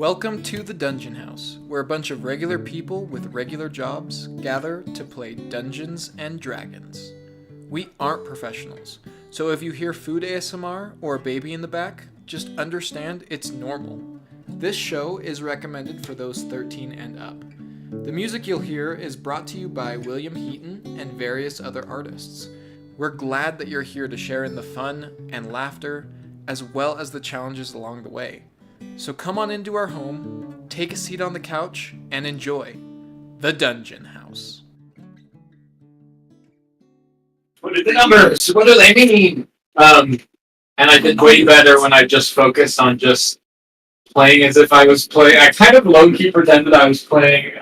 Welcome to the Dungeon House, where a bunch of regular people with regular jobs gather to play Dungeons and Dragons. We aren't professionals, so if you hear food ASMR or a baby in the back, just understand it's normal. This show is recommended for those 13 and up. The music you'll hear is brought to you by William Heaton and various other artists. We're glad that you're here to share in the fun and laughter, as well as the challenges along the way. So come on into our home, take a seat on the couch, and enjoy the Dungeon House. What are the numbers? What do they mean? And I did way better when I just focused on just playing as if I was playing. I kind of low-key pretended I was playing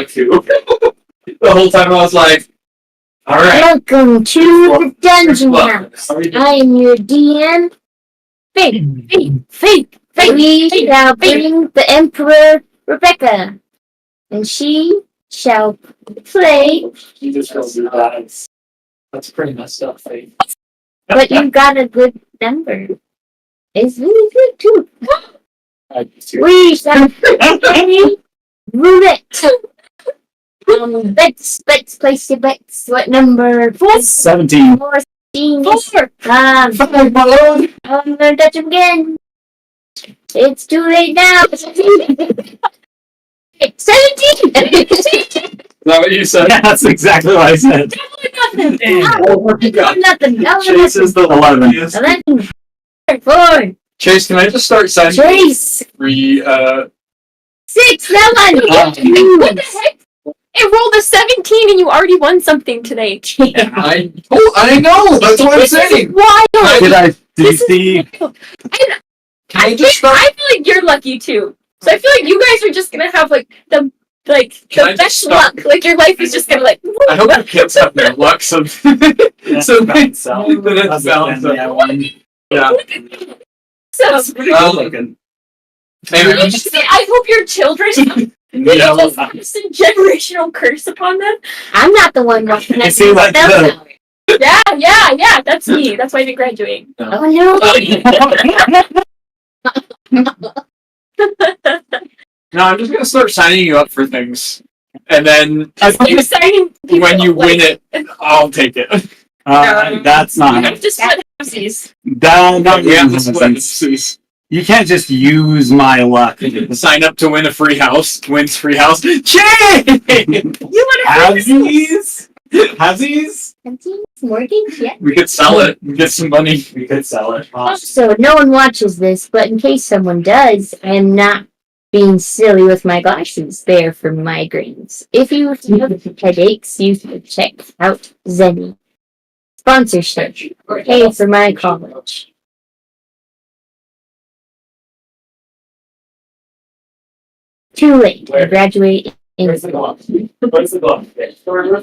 Q. The whole time I was like, alright. Welcome to the Dungeon House. I am your DM. Fake. We shall bring the Emperor Rebecca, and she shall play. You just don't do that. That's pretty messed up, Fake. But you got a good number. It's really good too. We shall play roulette. Bets, place your bets. What number? 17. 14. 4. Don't touch him again. It's too late now. 17. Is that what you said? Yeah, that's exactly what I said. Nothing. Chase is the 11. 11. 4. Chase, can I just start signing? Chase. 3, 6. That one. What the heck? It rolled a 17 and you already won something today. I know! That's what I'm saying! Wild! Did you see? I feel like you're lucky too. So I feel like you guys are just gonna have the best luck. Like your life is just gonna I hope your kids have their luck so That's so balance that out. it's balanced out. Yeah. So Pretty good looking. I hope your children just have some generational curse upon them. I'm not the one watching that. See, like Yeah, that's me. That's why I didn't graduate. Oh no. No, I'm just gonna start signing you up for things, and then You're signing people when you up, win it, I'll take it. That's You not. have to split houses. Not We have to really split. You can't just use my luck. Sign up to win a free house. Wins free house. Chase! You want Halvesies? Halvesies? Mortgage? Yeah. We could sell it and get some money. We could sell it. Also, no one watches this, but in case someone does, I am not being silly with my glasses. They are for migraines. If you have headaches, you should check out Zenny. Sponsorship. Pay for my college. Too late. I graduate in Where's the glove? Where's the glove?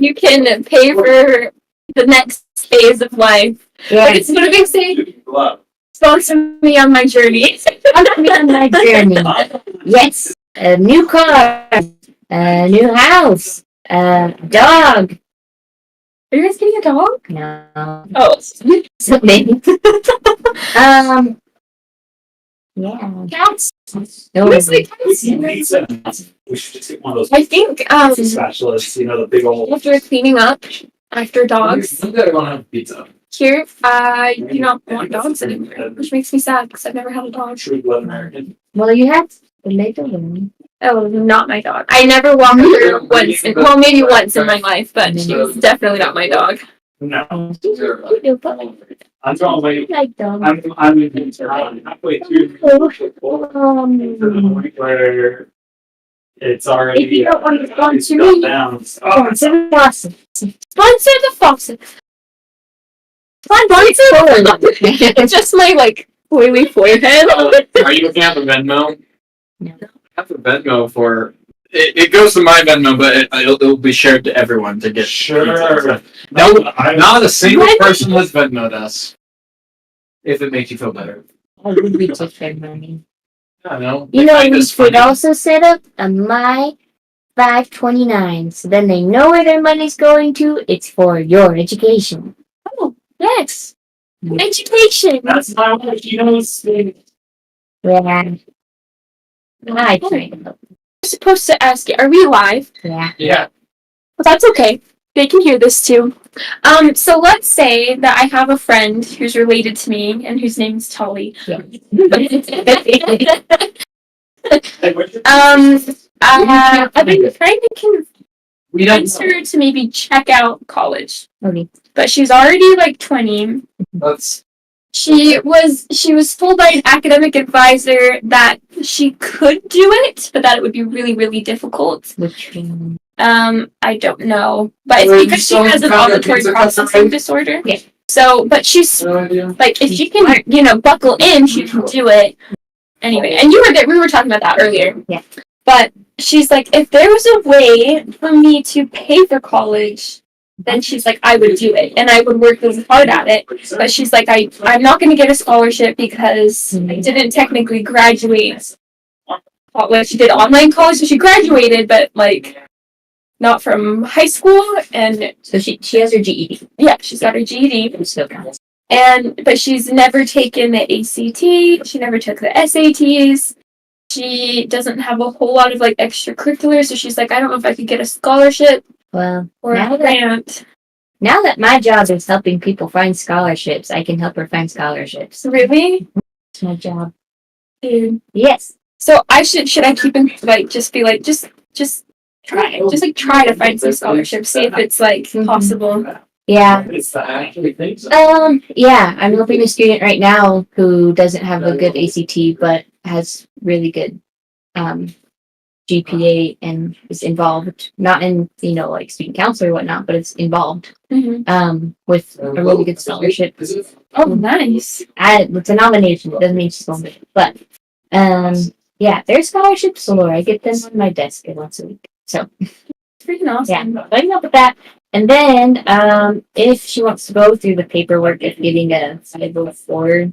You can pay for the next phase of life. Yeah. But it's going to be saying, Glove. sponsor me on my journey. on my journey. Yes, a new car, a new house, a dog. Are you guys getting a dog? No, Oh. so maybe. Yeah. Cats. No, Honestly, cats. We should just get one of those I think specialists, the big old. after cleaning up after dogs, Someday I want to have pizza. here I do not want dogs anymore, which makes me sad because I've never had a dog. True blood American. well, you have the little one. Oh, not my dog. I never walked her once. Well, maybe once in my life, but she was definitely not my dog. No. You do, but I'm going way. I like dogs. I'm halfway through the point where it's already. If you don't want to sponsor it's gone me, down. sponsor the faucet. Sponsor the faucet. Sponsor the just my oily forehead. Are you looking at the Venmo? No. I have a Venmo for. It goes to my Venmo, but it'll be shared to everyone to get. Sure. No, not a single person has Venmo'd us. If it makes you feel better. I would be take their money. I know. You know, we It's could funny. also set up a My 529, so then they know where their money's going to. It's for your education. Oh, yes. Education. That's not what she knows. Yeah. I tried to help. I'm supposed to ask you, are we live? Yeah. Yeah. Well, that's okay. They can hear this too. So let's say that I have a friend who's related to me and whose name is Tully. Yeah. I've been trying to We don't convince her to maybe check out college, Okay. but she's already like 20. Let's. She was told by an academic advisor that she could do it, but that it would be really, really difficult. Which one? I don't know, but it's because she has an auditory processing disorder. Yeah. So, but she's No idea. like, if she can, buckle in, she can do it. Anyway, and we were talking about that earlier. Yeah. But she's like, if there was a way for me to pay for college, then she's like, I would do it, and I would work really hard at it. But she's like, I'm not going to get a scholarship because I didn't technically graduate. Well, she did online college, so she graduated, but like not from high school. And So she has her GED. yeah, she's got her GED. Which still counts. But she's never taken the ACT. She never took the SATs. She doesn't have a whole lot of like extracurriculars, so she's like, I don't know if I could get a scholarship Well, or a grant. now that my job is helping people find scholarships, I can help her find scholarships. Really? It's my job. Dude. Yes. So should I keep in like just be like just try try to find some scholarships, see if it's like possible. Yeah. It's the actually thing. Yeah, I'm helping a student right now who doesn't have a good ACT but has really good GPA and is involved, not in, like student council or whatnot, but it's involved with a really good scholarship. Oh, nice. It's a nomination, it doesn't mean she's going to get it. But yeah, there's scholarships galore. I get them on my desk once a week. So Freaking awesome. yeah, letting up with that. And then if she wants to go through the paperwork of getting a Schedule 4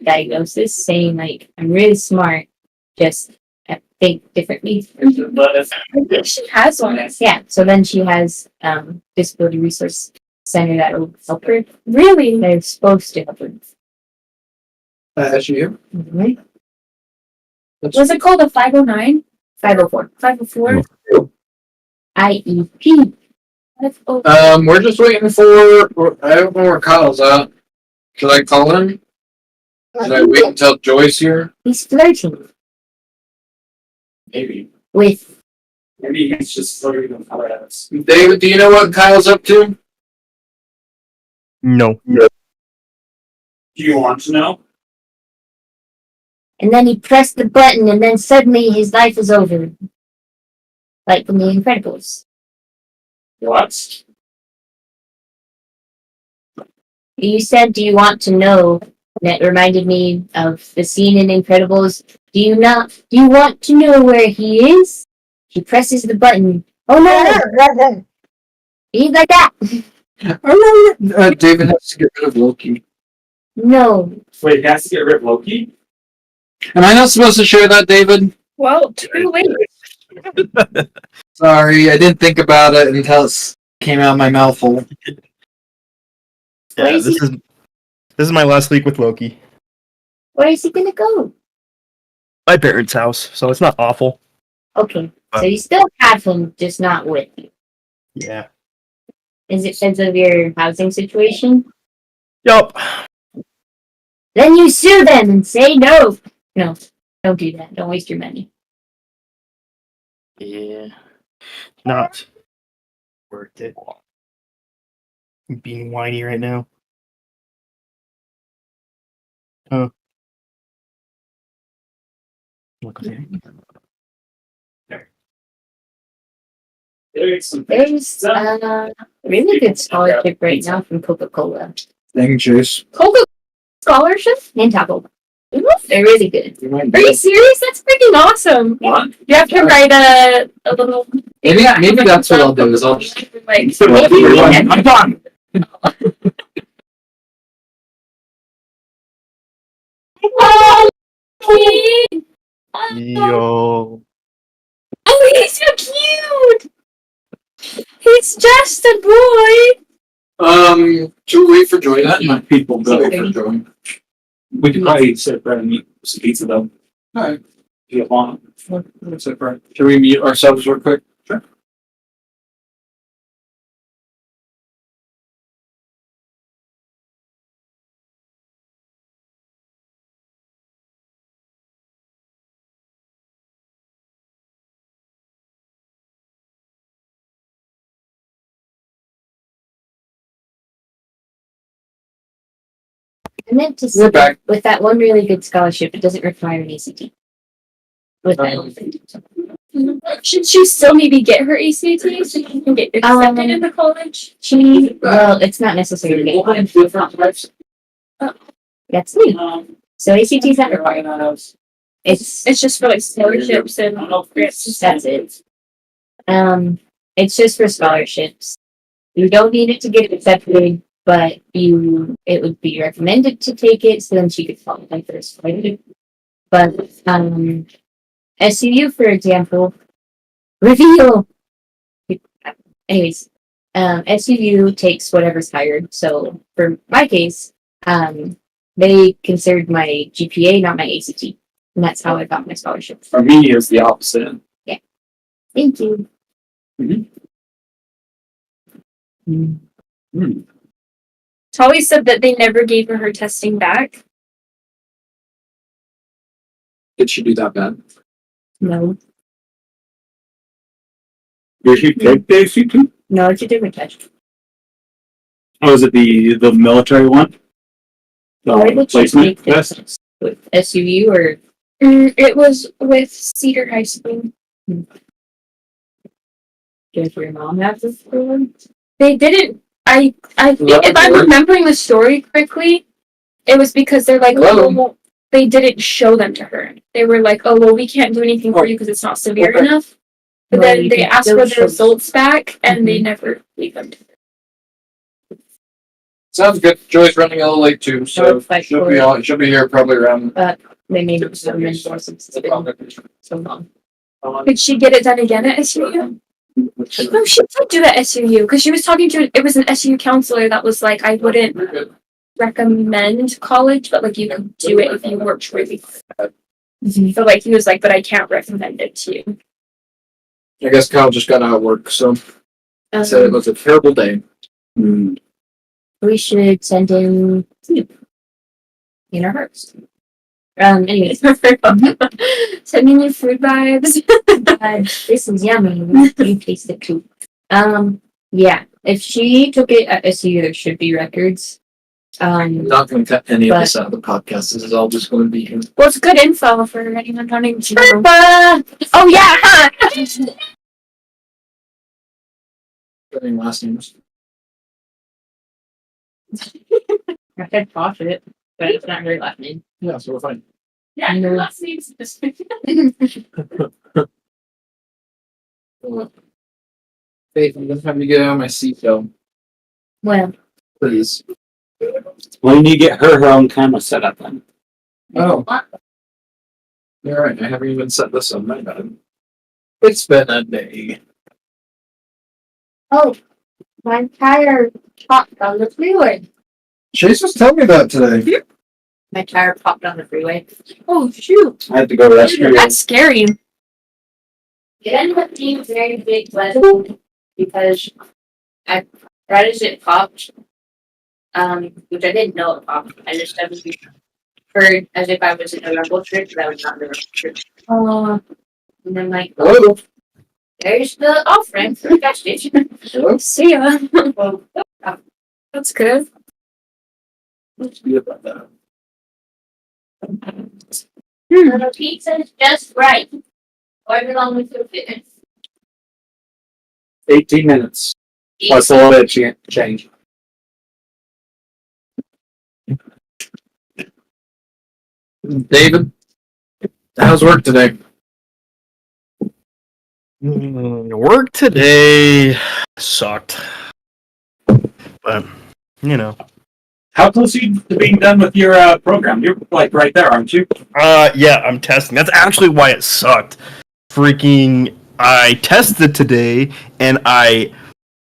diagnosis, saying like, I'm really smart, just I think differently. But if I think she has one. Yeah, so then she has disability resource center that will help her. Really? They're supposed to help her. SU. Mhm. Was it called a 509? 504. 504? IEP. 504. We're just waiting for. I don't know where Kyle's at. Should I call him? Should I wait until Joy's here? He's flirting maybe with. he's just flirting with our ass. David, do you know what Kyle's up to? No. Do you want to know? And then he pressed the button, and then suddenly his life is over. Like from The Incredibles. What? You said, do you want to know? And it reminded me of the scene in Incredibles. Do you want to know where he is? He presses the button. Oh no! He's like that! David has to get rid of Loki. No. Wait, he has to get rid of Loki? Am I not supposed to share that, David? Well, too late. Sorry, I didn't think about it until it came out of my mouth hole. Yeah, this is my last week with Loki. Where is he gonna go? My parents' house, so it's not awful. Okay, so you still have him, just not with you. Yeah. Is it because of your housing situation? Yup. Then you sue them and say no. No, don't do that. Don't waste your money. Yeah. Not worth it. I'm being whiny right now. Huh. Look there. There's some There's a really good scholarship right now from Coca-Cola. Thank Chase. Coca scholarship? And Taco Bell. They're really good. Are you serious? That's freaking awesome. What? You have to write a little. Maybe that's what I'll do. Is I'll just. Like, I'm done. oh, kid. Yo. Oh, he's so cute. He's just a boy. Should we wait for Joy? That might people go Okay. for Joy. We can probably sit there and eat some pizza though. Alright. Do you want? That's it, right? Should we mute ourselves real quick? Sure. I meant to We're say, back. with that one really good scholarship, it doesn't require an ACT. With that Should she still maybe get her ACT so she can get accepted into college? well, it's not necessary to get one. That's me. So ACT is not required. It's just for like scholarships and grants. that's it. It's just for scholarships. You don't need it to get accepted, but it would be recommended to take it so then she could qualify for a scholarship. But SUU, for example, reveal. Anyways, SUU takes whatever's hired. So for my case, they considered my GPA, not my ACT, and that's how I got my scholarship. For me, it's the opposite. Thank you. Tolly said that they never gave her testing back. Did she do that bad? No, Did you take the ACT? no, it's a different test. Oh, is it the military one? Why The would you placement take this test? with SUU or It was with Cedar High School. does your mom have this one? They didn't. I think if I'm remembering the story correctly, it was because they're like, Hello? oh, well, they didn't show them to her. They were like, oh, well, we can't do anything for you because it's not severe Okay. enough. But Well, then you they can asked still for the show- results back, and they never gave them to her. Sounds good. Joy's running a little late too, so she'll be here probably around. They made it so many more since it's been so long. Could she get it done again at SUU? No, she did do it at SUU because she was talking to it was an SUU counselor that was like, I wouldn't recommend college, but like you could do it if you worked really hard. So like he was like, but I can't recommend it to you. I guess Kyle just got out of work, so said it was a terrible day. We should send in food in our hearts. Anyways, Sending you food vibes. this is yummy. You taste it too. Yeah. If she took it at SU, there should be records. I'm not going to cut any of this out of the podcast. This is all just going to be here. Well, it's good info for anyone wanting to know. Oh yeah, huh? Getting last names. I said profit, but it's not very last name. Yeah, so we're fine. Yeah, your last name's Faith, I'm going to have you get out of my seat, though. Well, Please. Well, you need to get her own camera set up then. Oh. You're right. I haven't even set this on my bed. It's been a day. oh, my tire popped on the freeway. Chase was telling me that today. My tire popped on the freeway. Oh shoot, I had to go rescue it. that's scary. It ended up being a very big weather because right as it popped, which I didn't know it popped. I just heard as if I was in a rebel church, but I was not in a rebel church. And then like, Hello? there's the off ramp for the gas station. See ya. Well, That's good. Let's be about that. the pizza is just right. However long we could fit. 18 minutes. Plus a little bit of change. David, how's work today? Work today sucked. But, you know. How close are you to being done with your program? You're like right there, aren't you? Yeah, I'm testing. That's actually why it sucked. I tested today, and I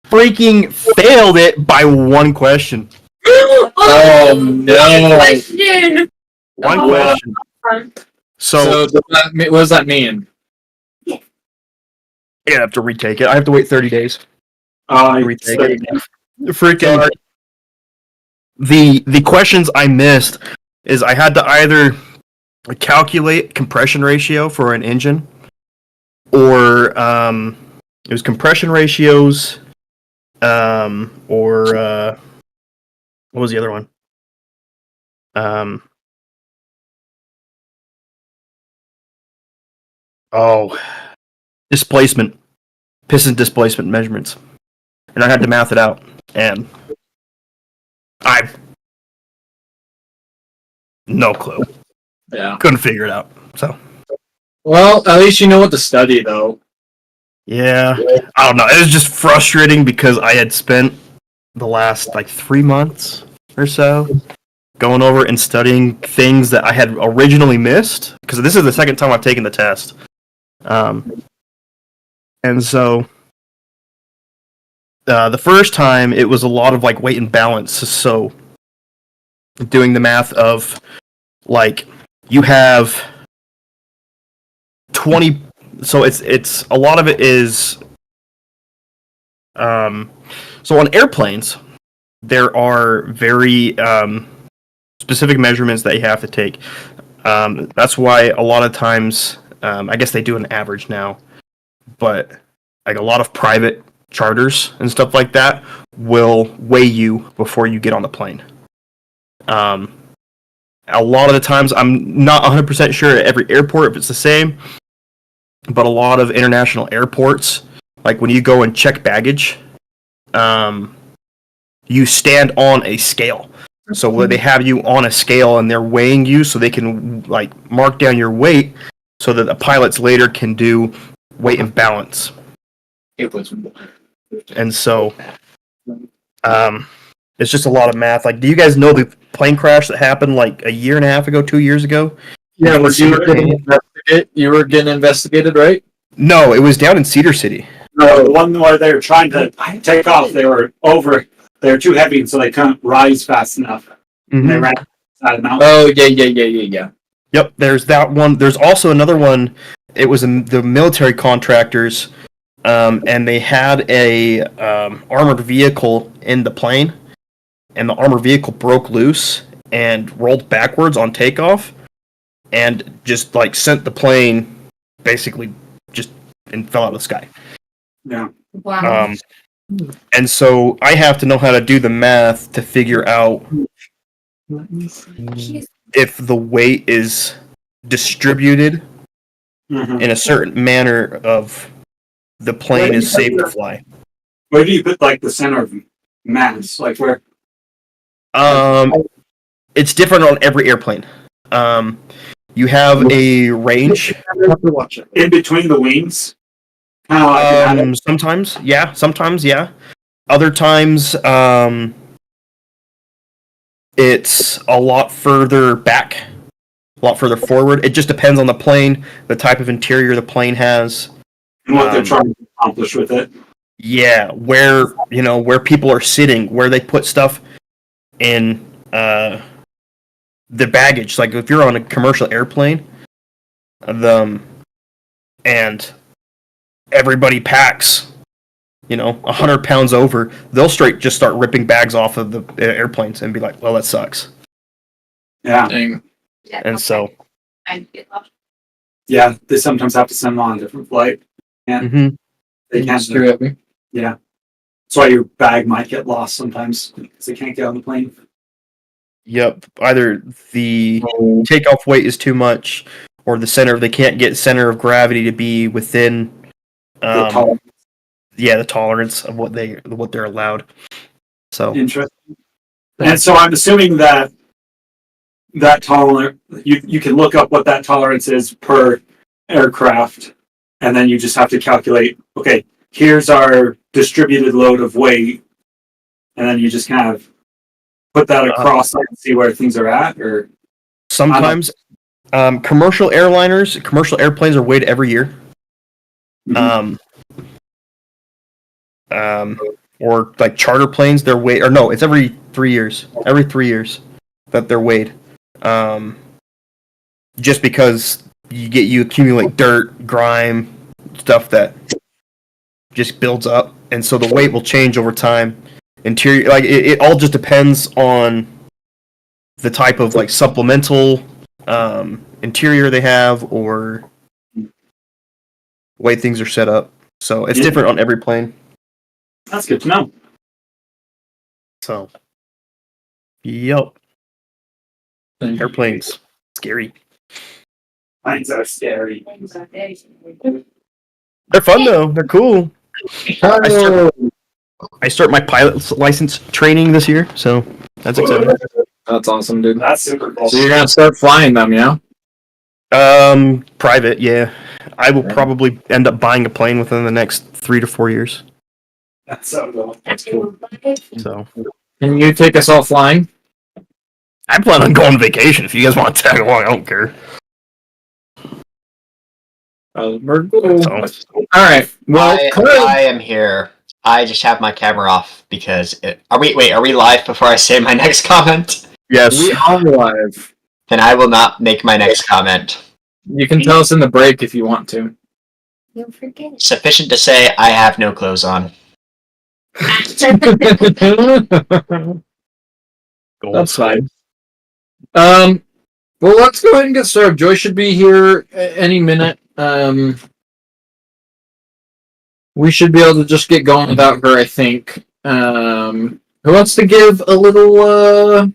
freaking failed it by one question. Oh, no. Question. One Oh. question. So what does that mean? I have to retake it. I have to wait 30 days. Retake it. Freaking the questions I missed is I had to either calculate compression ratio for an engine, or it was compression ratios, or what was the other one? Displacement, piston displacement measurements, and I had to math it out, and I no clue, Yeah. couldn't figure it out. So Well, at least you know what to study, though. yeah, I don't know. It was just frustrating because I had spent the last 3 months or so going over and studying things that I had originally missed, because this is the second time I've taken the test. And so the first time it was a lot of weight and balance. So doing the math of you have 20, so it's a lot of it is so on airplanes there are very specific measurements that you have to take. That's why a lot of times, I guess they do an average now, but a lot of private charters and stuff like that will weigh you before you get on the plane. A lot of the times, I'm not 100% sure at every airport if it's the same, but a lot of international airports, when you go and check baggage, you stand on a scale. So they have you on a scale and they're weighing you so they can mark down your weight so that the pilots later can do weight and balance. It was. And so it's just a lot of math. Do you guys know the plane crash that happened a year and a half ago, 2 years ago? Yeah, you were getting investigated, right? No, it was down in Cedar City. No, the one where they were trying to take off, they were too heavy, so they couldn't rise fast enough. And they ran out of the mountain. Oh, yeah. Yep, there's that one. There's also another one. It was the military contractors, and they had a armored vehicle in the plane, and the armored vehicle broke loose and rolled backwards on takeoff, and just sent the plane basically and fell out of the sky. Yeah. Wow. And so I have to know how to do the math to figure out if the weight is distributed in a certain manner of the plane is safe to fly. Where do you put the center of mass? Where? It's different on every airplane. You have a range. In between the wings? Sometimes, yeah. Other times, it's a lot further back, a lot further forward. It just depends on the plane, the type of interior the plane has, And what they're trying to accomplish with it. Yeah, where people are sitting, where they put stuff in the baggage. If you're on a commercial airplane, and everybody packs, 100 pounds over, they'll just start ripping bags off of the airplanes and be like, well, that sucks. Yeah. Dang. And so, yeah, they sometimes have to send them on a different flight. And they can't Screw at me. Yeah. That's why your bag might get lost sometimes because they can't get on the plane. Yep, either the takeoff weight is too much, or they can't get center of gravity to be within the tolerance of what they're allowed. So interesting. And so I'm assuming that tolerance, you can look up what that tolerance is per aircraft, and then you just have to calculate, okay, here's our distributed load of weight, and then you just kind of put that across and see where things are at. Or sometimes commercial airplanes are weighed every year. Or charter planes, they're weighed, or no, it's every 3 years. Every 3 years that they're weighed. Just because you accumulate dirt, grime, stuff that just builds up, and so the weight will change over time. Interior, like it all just depends on the type of like supplemental interior they have or the way things are set up. So it's different on every plane. That's good to know. So, yep, airplanes scary. Planes are scary. They're fun though. They're cool. I start my pilot's license training this year, so that's exciting. That's awesome, dude. That's super cool. So you're gonna start flying them, yeah? Private, yeah. I will probably end up buying a plane within the next 3 to 4 years. That's so cool. So Can you take us all flying? I plan on going on vacation. If you guys want to tag along, I don't care. We're cool. So, All right. Well, I am here. I just have my camera off because are we live before I say my next comment? yes. we are live. Then I will not make my next comment. You can tell us in the break if you want to. Don't forget. Sufficient to say I have no clothes on. That's fine. Well, let's go ahead and get started. Joy should be here any minute. We should be able to just get going without her, I think. Who wants to give a little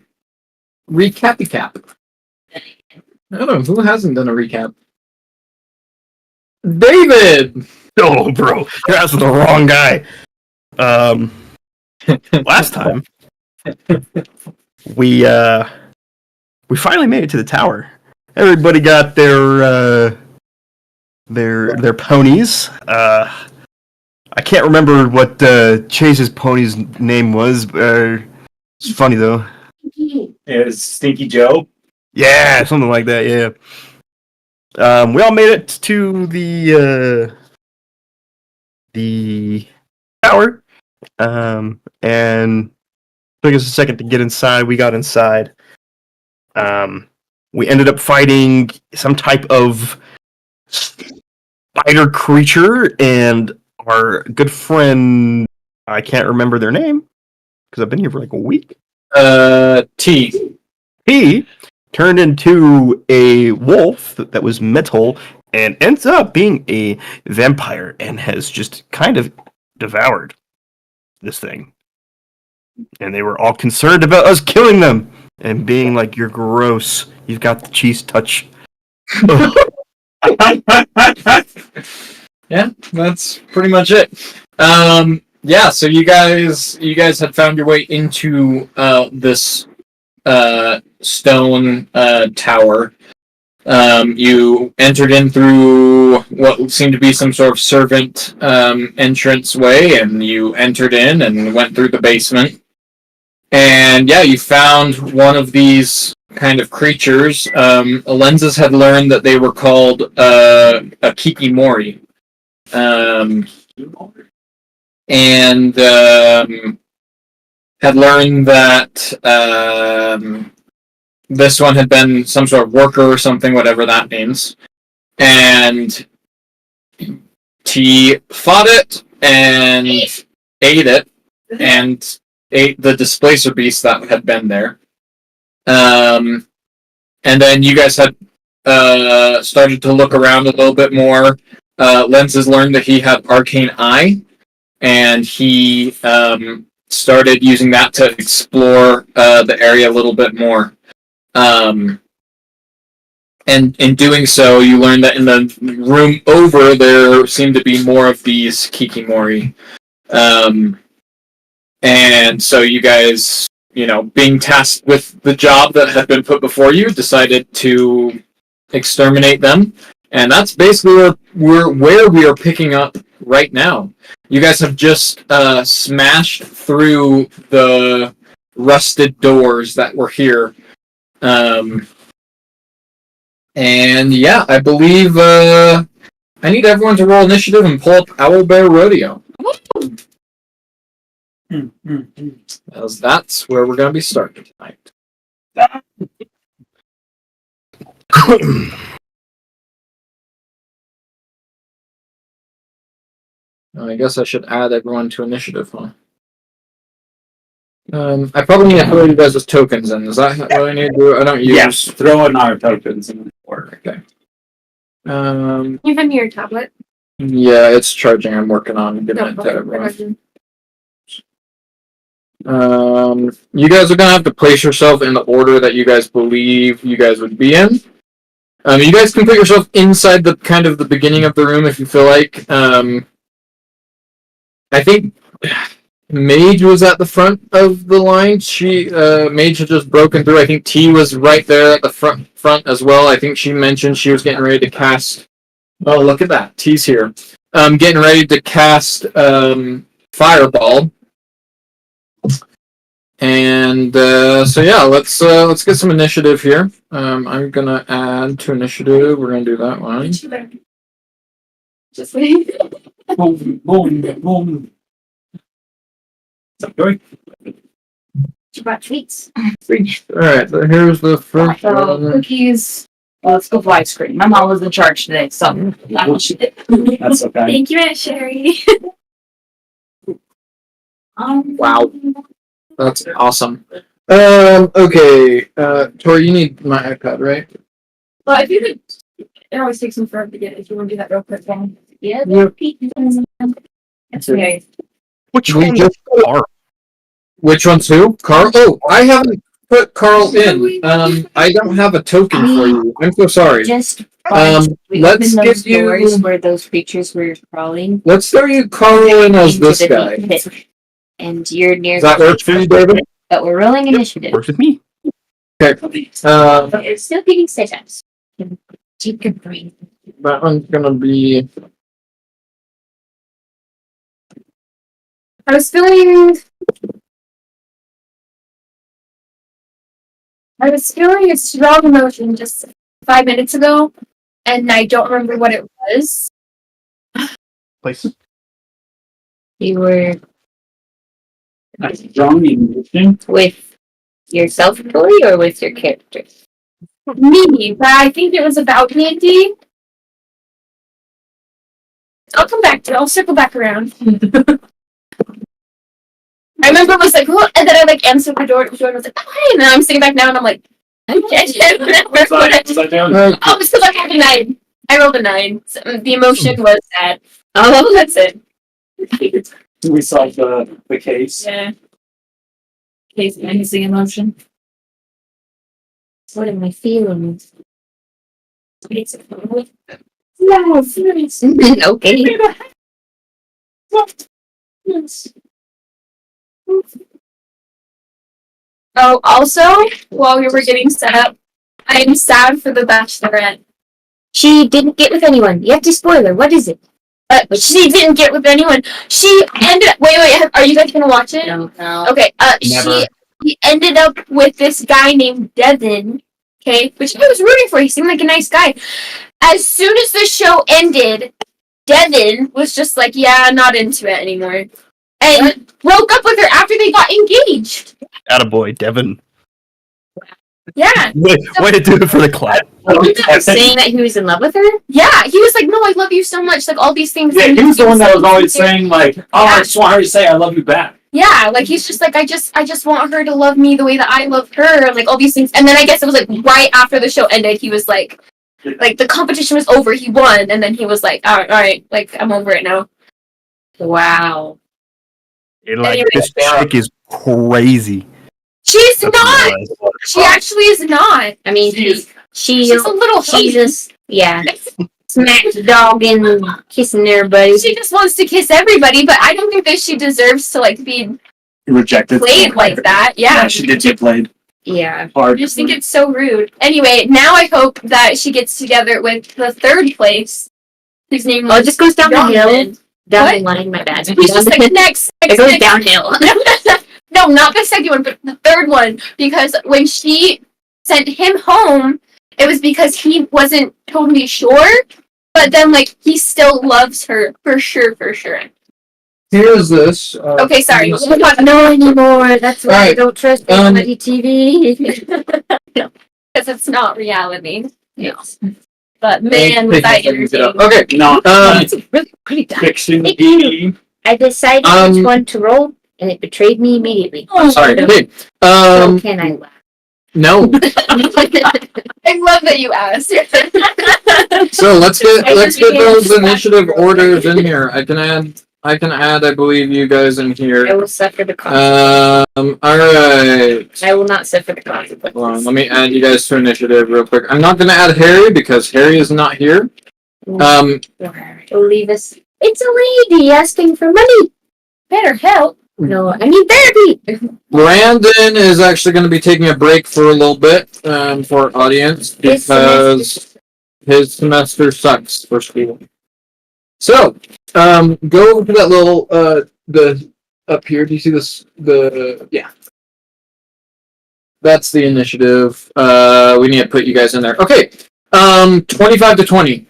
recap? I don't know. Who hasn't done a recap? David! Oh, bro, you're asking the wrong guy. Last time we finally made it to the tower. Everybody got their ponies. I can't remember what Chase's pony's name was. It's funny though. It was Stinky Joe. Yeah, something like that. Yeah. We all made it to the tower, and took us a second to get inside. We got inside. We ended up fighting some type of spider creature, and our good friend, I can't remember their name because I've been here for like a week. T. He turned into a wolf that was metal and ends up being a vampire and has just kind of devoured this thing. And they were all concerned about us killing them and being like, "You're gross. You've got the cheese touch." Yeah, that's pretty much it. Yeah, so you guys had found your way into this stone tower. You entered in through what seemed to be some sort of servant entrance way, and you entered in and went through the basement. And yeah, you found one of these kind of creatures. Alenzis had learned that they were called a Kikimore. And had learned that this one had been some sort of worker or something, whatever that means. And T fought it and ate it, and ate the displacer beast that had been there. And then you guys had started to look around a little bit more. Lenses learned that he had Arcane Eye, and he started using that to explore the area a little bit more. And in doing so, you learned that in the room over, there seemed to be more of these Kikimore. And so you guys, being tasked with the job that had been put before you, decided to exterminate them. And that's basically where we are picking up right now. You guys have just smashed through the rusted doors that were here. And yeah, I believe I need everyone to roll initiative and pull up Owlbear Rodeo. As that's where we're going to be starting tonight. I guess I should add everyone to initiative, huh? I probably need to throw you guys as tokens in. Is that what I need to do? I don't use. Yes, throw in our tokens in the order. Okay. You have your tablet. Yeah, it's charging. I'm working on giving it to everyone. You guys are gonna have to place yourself in the order that you guys believe you guys would be in. You guys can put yourself inside the kind of the beginning of the room if you feel like. I think Mage was at the front of the line. Mage had just broken through. I think T was right there at the front as well. I think she mentioned she was getting ready to cast. Oh, look at that! T's here. Getting ready to cast Fireball. And so yeah, let's get some initiative here. I'm gonna add to initiative. We're gonna do that one. Just wait. Boom, boom, boom. What's up, Joey? You brought treats. All right, so here's the first So one. cookies. Well, let's go for ice cream. My mom was in charge today, so That's okay. Thank you, Aunt Sherry. Wow. That's awesome. Okay, Tori, you need my iPad, right? Well, if you could, it always takes me forever to get it. If you want to do that real quick, then. Yeah. it's okay. Which We one just- are? Which one's who? Carl? Oh, I haven't put Carl in. I don't have a token for you. I'm so sorry. Just we Let's opened those give you- doors where those creatures were crawling. Let's throw you Carl in as into this the guy. deep pit. And you're near. Does that work for you, David? But we're rolling initiative. Works with me. Okay. But it's still giving setups. Keep your brain. That one's gonna be. I was feeling a strong emotion just 5 minutes ago, and I don't remember what it was. Place. You were That's strong emotion. with yourself, Tori, or with your character? Me, but I think it was about D&D. I'll come back to it. I'll circle back around. I remember it was like, oh, and then I like answered the door, and was like, oh, hey, and then I'm sitting back now, and I'm like, I can't remember What's what I that down? Oh, it's because I had a 9. I rolled a 9. So the emotion was that. Oh, that's it. We saw the case. Yeah. Case anything emotion. What am I feeling? It's Okay. Oh, also, while we were getting set up, I'm sad for the Bachelorette. She didn't get with anyone. You have to spoil her. What is it? She didn't get with anyone. She ended up. Wait. Are you guys gonna watch it? No. Okay. Never. She ended up with this guy named Devin. Okay, which I was rooting for. He seemed like a nice guy. As soon as the show ended, Devin was just like, "Yeah, not into it anymore," and broke up with her after they got engaged. Attaboy, Devin. Yeah. Way to do it for the clap. Saying that he was in love with her? Yeah, he was like, "No, I love you so much." Like all these things. Yeah, he was the one that was always saying like, "Oh, I just want her to say I love you back." Yeah, like he's just like, I just want her to love me the way that I love her, like all these things. And then I guess it was like right after the show ended, he was like the competition was over, he won, and then he was like, all right, like I'm over it now. Wow. Anyway, This chick is crazy. She's That's not. what it was. She actually is not. I mean, she's She's a little. just, yeah, smack dogging, kissing everybody. She just wants to kiss everybody, but I don't think that she deserves to like be Rejected. played like that. Yeah. She did get played Yeah. I hard. just think it's so rude. Anyway, now I hope that she gets together with the third place, whose name Oh, was it just goes down the hill. Donovan. Down What? the line, my bad. He's just like next. It goes next. downhill. No, not the second one, but the third one. Because when she sent him home, it was because he wasn't totally sure. But then, like, he still loves her for sure, for sure. Here's this. Okay, sorry. I don't know anymore. That's why I Alright, don't trust reality TV. Because it's not reality. Yes. but man, was I entertained. Okay, No, It's a really pretty die. fiction Thank D. I decided which one to roll, and it betrayed me immediately. sorry. Okay. So can I laugh? No. I love that you asked. So let's get those initiative orders in here. I can add. I believe you guys in I here. will suffer the consequences. All right. I will not suffer the Hold on, consequences. let me add you guys to initiative real quick. I'm not gonna add Harry because Harry is not here. Will leave us. It's a lady asking for money. Better help. No, I need therapy. Brandon is actually going to be taking a break for a little bit for our audience His because his semester sucks for school. So, go over to that little the up here. Do you see this? Yeah, that's the initiative. We need to put you guys in there. Okay, 25 to 20.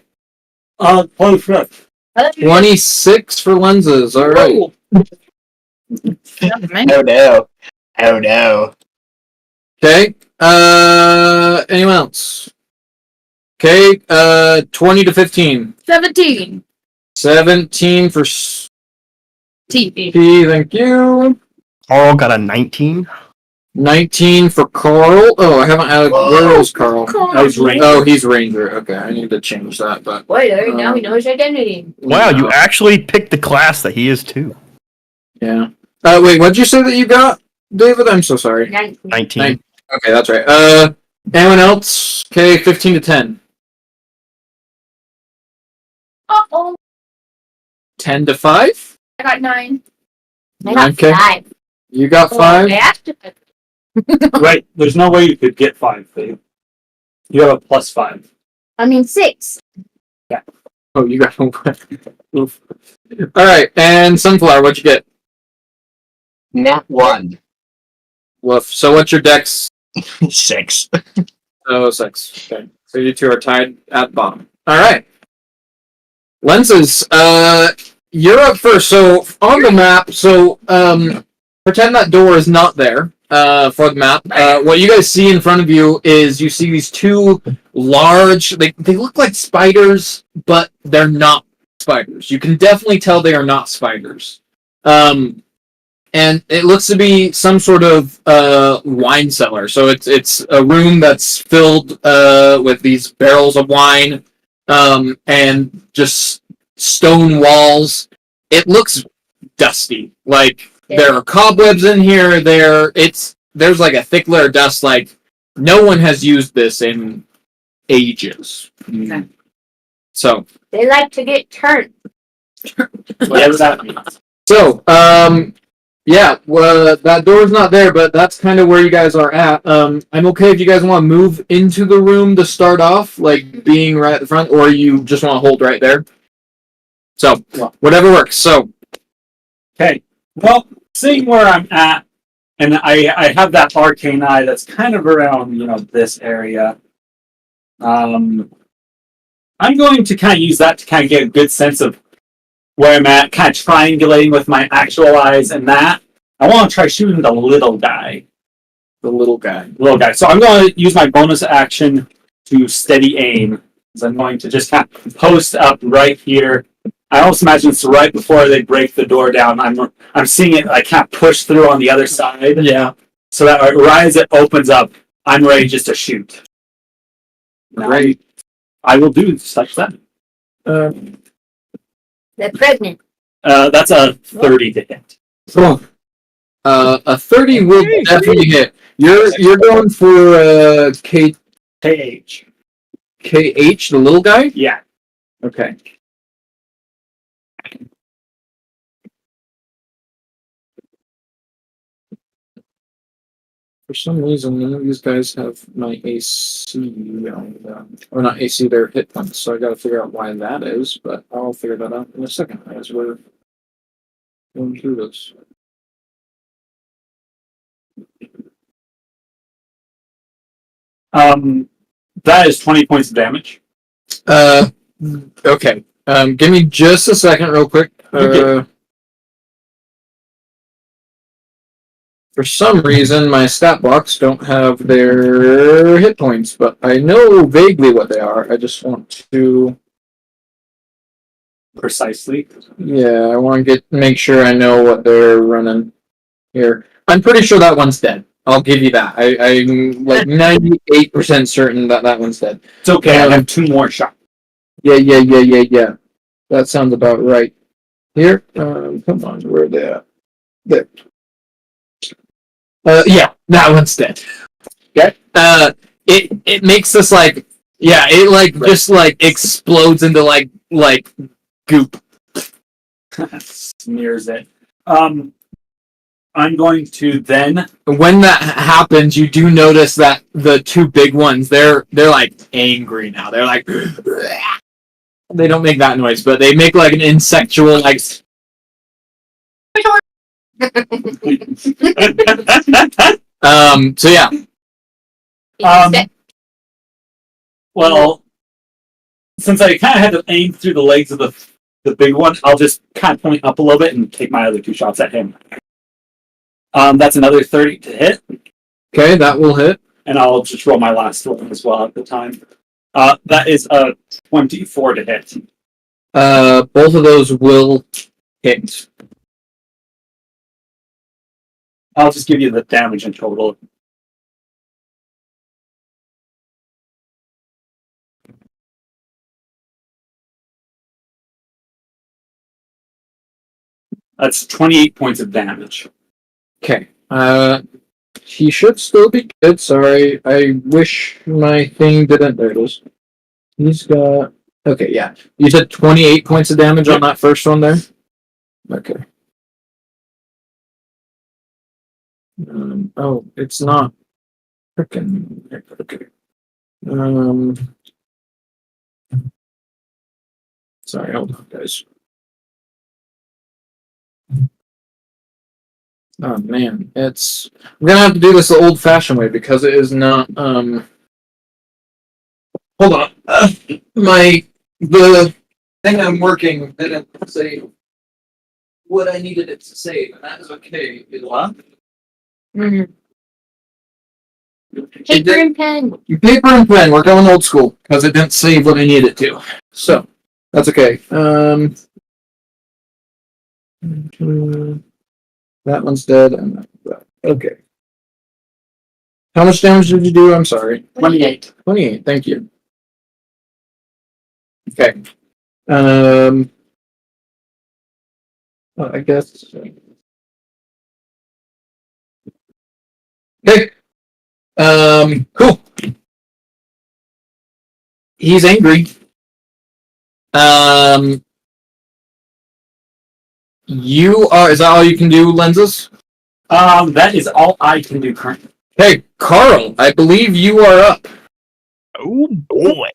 26 for lenses. All right. Oh no. Oh no. Okay. Anyone else? Okay. 20 to 15. 17. 17 for TV. P. Thank you. Carl got a 19. 19 for Carl. Oh, I haven't added. Where is Carl? He's Ranger. Oh, he's Ranger. Okay, I need to change that. But Boy, now he knows identity. Wow, you actually picked the class that he is too. Yeah. Wait. What'd you say that you got, David? I'm so sorry. 19. Okay, that's right. Anyone else? Okay, 15 to 10. Uh-oh. 10 to 5. I got 9. I got Okay. 5. You got 5. I asked if I- Right, there's no way you could get 5, Dave. You have a plus 5. I mean 6. Oh, you got 1. Oof. All right, and Sunflower, what'd you get? Nat 1. Woof. So what's your dex? 6. Oh, 6. Okay. So you two are tied at the bottom. All right. Lenses. You're up first. So on the map, pretend that door is not there. For the map, what you guys see in front of you is you see these two large. They look like spiders, but they're not spiders. You can definitely tell they are not spiders. And it looks to be some sort of wine cellar. So it's a room that's filled with these barrels of wine and just stone walls. It looks dusty. Like there are cobwebs in here. There's like a thick layer of dust. Like no one has used this in ages. Okay. So They like to get turned. Whatever that means. So, yeah, well, that door's not there, but that's kind of where you guys are at. I'm okay if you guys want to move into the room to start off, like being right at the front, or you just want to hold right there. So, whatever works. So, Okay, well, seeing where I'm at, and I have that arcane eye that's kind of around, this area. I'm going to kind of use that to kind of get a good sense of where I'm at, kind of triangulating with my actual eyes and that. I want to try shooting the little guy. the little guy. So I'm going to use my bonus action to steady aim. So I'm going to just kind of post up right here. I also imagine it's right before they break the door down. I'm seeing it like kind of push through on the other side. Yeah. So that right as it opens up, I'm ready just to shoot. Great. I will do such that. They're pregnant. That's a 30 to hit. Cool. A 30 will definitely hit. You're going for KH, the little guy? Yeah. Okay. For some reason, none of these guys have my AC on them. Or not AC, their hit points, so I gotta figure out why that is, but I'll figure that out in a second as we're going through this. That is 20 points of damage. Okay. Give me just a second real quick. Okay. For some reason, my stat blocks don't have their hit points, but I know vaguely what they are. I just want to. Precisely. Yeah, I want to make sure I know what they're running here. I'm pretty sure that one's dead. I'll give you that. I'm like 98% certain that that one's dead. It's okay. I have 2 more shots. Yeah. That sounds about right. Here, come on, where are they at? There. Yeah, that one's dead. Okay. It makes this like, yeah, it like just like explodes into like goop. Smears it. I'm going to then. When that happens, you do notice that the 2 big ones, they're like angry now. They're like, they don't make that noise, but they make like an insectual like. So yeah. Well, since I kind of had to aim through the legs of the big one, I'll just kind of point up a little bit and take my other 2 shots at him. That's another 30 to hit. Okay, that will hit. And I'll just roll my last one as well at the time. That is a 24 to hit. Both of those will hit. I'll just give you the damage in total. That's 28 points of damage. Okay. He should still be good. Sorry. I wish my thing didn't. There it is. He's got. Okay, yeah. You said 28 points of damage on that first one there? Okay. Oh, it's not. Frickin'. Okay. Sorry, hold on, guys. Oh man, it's. I'm gonna have to do this the old-fashioned way because it is not. Hold on. The thing I'm working didn't say what I needed it to say, and that is okay. What? Paper and pen. Paper and pen. We're going old school because it didn't save what I needed it to. So that's okay. That one's dead. And okay. How much damage did you do? I'm sorry. 28. 28. Thank you. Okay. I guess. Okay. Cool. He's angry. You are. Is that all you can do, Lenses? That is all I can do currently. Hey, Carl. I believe you are up. Oh boy.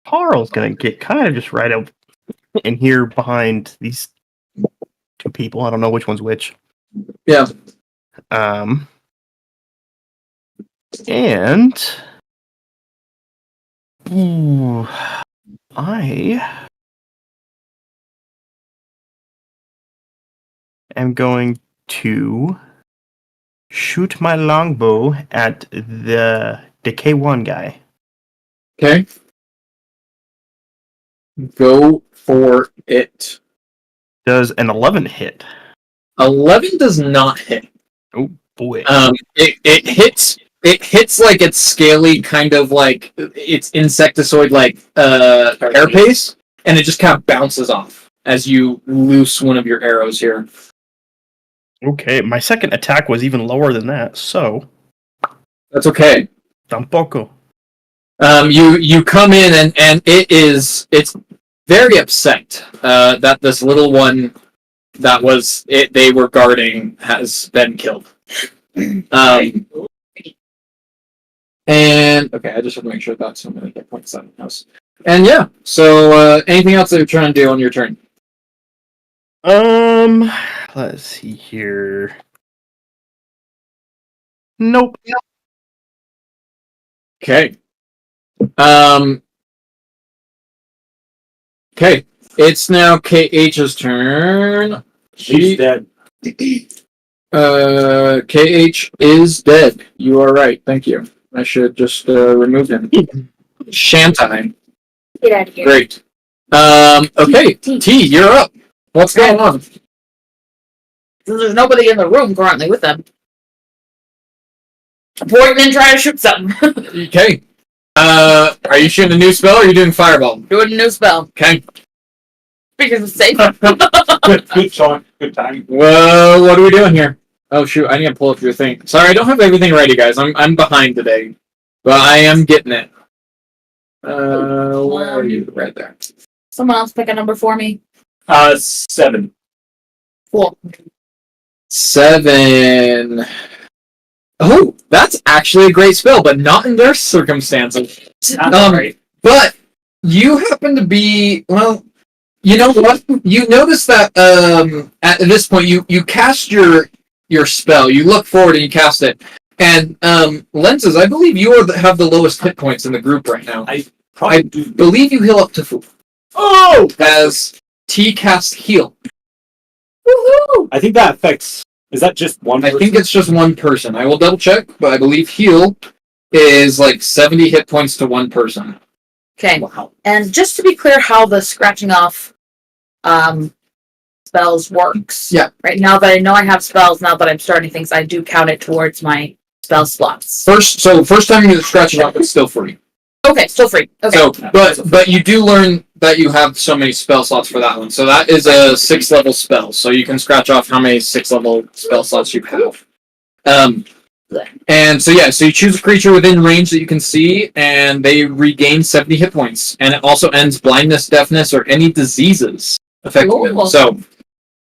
Carl's gonna get kind of just right up in here behind these 2 people. I don't know which one's which. Yeah. And ooh, I am going to shoot my longbow at the K1 guy. Okay. Go for it. Does an 11 hit? 11 does not hit. Oh boy. It hits. It hits like its scaly kind of like its insectoid like carapace, and it just kind of bounces off as you loose one of your arrows here. Okay, my second attack was even lower than that, so That's okay. tampoco. You come in and it's very upset that this little one that was it they were guarding has been killed. And okay, I just have to make sure that's so many hit points on the house. And yeah, so anything else that you're trying to do on your turn? Let's see here. Nope. Okay. Okay, it's now KH's turn. She's dead. KH is dead. You are right. Thank you. I should just remove him. Shantai. Get out of here. Great. Okay, T, you're up. What's going on? So there's nobody in the room currently with them. Point and try to shoot something. Okay. Are you shooting a new spell or are you doing fireball? Doing a new spell. Okay. Because it's safe. Good shot. Good time. Well, what are we doing here? Oh shoot, I need to pull up your thing. Sorry, I don't have everything ready, guys. I'm behind today. But I am getting it. Where are you? Right there. Someone else pick a number for me. 7. Cool. 7. Oh, that's actually a great spell, but not in their circumstances. Right. But you happen to be, well, you know what? You notice that at this point you cast your spell. You look forward and you cast it. And Lenses, I believe you have the lowest hit points in the group right now. I believe you heal up to 4. Oh! As T casts heal. Woohoo! I think that affects. Is that just one? I think it's just one person. I will double check, but I believe heal is like 70 hit points to one person. Okay. Wow. And just to be clear how the scratching off spells works. Yeah. Right now that I know I have spells, now that I'm starting things, I do count it towards my spell slots. First time you scratch it off, it's still free. Okay, still free. Okay. So, but you do learn that you have so many spell slots for that one. So that is a 6th level spell. So you can scratch off how many 6th level spell slots you have. And so so you choose a creature within range that you can see, and they regain 70 hit points. And it also ends blindness, deafness, or any diseases affecting them. Cool. So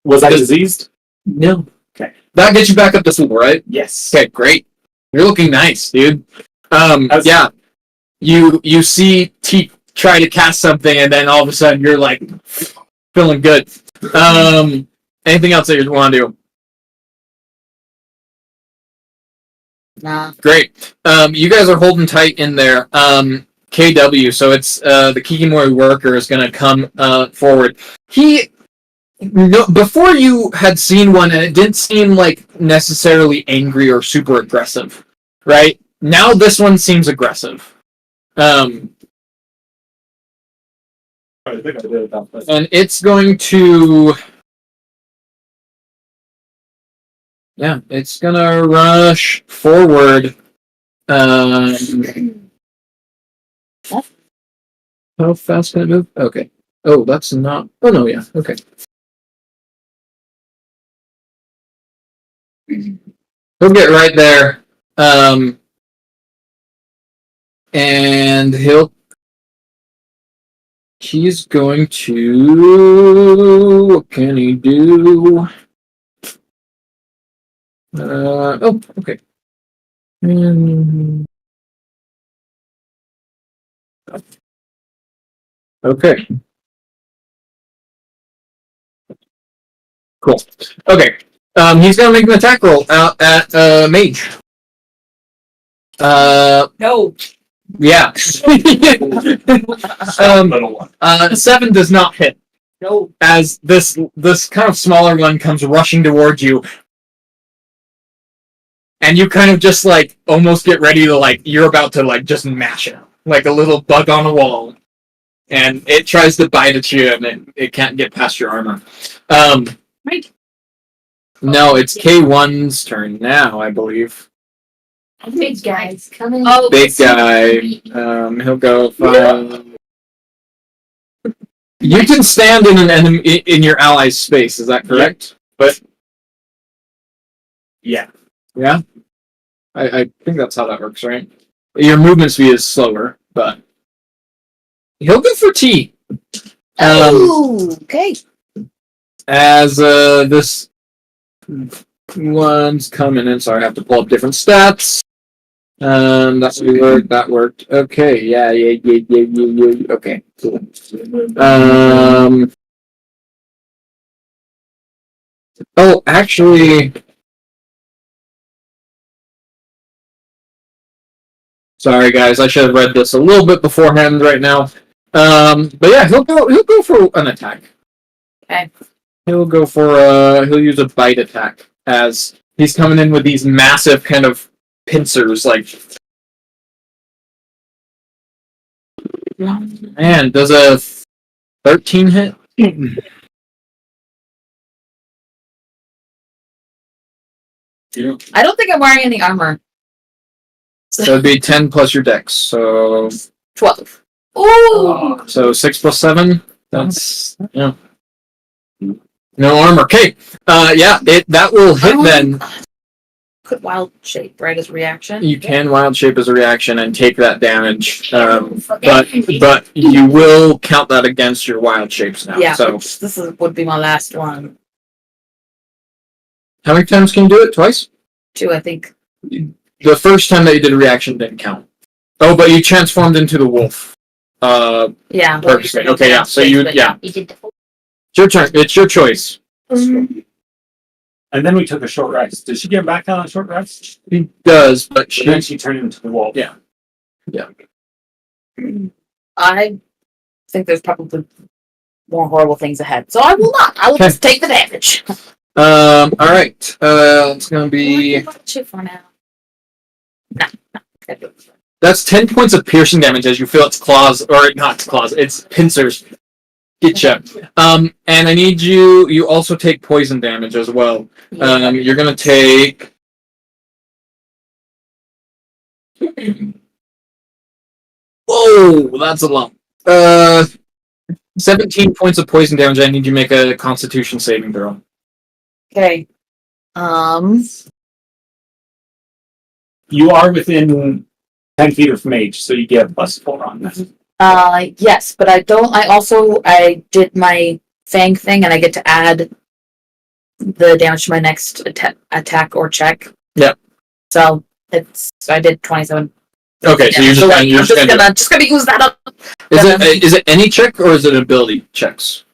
Was I diseased? no, Okay. that gets you back up to full, right? Yes. Okay, great. You're looking nice, dude. Yeah. You see T try to cast something, and then all of a sudden you're like feeling good. Anything else that you want to do? Nah. Great. You guys are holding tight in there. KW, so it's the Kikimore worker is going to come forward. Before you had seen one, and it didn't seem like necessarily angry or super aggressive, right? Now this one seems aggressive. I think I did about that. And it's going to... Yeah, it's gonna rush forward. How fast can it move? Okay. Oh, that's not... Oh, no, yeah. Okay. He'll get right there. And he's going to... What can he do? Oh, okay. Okay. Cool. Okay. He's gonna make an attack roll out at Mage. No. Yeah. Little one. 7 does not hit. No. As this kind of smaller one comes rushing towards you. And you kind of just like almost get ready to like you're about to like just mash it. Like a little bug on a wall. And it tries to bite at you and it can't get past your armor. Right. No, it's K1's turn now, I believe. Big guys coming. Oh, Big guy. He'll go 5. You can stand in an enemy in your ally's space, is that correct? But Yeah. yeah? I think that's how that works, right? Your movement speed is slower, but he'll go for T. okay. As this one's coming in, sorry, I have to pull up different stats. That worked. Okay, yeah. Okay, cool. Oh, actually, sorry guys, I should have read this a little bit beforehand right now. But yeah, he'll go for an attack. Okay. He'll go for he'll use a bite attack as he's coming in with these massive kind of pincers, like. Man, does a 13 hit? I don't think I'm wearing any armor. So it'd be 10 plus your dex, so 12. Ooh! so 6 plus 7. That's yeah. No armor. Okay. Yeah, that will hit then. Could wild shape, right, as a reaction? You can wild shape as a reaction and take that damage, but you will count that against your wild shapes now. Yeah, So would be my last one. how many times can you do it? Twice? 2, I think. The first time that you did a reaction didn't count. Oh, but you transformed into the wolf. Yeah. Purposely. Okay, yeah. So You did it's your turn. It's your choice. And then we took a short rest. Did she get back on a short rest? She does, but But then she turned into the wolf. Yeah. I think there's probably more horrible things ahead. So I will not. I will Okay. just take the damage. All right. It's gonna be. Shit for now. No. That's 10 points of piercing damage as you feel its claws, or not its claws, its pincers. Getcha. And I need you also take poison damage as well. You're gonna take. Whoa, that's a lot. 17 points of poison damage. I need you to make a Constitution saving throw. Okay. You are within 10 feet of mage, so you get +4 on that. Yes, but I did my fang thing and I get to add the damage to my next attack or check. Yep. So I did 27. Okay, so you're just gonna use that up. Is it any check or is it ability checks?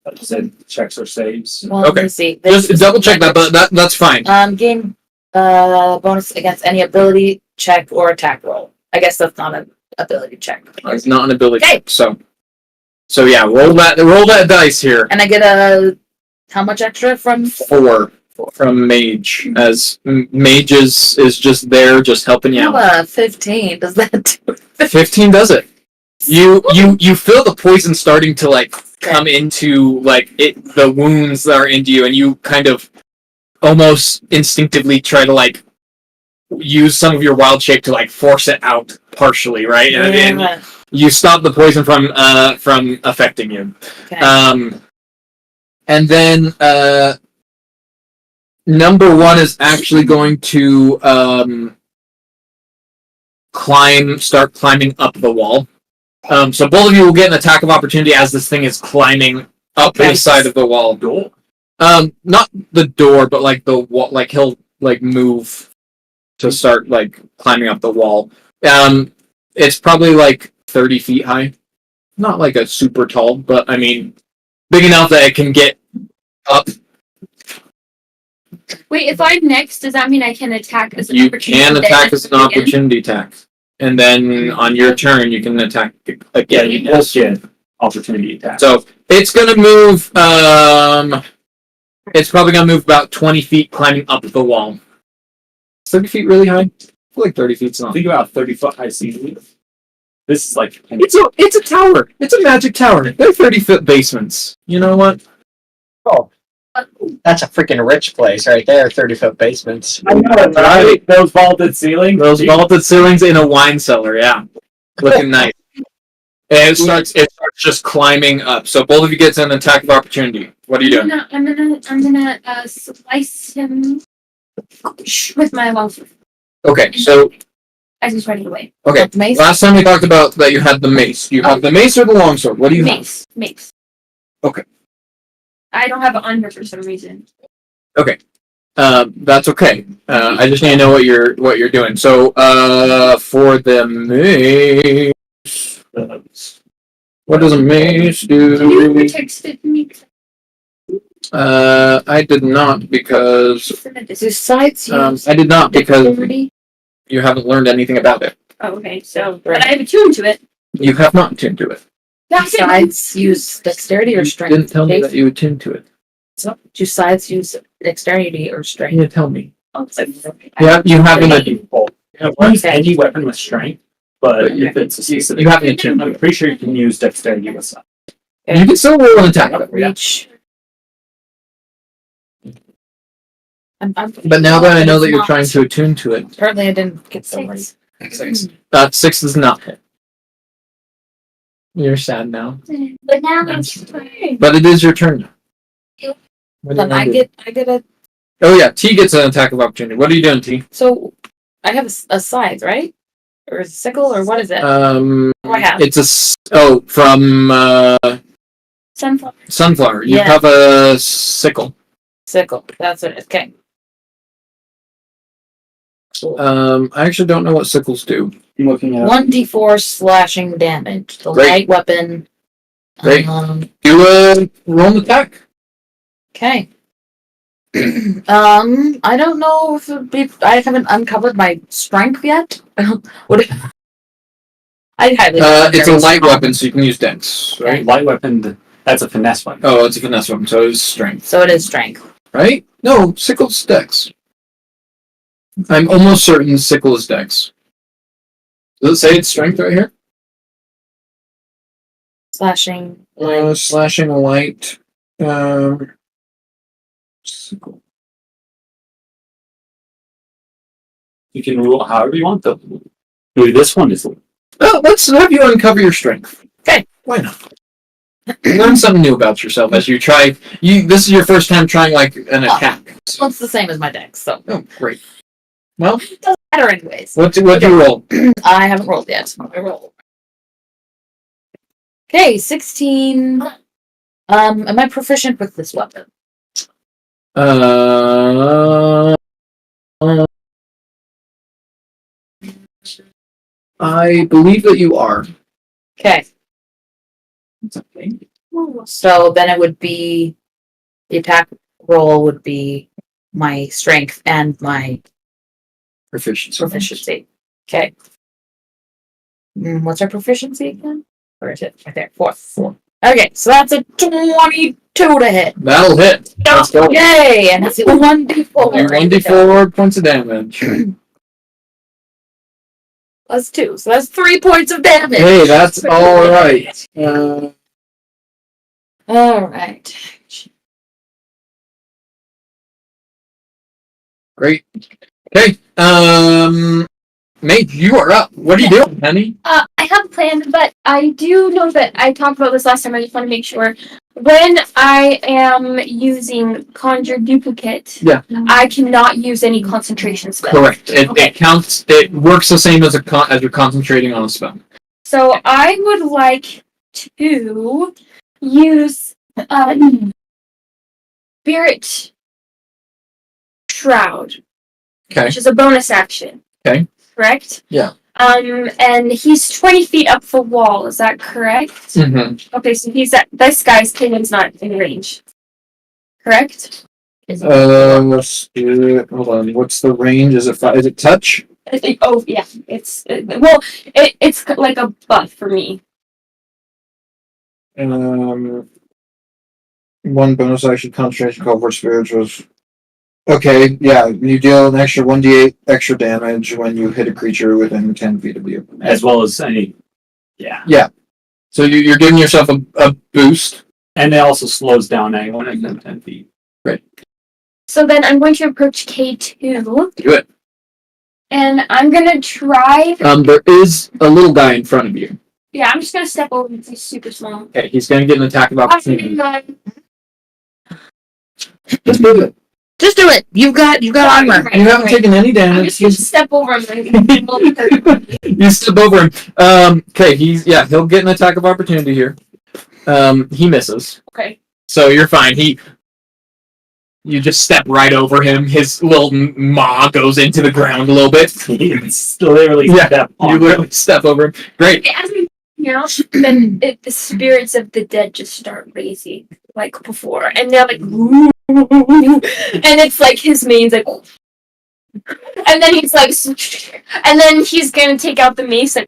Like you said, checks or saves. Well, Okay. let me see. Just double check that, but that's fine. Gain bonus against any ability check or attack roll. I guess that's not an ability check. It's not an ability Okay. check, so yeah, roll that dice here. And I get how much extra from 4 from mage, as mage is just there, just helping you out. 15. Does that do it? 15 does it. You feel the poison starting to like come into like the wounds that are into you, and you kind of almost instinctively try to like use some of your wild shape to like force it out partially, right? And you stop the poison from affecting you. Okay. And then number 1 is actually going to start climbing up the wall. So both of you will get an attack of opportunity as this thing is climbing up the side of the wall. Door. Not the door, but like the wall. Like he'll like move to start like climbing up the wall. It's probably like 30 feet high. Not like a super tall, but I mean, big enough that it can get up. Wait, if I'm next, does that mean I can attack as an You opportunity? can attack as an again? opportunity attack, and then on your turn you can attack Yeah, again. you both get opportunity attack. So it's gonna move. It's probably gonna move about 20 feet, climbing up the wall. Is 30 feet really high? I feel like 30 feet's not. Think about 30-foot high ceiling. This is like It's a tower. It's a magic tower. They're 30-foot basements. You know what? That's a freaking rich place right there. 30-foot basements. I know, right? Those vaulted ceilings. Those vaulted ceilings in a wine cellar. Yeah, looking nice. And it starts just climbing up. So both of you get an attack of opportunity. What are you doing? I'm gonna slice him with my long sword Okay, so as he's running away. okay. Got the mace? Last time we talked about that you had the mace. You have the mace or the longsword. What do you have? Mace. Okay. I don't have an under for some reason. That's okay. I just need to know what you're doing. So, for the mace, what does a mace You do? texted me. I did not because Do sides use I did not because dexterity? you haven't learned anything about it. Oh, okay. So, but I have attuned to it. You have not tuned to it. Sides use dexterity or strength? Didn't tell me that you attune to it. So, do sides use dexterity or You strength? didn't tell me. Oh, it's like, Yeah, you haven't Use any weapon with strength, but But if it's a specific, you haven't attuned. I'm pretty sure you can use dexterity with some. You can still roll an attack. though. reach. But now that I know that you're trying to attune to it, Apparently, I didn't get so ready. 6 does not hit. You're sad now. But now it's fine. But it is your turn now. What do you Then I wanna do? get a. Oh yeah, T gets an attack of opportunity. What are you doing, T? So, I have a scythe, right? Or a sickle, or what is it? Um, What do I have? it's from Sunflower. Sunflower. You Yeah. have a sickle. Sickle. That's it. Okay. I actually don't know what sickles do. I'm looking at 1d4 slashing damage. The Great. light weapon. Great. Do roll an attack. Okay. I don't know if it'd be, I haven't uncovered my strength yet. Would it, I'd highly. It's a light weapon, so you can use dex, right? light weapon. That's a finesse weapon. Oh, it's a finesse weapon, so it's strength, So it is strength. right? No, sickle's dex. I'm almost certain sickle is dex. Does it say it's strength right here? Slashing. Slashing light. Sickle. You can rule however you want though. Maybe this one is. Well, let's have you uncover your strength. Okay. Why not? Learn something new about yourself as you try. This is your first time trying like an attack. Well, it's the same as my dex, so Oh, great. Well, it doesn't matter anyways. what do you roll? I haven't rolled yet. I roll. Okay, 16. Am I proficient with this weapon? I believe that you are. Okay. So then it would be the attack roll would be my strength and my proficiency. Okay. What's our proficiency again? Where is it? Right there. Four. Okay, so that's a 22 to hit. That'll hit. Let's go. Yay! And it's 1d4. Your 1d4 points of damage. Plus 2. So that's 3 points of damage. Hey, that's all right. All right. Great. Okay. Mate, you are up. What are you doing, honey? I have a plan, but I do know that I talked about this last time. I just want to make sure. When I am using Conjure Duplicate, Yeah. I cannot use any concentration spells. Correct. It Okay. counts. It works the same as as you're concentrating on a spell. So I would like to use Spirit Shroud, Okay. which is a bonus action. Okay. Correct? Yeah. And he's 20 feet up the wall, is that correct? Mm-hmm. Okay, so this guy's kingdom's not in range. Correct? Let's do it. Hold on. What's the range? Is it touch? Oh, yeah. It's like a buff for me. One bonus action concentration call for spirituals. Okay, yeah, you deal an extra 1d8 extra damage when you hit a creature within 10 feet of you. As well as any. Yeah. So you're giving yourself a boost. And it also slows down anyone within 10 feet. So then I'm going to approach K2. Do it. And I'm gonna try. There is a little guy in front of you. Yeah, I'm just gonna step over and he's super small. Okay, he's going to get an attack of opportunity. I'm Just do it. Just do it. You've got armor. You haven't taken any damage. just gonna step over him. You step over him. Okay, he'll get an attack of opportunity here. He misses. Okay. So you're fine. You just step right over him. His little maw goes into the ground a little bit. It's literally step on. You literally step over him. Great. As we then the spirits of the dead just start raising like before, and they're like, "Ooh." And it's like his mane's like, and then he's like, and then he's gonna take out the mace, like,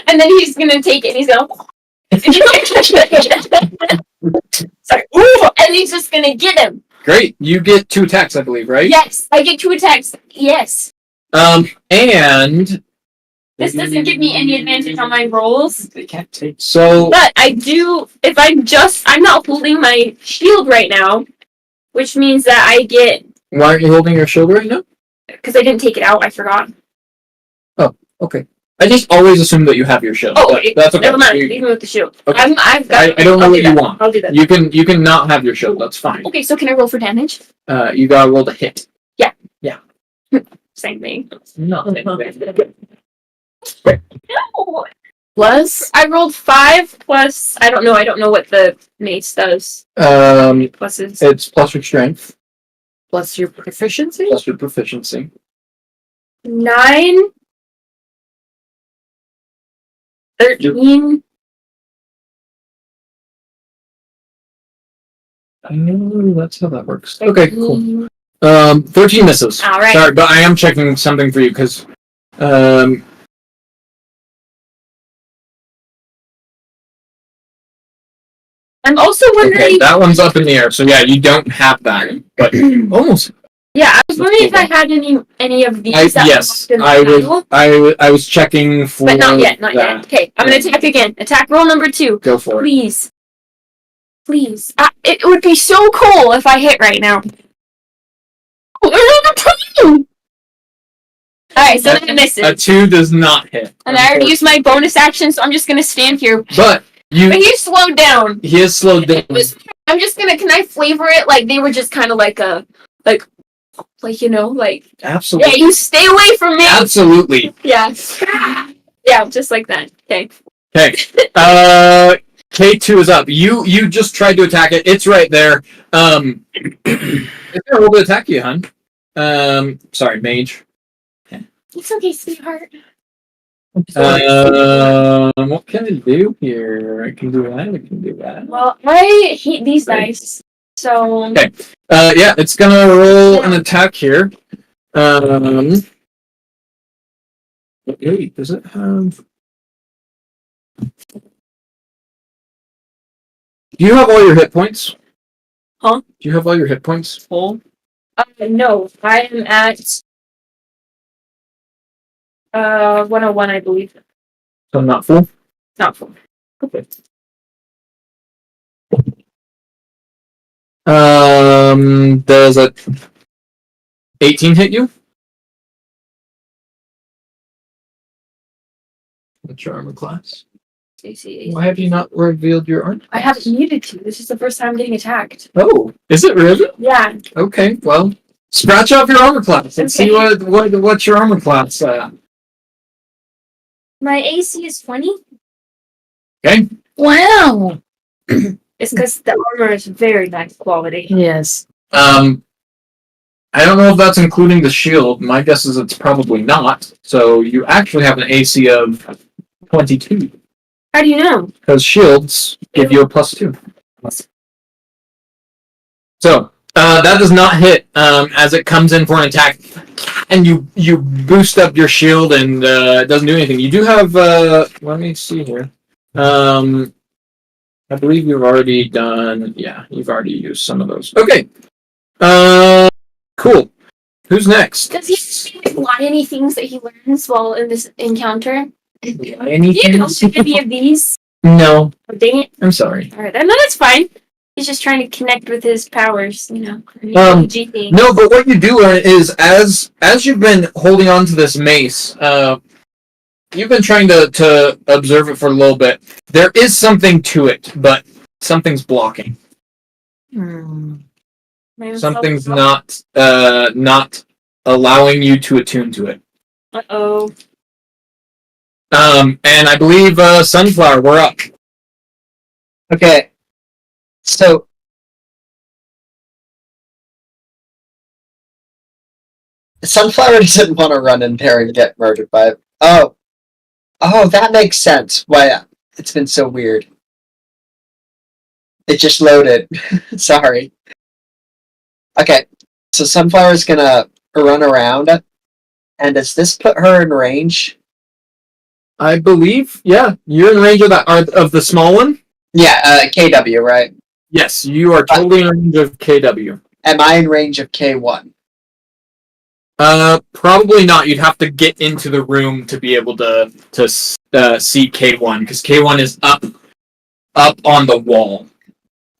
and then he's gonna take it, and he's gonna, Sorry. Ooh, and he's just gonna get him. Great. You get 2 attacks, I believe, right? Yes, I get 2 attacks. Yes. And This doesn't give me any advantage on my rolls. They can't take. so But I do, if I'm not holding my shield right now, which means that I get, why aren't you holding your shield right now? because I didn't take it out, I forgot. Okay. I just always assume that you have your shield. Oh, but that's okay. never mind, leave me with the shield. Okay. I've got I don't know I'll what do you that. want. I'll do that. You can not have your shield. That's fine. Okay, so can I roll for damage? You gotta roll to hit. Same thing. No. No! Plus, I rolled 5 plus, I don't know what the mace does. Pluses. It's plus your strength, plus your proficiency. plus your proficiency. 9, 13, I know that's how that works. Okay, cool. 13 misses. All right. Sorry, but I am checking something for you because, I'm also wondering. okay, that one's up in the air. So yeah, you don't have that, but you almost. Yeah, I was wondering if I had any of these. That Yes, were I locked in the was. panel, I was checking for. but not yet. Not that. yet. Okay, I'm gonna attack again. Attack roll number 2. Go for it. Please. Please. It would be so cool if I hit right now. Alright, so that misses. A 2 does not hit. And I already used my bonus action, so I'm just gonna stand here. But But he slowed down. he is slowed down. I'm just gonna, can I flavor it like they were just kind of like you know, like, Absolutely. yeah, you stay away from me. Absolutely. Yeah. Yeah, just like that. Okay. Okay. K2 is up. You just tried to attack it. It's right there. It's gonna roll to attack you, hun. Sorry, mage. It's okay, sweetheart. What can I do here? I can do that. I can do that. Well, I hate these dice, so. Okay. Yeah, it's gonna roll an attack here. Wait, does it have? Do you have all your hit points? Huh? Do you have all your hit points full? No, I am at 101, I believe. So not full. Not full. Okay. Does a 18 hit you? What's your armor class? Why have you not revealed your armor? I haven't needed to. This is the first time I'm getting attacked. Oh, is it really? Yeah. Okay, well, scratch off your armor class and see what's your armor class. My AC is 20. Okay. Wow. It's because the armor is very nice quality. Yes. I don't know if that's including the shield. My guess is it's probably not. So you actually have an AC of 22. How do you know? Because shields give you a +2. So, that does not hit as it comes in for an attack. And you boost up your shield and it doesn't do anything. You do have, let me see here. I believe you've already done, yeah, you've already used some of those. Okay. Cool. Who's next? Does he lie any things that he learns while in this encounter? Anything? You know, any of these? No, Oh, dang it. I'm sorry. Alright, no, that's fine. He's just trying to connect with his powers, you know. AG thing. No, but what you do learn is as you've been holding on to this mace, you've been trying to observe it for a little bit. There is something to it, but something's blocking. Something's not allowing you to attune to it. Uh-oh. And I believe Sunflower, we're up. Okay. So Sunflower doesn't want to run in there and get murdered by it. Oh, that makes sense. Why it's been so weird. It just loaded. Sorry. Okay, so Sunflower's gonna run around, and does this put her in range? I believe, yeah, you're in range of of the small one. Yeah, KW, right? Yes, you are totally in range of KW. Am I in range of K1? Probably not. You'd have to get into the room to be able to see K1 because K1 is up on the wall.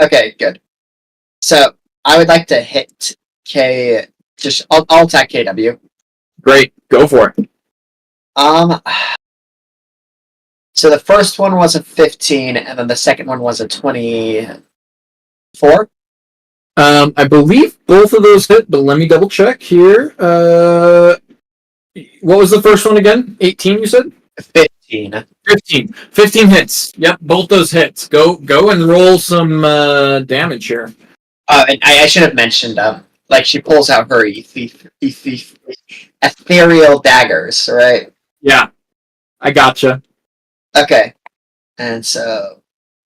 Okay, good. So I would like to hit K. I'll attack KW. Great, go for it. So the first one was a 15, and then the second one was a 24. I believe both of those hit, but let me double check here. What was the first one again? 18, you said? 15. 15. 15 hits. Yep, both those hits. Go and roll some damage here. And I should have mentioned, like she pulls out her ethereal daggers, right? Yeah, I gotcha. Okay, and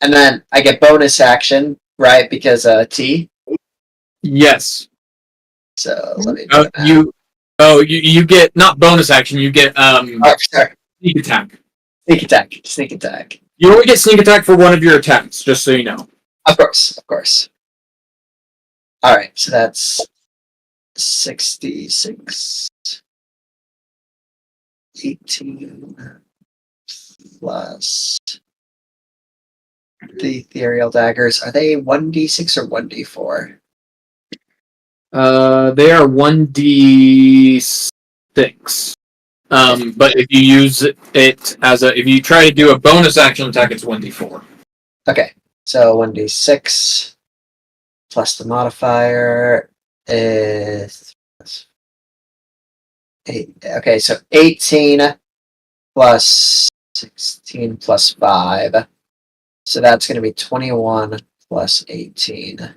then I get bonus action, right? Because T. Yes. So let me. Do you get not bonus action. You get Oh, sorry. sneak attack. Sneak attack. Sneak attack. You only get sneak attack for one of your attacks, just so you know. Of course. All right, so that's 66, 18 plus the ethereal daggers. Are they 1d6 or 1d4? They are 1d6. But if you use it if you try to do a bonus action attack, it's 1d4. Okay, so 1d6 plus the modifier is 8. Okay, so 18 plus 16 plus 5. So that's going to be 21 plus 18.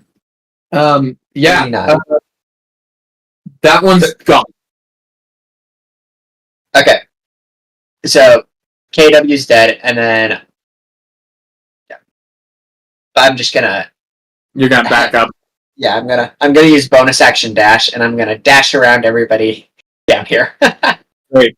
Yeah. 29. That one's gone. Okay. So KW's dead, and then I'm just gonna. You're gonna back up. Yeah, I'm gonna use bonus action dash, and I'm gonna dash around everybody down here. Great.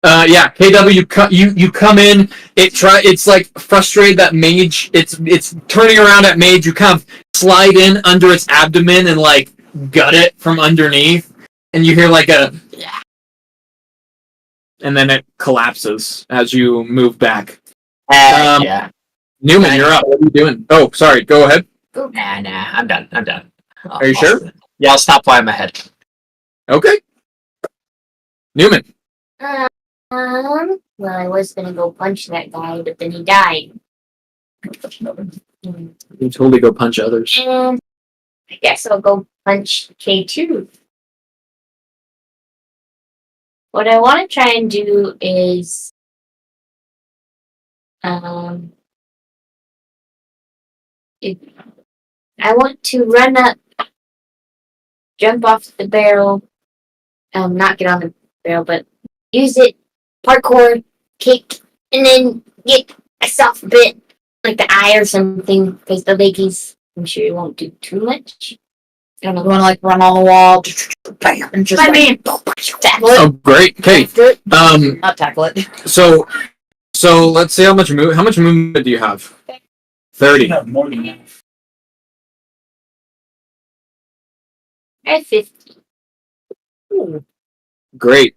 Yeah, KW, you come in. It's like frustrated that mage. It's turning around at mage. You kind of slide in under its abdomen and like gut it from underneath, and you hear like and then it collapses as you move back. Yeah. Newman, you're up. What are you doing? Oh, sorry. Go ahead. Nah. I'm done. Are you sure? Yeah, I'll stop while I'm ahead. Okay. Newman. Well, I was gonna go punch that guy, but then he died. You totally go punch others. And I guess I'll go punch K2. What I want to try and do is, I want to run up, jump off the barrel, not get on the barrel, but use it, parkour, kick, and then get myself a bit like the eye or something, because the leggies, I'm sure it won't do too much. I don't know. You want to like run on the wall, bam, and just like, tackle it. Oh, great. Okay. Not tackle it. So let's see how much movement do you have? 30. have more than that. I have 50. Great.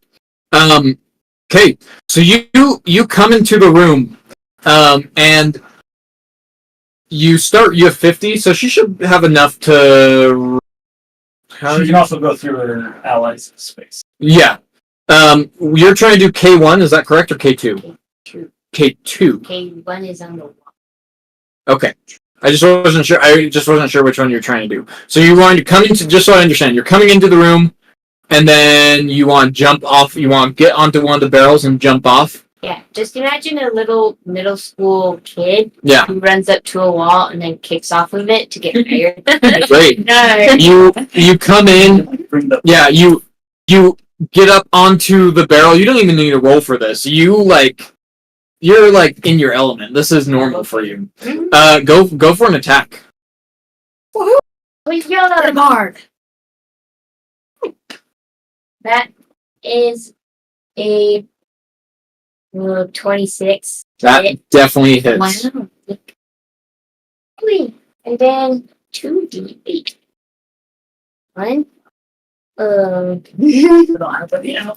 Okay. So you come into the room, and you have 50, so she should have enough to. She can also go through her allies' space. Yeah. You're trying to do K1, is that correct, or K2? K2. K1 is on the wall. Okay. I just wasn't sure which one you're trying to do. So you want to come into, just so I understand, you're coming into the room, and then you want to jump off, you want to get onto one of the barrels and jump off. Yeah, just imagine a little middle school kid who runs up to a wall and then kicks off of it to get higher. Great. Nice. You come in. Yeah, you get up onto the barrel. You don't even need to roll for this. You're like in your element. This is normal for you. Go for an attack. Hit him hard. That is a 26. That definitely hits. Wow. Wait, and then 2d8. One.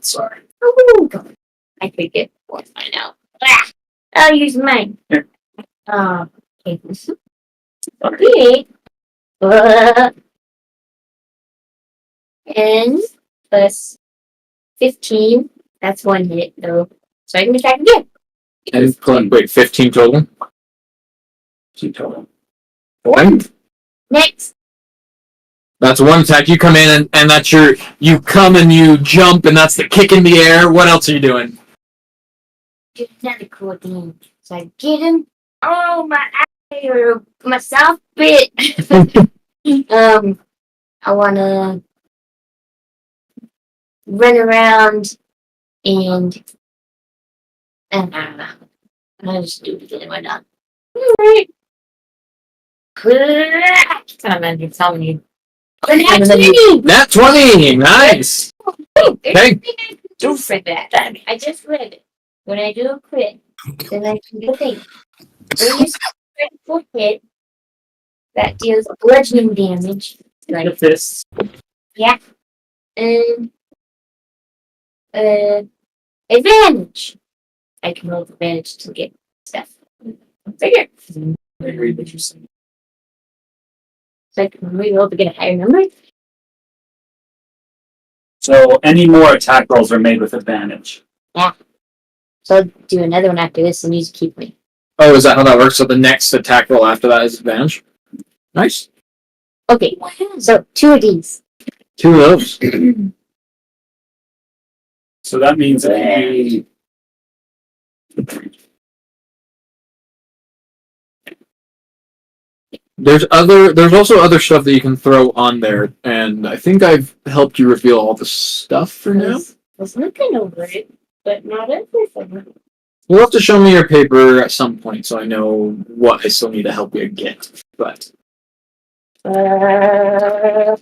Sorry. Oh, God. I could get one by now. Ah, I'll use mine. Here. Okay. Okay. And plus 15. That's one hit, though. So I can attack again. And wait, 15 total? 2 total. Okay. Next. That's one attack. You come in and that's you come and you jump and that's the kick in the air. What else are you doing? Do another cool thing. So I get him. Oh, my eye or my soft bit. I want to run around and I'll just do it again. Why not? Alright. Kind of telling you. The next meeting! Nat 20! Nice! Okay. Do for that. I just read it. When I do a crit, then I can do a thing. When you critical hit, that deals bludgeoning damage. Like this. and advantage. I can roll advantage to get stuff. Figure. I agree with you saying. So I can reroll to get a higher number. So any more attack rolls are made with advantage. So I'll do another one after this and use keep me. Oh, is that how that works? So the next attack roll after that is advantage? Nice. Okay, so 2 of these. 2 of those. So that means if you There's also other stuff that you can throw on there, and I think I've helped you reveal all the stuff for now. I was looking over it, but not everything. You'll have to show me your paper at some point so I know what I still need to help you get. But I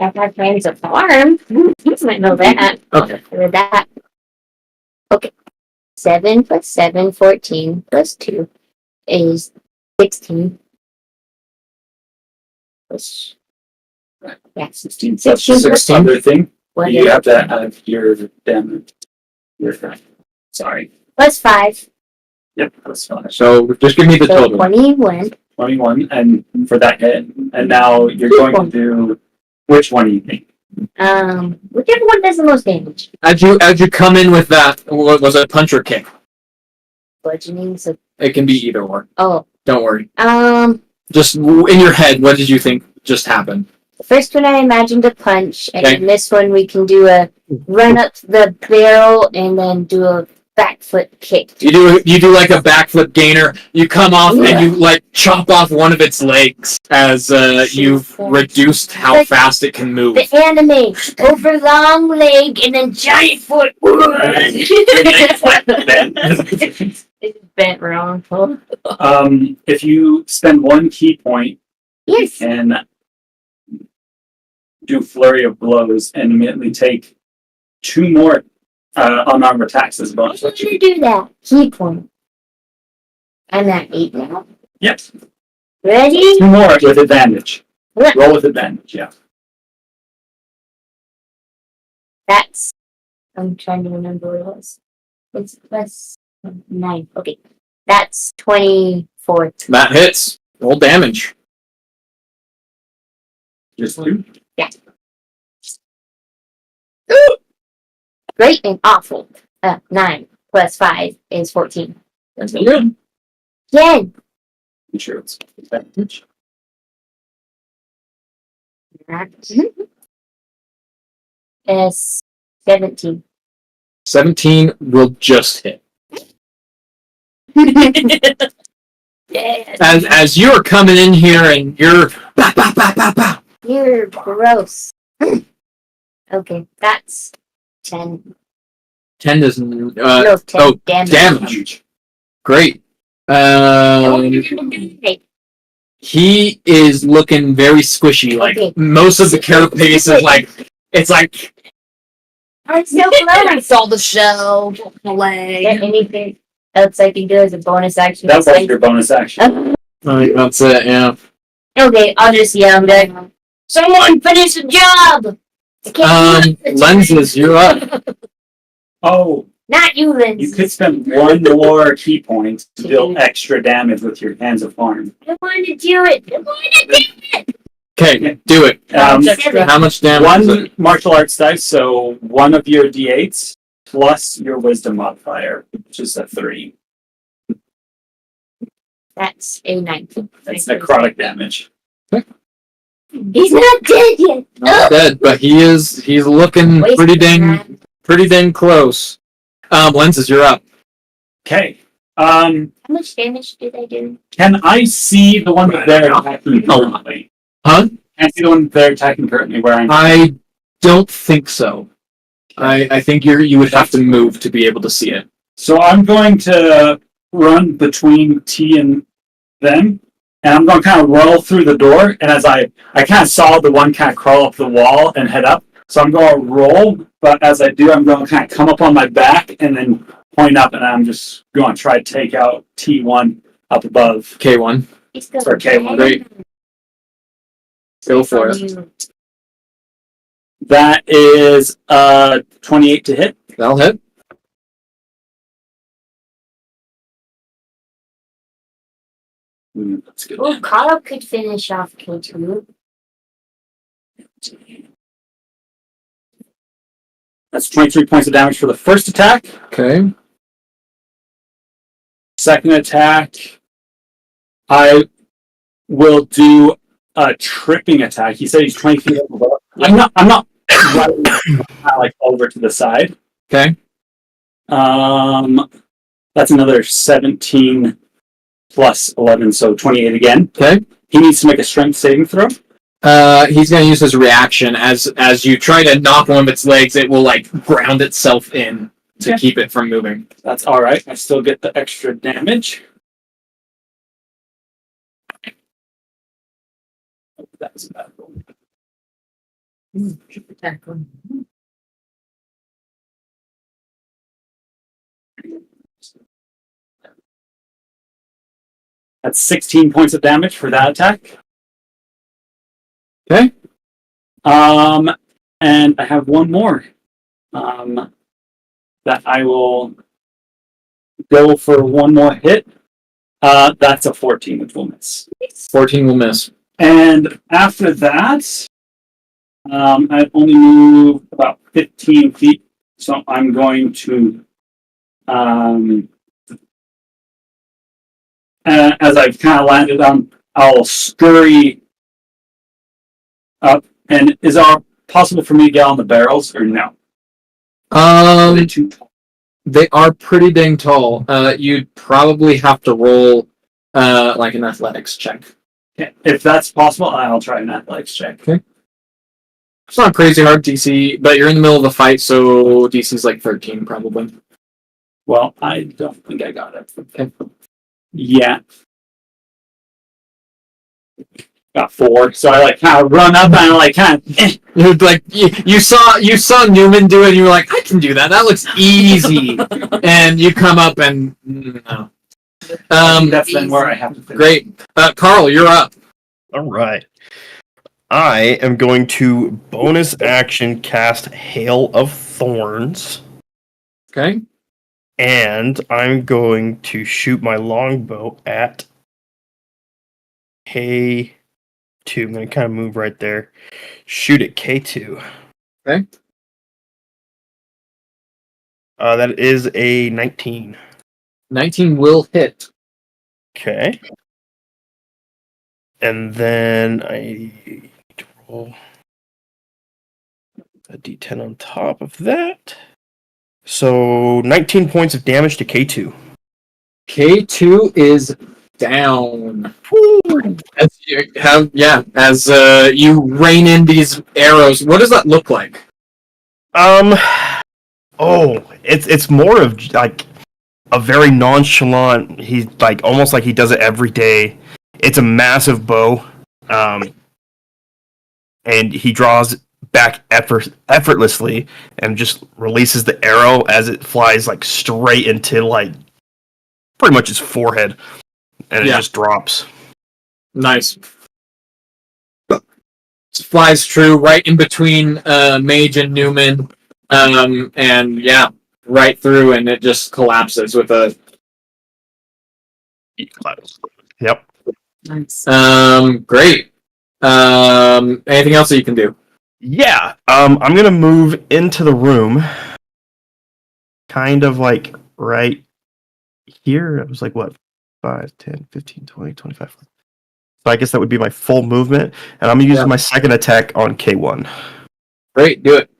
have friends a farm. You might know that. okay. Or that. Okay. 7 plus 7, 14 plus 2 is 16. Plus, yeah, 16 plus 16 6 other thing, what you is- have to have your damage. Sorry. plus 5. Yep, that's fine. So just give me the So total. 21. 21, and for that hit. And now you're going to do which one do you think? Whichever one does the most damage. As you come in with that, what was it, punch or kick? Bludgeoning, so, It can be either or. oh, Don't worry. the Just in your head, what did you think just happened? first one I imagined a punch, and Okay. in this one we can do a run up the barrel and then do a back foot kick. You do like a backflip gainer. You come off and you like chop off one of its legs as you've reduced how Like- fast it can move. The anime, over long leg and then giant foot. It's bent wrong. If you spend 1 key point, you Yes. can do flurry of blows and immediately take 2 more unarmed attacks as a bonus. I'm gonna do that. Key point. I'm at 8 now. Yep. Ready? 2 more with advantage. What? Roll with advantage, yeah. That's. I'm trying to remember what it was. It's plus 9. Okay. That's 24. That hits. Roll damage. Just 2. Great and awful. 9 plus 5 is 14. That's good. Again. I'm sure it's advantage. Is 17. 17 will just hit. Yes. As you're coming in here and you're bah, bah, bah, bah, bah. You're gross. Okay, that's 10. 10 doesn't No, 10 oh, damage. damage. Great. Okay. He is looking very squishy. Like Okay. most of the carapace is like it's like I'm so I close. saw the shell, the Is there leg. anything else I can do as a bonus action? That was your bonus action. I think that's it. Yeah. Okay, I'll just yell back. Someone finish the job! I can't do it. Lenses, you're up. Oh, Not you, Lindsay. you could spend one more key point to deal extra damage with your hands of harm. I want to do it. I want to do it. Okay, do it. How much damage? Is One it? martial arts dice, so one of your d8s plus your wisdom modifier, which is a 3. That's a 19. That's necrotic damage. He's not dead yet. Not dead, but he's looking pretty dang close. Lenses, you're up. Okay. How much damage did I do? Can I see the one that they're attacking currently? Huh? Can I see the one that they're attacking currently where I'm... I don't think so. I think you would have to move to be able to see it. So I'm going to run between T and them, and I'm going to kind of roll through the door, and as I kind of saw the one kind of crawl up the wall and head up, so I'm going to roll, but as I do, I'm going to kind of come up on my back and then point up, and I'm just going to try to take out T1 up above. K1. He's got Or K1, great. Go for it. That is 28 to hit. That'll hit. That's good. Oh, Carl could finish off K2. That's 23 points of damage for the first attack. Okay. Second attack, I will do a tripping attack. He said he's 20 feet above. I'm not running like over to the side. Okay. That's another 17 plus 11, so 28 again. Okay. He needs to make a strength saving throw. He's gonna use his reaction as you try to knock one of its legs, it will like ground itself in to keep it from moving. That's all right. I still get the extra damage. Oh, that was a bad roll. That's 16 points of damage for that attack. Okay. And I have one more. That I will go for one more hit. That's a 14, which will miss. 14 will miss. And after that, I've only moved about 15 feet, so I'm going to, as I've kind of landed on, I'll scurry up. And is it possible for me to get on the barrels, or no? Are they too tall? They are pretty dang tall. You'd probably have to roll like an athletics check. Okay. If that's possible, I'll try an athletics check. Okay. It's not crazy hard DC, but you're in the middle of a fight, so DC's like 13 probably. Well, I don't think I got it. Okay. Yeah. Got 4. So I like kind of run up and I like kind of. You're like you saw Newman do it, and you were like, I can do that. That looks easy. And you come up and no. That's then where I have to finish. Great. Carl, you're up. All right. I am going to bonus action cast Hail of Thorns, Okay. and I'm going to shoot my longbow at K2. I'm going to kind of move right there. Shoot at K2. Okay. That is a 19. 19 will hit. Okay. And then I need to roll a d10 on top of that. So 19 points of damage to K2. K2 is down. As you rain in these arrows. What does that look like? It's more of like a very nonchalant. He's like almost like he does it every day. It's a massive bow, and he draws back effortlessly and just releases the arrow as it flies like straight into like pretty much his forehead, and it just drops. Nice. Flies true right in between Mage and Newman, and yeah, right through, and it just collapses with a. Yep. Nice. Great. Anything else that you can do? Yeah. I'm gonna move into the room, kind of like right here. It was like what, 5, 10, 15, 20, 25. So I guess that would be my full movement, and I'm using my second attack on K1. Great, do it.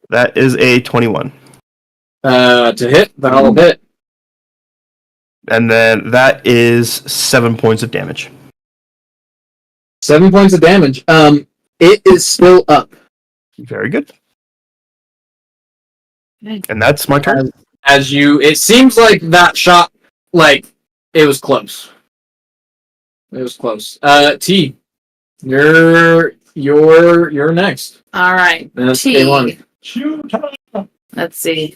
That is a 21. To hit, that'll hit. And then that is 7 points of damage. 7 points of damage. It is still up. Very good. And that's my turn. As you, it seems like that shot, like it was close. It was close. T, you're next. All right. And that's T. K1. Let's see.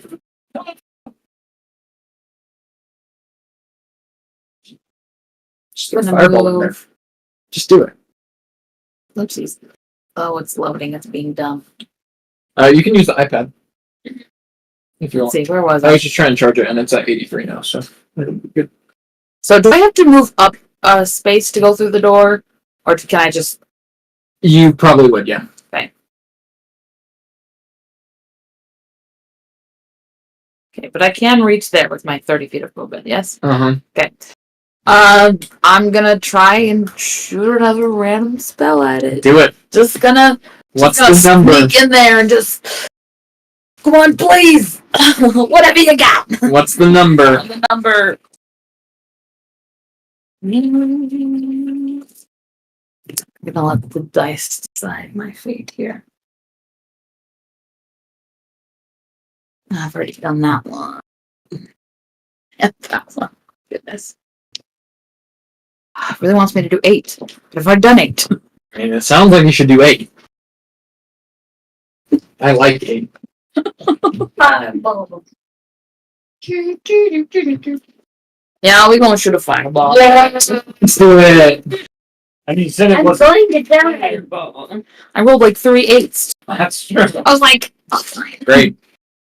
Just throw a fireball in there. Just do it. Oopsies. Oh, it's loading. It's being dumb. You can use the iPad if you Let's want. see. Where was I I? was just trying to charge it, and it's at 83 now. So good. So do I have to move up a space to go through the door, or can I just? You probably would, yeah. Okay, but I can reach there with my 30 feet of movement. Yes. Uh-huh. Okay. I'm gonna try and shoot another random spell at it. Do it. Just gonna. What's Just the gonna number? sneak in there and just. Come on, please. Whatever you got. What's the number? The number. I'm gonna let the dice decide my fate here. I've already done that one. And that one. Goodness. It really wants me to do 8. But if I've done 8. I mean, it sounds like you should do 8. I like 8. Yeah, we're gonna shoot a fireball. Let's do it. And you said it I'm was. going to die. I rolled like 3 8s. That's true. I was like, oh, fine. Great.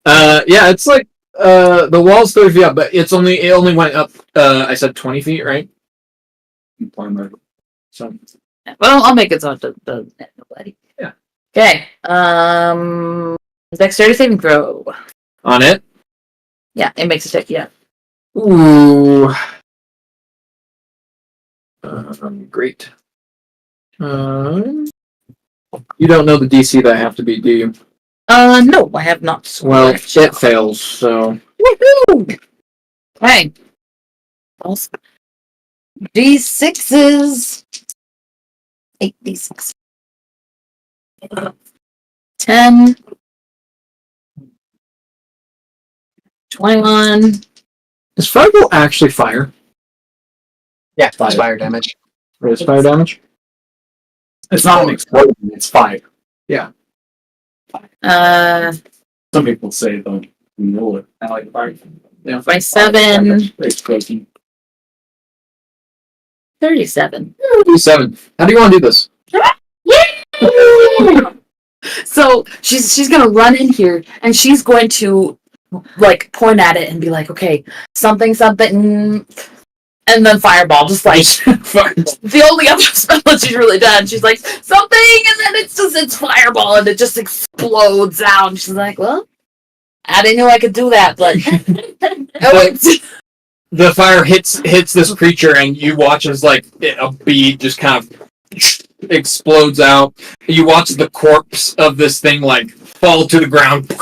Yeah, it's like the wall's 30 feet up, but it only went up. I said 20 feet, right? So Well, I'll make it so it doesn't hit nobody. Yeah. Okay. Dexterity saving throw. on it. Yeah, it makes a tick. Yeah. Ooh. Great. You don't know the DC that I have to beat, do you? No, I have not. Well, it fails, so. Woohoo! Okay. D6s. 8 D6. 10. 21. Does fireball actually fire? Yeah, it's fire damage. Or is fire damage? It's not an explosion, it's fire. Some people say though, you roll it. I like fire. Yeah. By 7. Explosion. 37. 7. How do you want to do this? So she's gonna run in here and she's going to like point at it and be like, okay, something, and then fireball, just like the only other spell that she's really done. She's like something, and then it's fireball, and it just explodes out. And she's like, well, I didn't know I could do that, but The fire hits this creature, and you watch as like a bead just kind of explodes out. You watch the corpse of this thing like fall to the ground.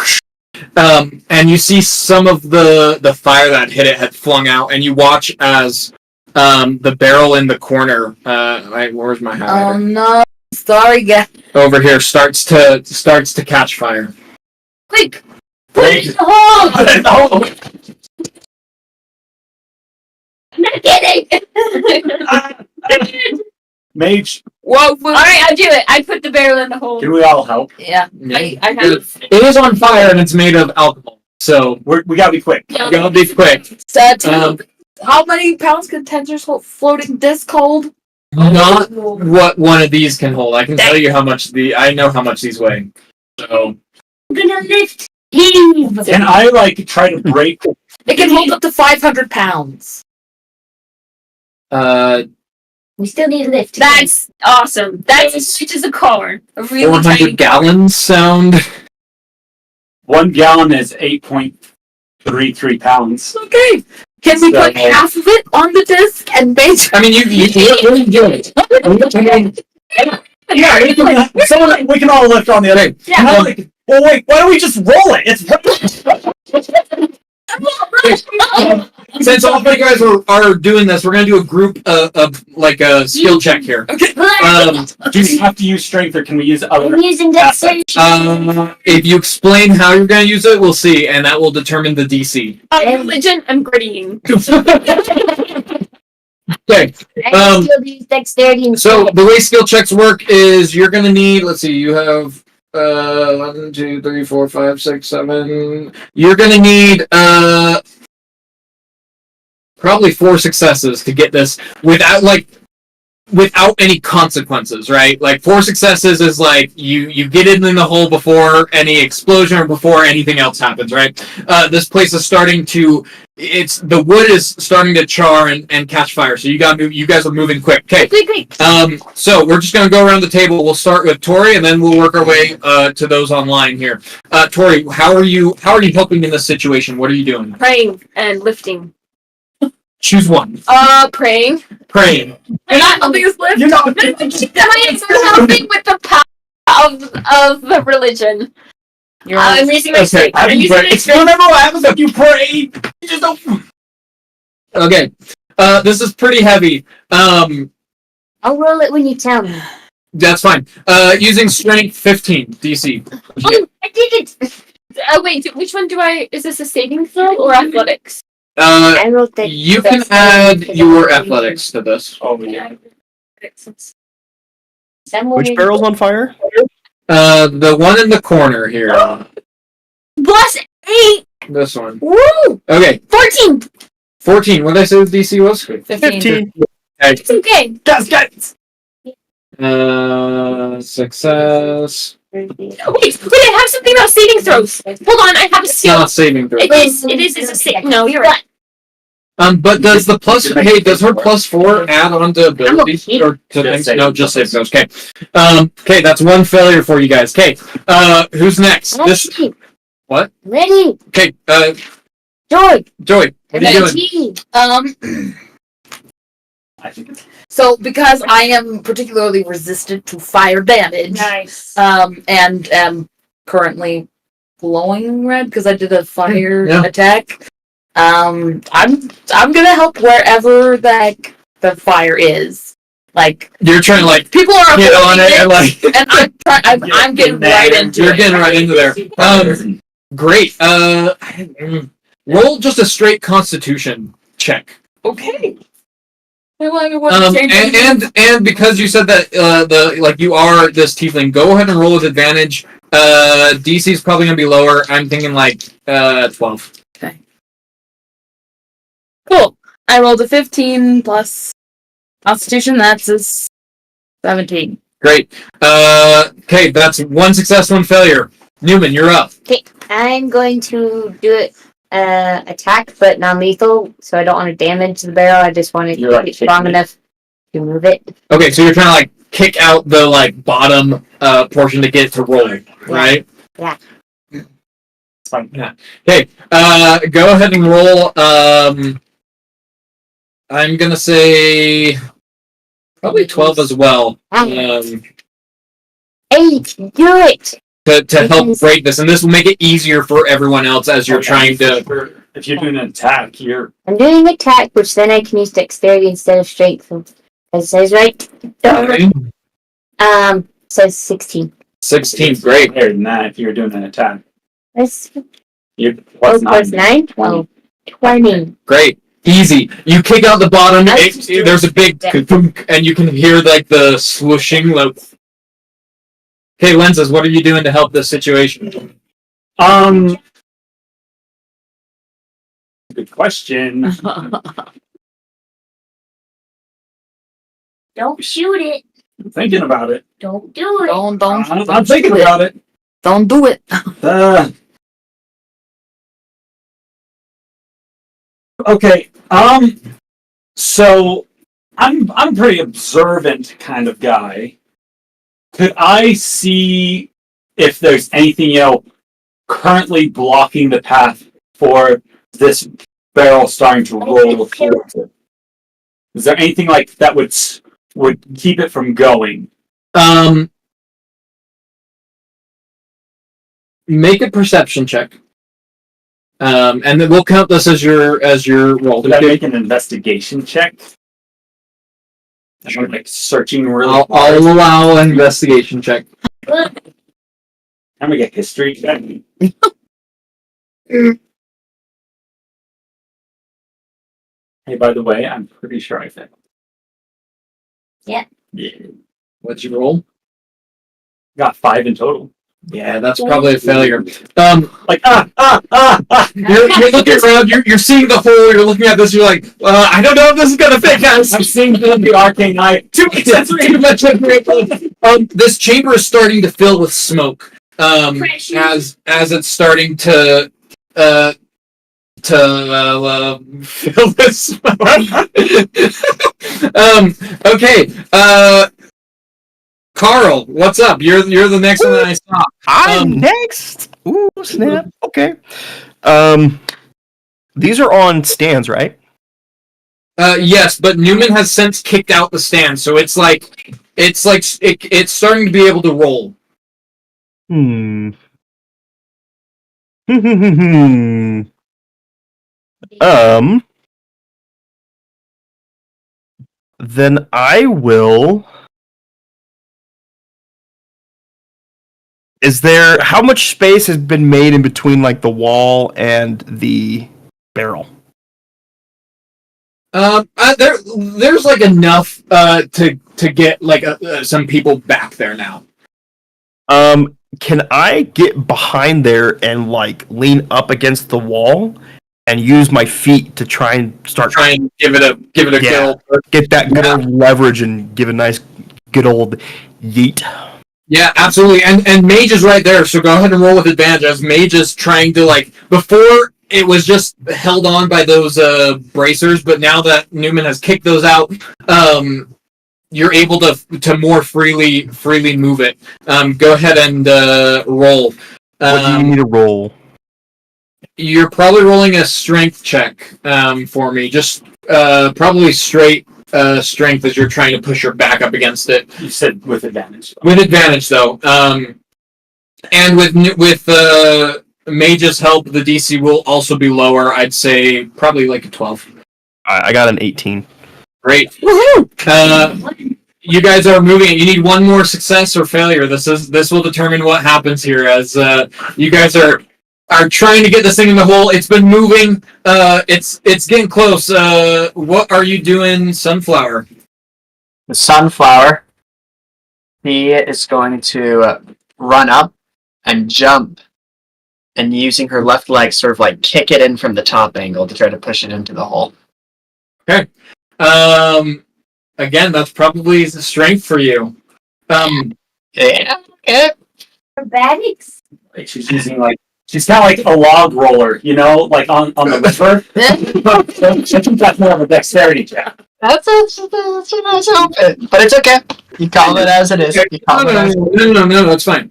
And you see some of the fire that hit it had flung out, and you watch as the barrel in the corner. Where's my highlighter? oh no, sorry, guys. Over here starts to catch fire. Quick, Wait. oh, I'm not kidding. Mage, Whoa, All right, I'll do it. I put the barrel in the hole. can we all help? Yeah. I have. It is on fire and it's made of alcohol, so We gotta be quick. we're gonna be quick. How many pounds can Tensor's floating disc hold? Not what one of these can hold. I can tell you how much I know how much these weigh. So I'm gonna lift him. Can I like try to break? It can hold up to 500 pounds. We still need a lift. That's awesome. That's as much as a car. A really 400 tiny gallons sound. 1 gallon is 8.33 pounds. Okay. Can we put half of it on the disc and base? I mean, you really do it. Yeah, we can all lift on the other. Yeah. Well, wait. Why don't we just roll it? It's Since all three guys are doing this, we're gonna do a group like a skill check here. Okay. Do we have to use strength, or can we use other? I'm using dexterity. If you explain how you're gonna use it, we'll see, and that will determine the DC. religion. I'm grittying. Okay. I still use dexterity and So the way skill checks work is you're gonna need. Let's see. You have 1, 2, 3, 4, 5, 6, 7. You're gonna need probably 4 successes to get this without any consequences, right? Like 4 successes is like you get it in the hole before any explosion or before anything else happens, right? This place is starting to the wood is starting to char and catch fire, so you guys are moving quick. Okay. So we're just gonna go around the table. We'll start with Tori and then we'll work our way to those online here. Tori, how are you helping in this situation? What are you doing? Praying and lifting. Choose one. Praying. Praying. You're not helping us lift. You're not. I'm helping with the power of the religion. I'm raising my strength. I'm using my strength. Remember what happens if you pray? You just don't. Okay. This is pretty heavy. I'll roll it when you tell me. That's fine. Using strength 15 DC. Oh, I did it. Wait, which one is this a saving throw or athletics? I rolled the You can add your athletics to this. Oh yeah. Which barrel's on fire? The one in the corner here. Plus 8. This one. Woo! Okay. 14. 14. What did I say the DC was? 15. It's okay. Guys. Success. Wait, I have something about saving throws. Hold on, I have a It's skill. not saving throw. It is it's a save. No, you're right. But does the plus? Hey, does her +4 add on to abilities or to things? No, just save throws. Okay. Okay, that's one failure for you guys. Okay. Who's next? This. What? Ready. Okay. Joy. Joey, what are you doing? So because I am particularly resistant to fire damage, Nice. and am currently glowing red because I did a fire Yeah. attack, I'm gonna help wherever the fire is. Like You're trying to like people are get on avoiding it and like. and I'm getting right into You're it. getting right into there. Great. Roll just a straight Constitution check. Okay. I And because you said that you are this tiefling, go ahead and roll with advantage. DC is probably gonna be lower. I'm thinking like 12. Okay. Cool. I rolled a 15 plus Constitution. That's a 17. Great. Okay, that's one success, one failure. Newman, you're up. Okay, I'm going to do it. Attack, but non-lethal, so I don't want to damage the barrel. I just want to You're get it strong enough to move it. Okay, so you're trying to like kick out the like bottom portion to get it to roll, right? Yeah. It's fine. Yeah. Okay. Go ahead and roll. I'm gonna say probably 12 as well. 8. Do it. To help break this, and this will make it easier for everyone else as you're trying to. If you're doing an attack, I'm doing attack, which then I can use dexterity instead of strength. As it says right. Says 16. 16, great. higher than that if you're doing an attack. That's You plus 9. Oh, 20. Great. Easy. You kick out the bottom. That's just There's a big thunk, and you can hear like the swooshing. Like, okay, Lenses, what are you doing to help this situation? Good question. Don't shoot it. I'm thinking about it. Don't do it. don't I'm thinking about it. don't do it. Okay. So I'm pretty observant kind of guy. Could I see if there's anything currently blocking the path for this barrel starting to roll towards it? Is there anything like that would keep it from going? Make a perception check. And then we'll count this as your roll. Did I make an investigation check? I'm like searching really I'll hard. allow an investigation check. I'm gonna get history check. Hey, by the way, I'm pretty sure I failed. Yeah. Yeah. What'd you roll? Got 5 in total. Yeah, that's probably a failure. Like You're looking around. You're seeing the hole. You're looking at this. You're like, I don't know if this is gonna fit, guys. I'm seeing the arcane eye. Too much. This chamber is starting to fill with smoke. As it's starting to fill with smoke. Okay. Carl, what's up? You're the next one that I saw. I'm next. Ooh, snap. Okay. These are on stands, right? Yes, but Newman has since kicked out the stand, so it's starting to be able to roll. Then I will. Is there how much space has been made in between like the wall and the barrel? There's like enough to get like some people back there now. Can I get behind there and like lean up against the wall and use my feet to try and Give it a Yeah. kill. get that good old leverage and give a nice good old yeet? Yeah, absolutely. And Mage is right there, so go ahead and roll with advantage as Mage is trying to before it was just held on by those bracers, but now that Newman has kicked those out, you're able to more freely move it. Go ahead and roll. What do you need to roll? You're probably rolling a strength check for me. Just probably straight strength as you're trying to push her back up against it. You said with advantage. With advantage, though. And with Mage's help, the DC will also be lower. I'd say probably like a 12. I got an 18. Great. Woohoo! You guys are moving it. You need one more success or failure. This will determine what happens here as you guys are trying to get this thing in the hole. It's been moving. It's getting close. What are you doing, Sunflower? The Sunflower, he is going to run up and jump and using her left leg sort of like kick it in from the top angle to try to push it into the hole. Okay. Again, that's probably the strength for you. Yeah. Acrobatics. Like she's using she's kind of like a log roller, like on the river. I think that's more of a dexterity check. That's a nice outfit, but it's okay. You call it as it is. You call it as No, that's fine.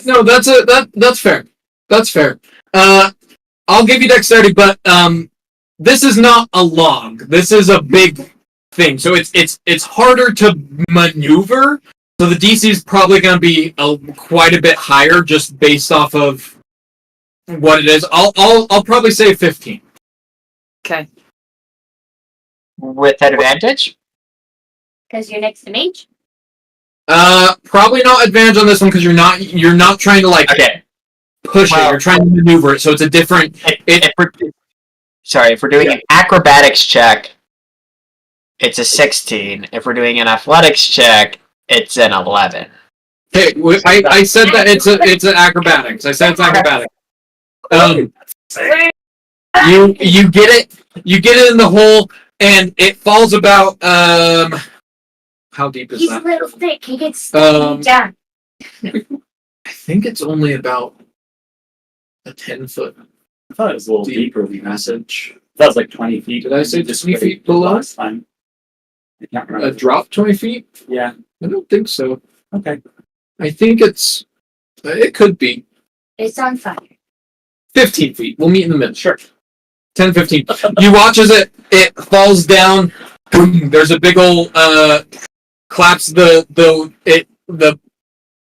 No, that's fair. That's fair. I'll give you dexterity, but this is not a log. This is a big thing, so it's harder to maneuver. So the DC is probably going to be quite a bit higher, just based off of what it is. I'll probably say 15. Okay. with advantage. Because you're next to Mage. Probably not advantage on this one because you're not trying to Okay. push it. You're trying to maneuver it, so it's a different. sorry, if we're doing an acrobatics check, it's a 16. If we're doing an athletics check, it's an 11. Hey, I said that it's an acrobatics. I said it's acrobatics. You get it in the hole, and it falls about how deep is He's that? a little thick. He gets Um, down. I think it's only about a 10-foot I thought it was a little deep deeper than that. passage. That was like 20 feet. Did I say Just 20 feet below? last time. I can't A remember. drop 20 feet? Yeah. I don't think so. Okay. I think it could be It's on fire. 15 feet. We'll meet in the middle. Sure. 10, 15. You watch as it falls down. Boom. There's a big old claps. The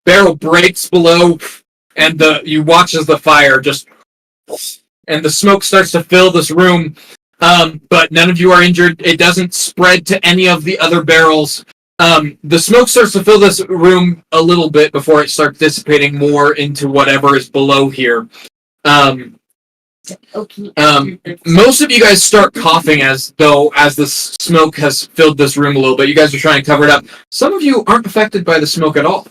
barrel breaks below, and you watch as the fire just, and the smoke starts to fill this room. But none of you are injured. It doesn't spread to any of the other barrels. The smoke starts to fill this room a little bit before it starts dissipating more into whatever is below here. Okay. Most of you guys start coughing as the smoke has filled this room a little bit. You guys are trying to cover it up. Some of you aren't affected by the smoke at all.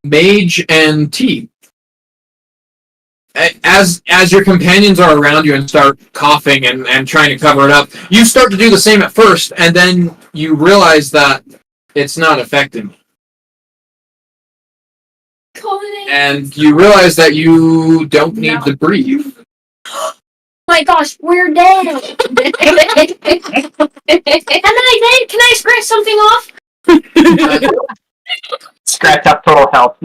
Mage and T. As your companions are around you and start coughing and trying to cover it up, you start to do the same at first, and then you realize that it's not affecting. And you realize that you don't need to breathe. Oh my gosh, we're dead. Am I dead? Can I scratch something off? Scratch up total health.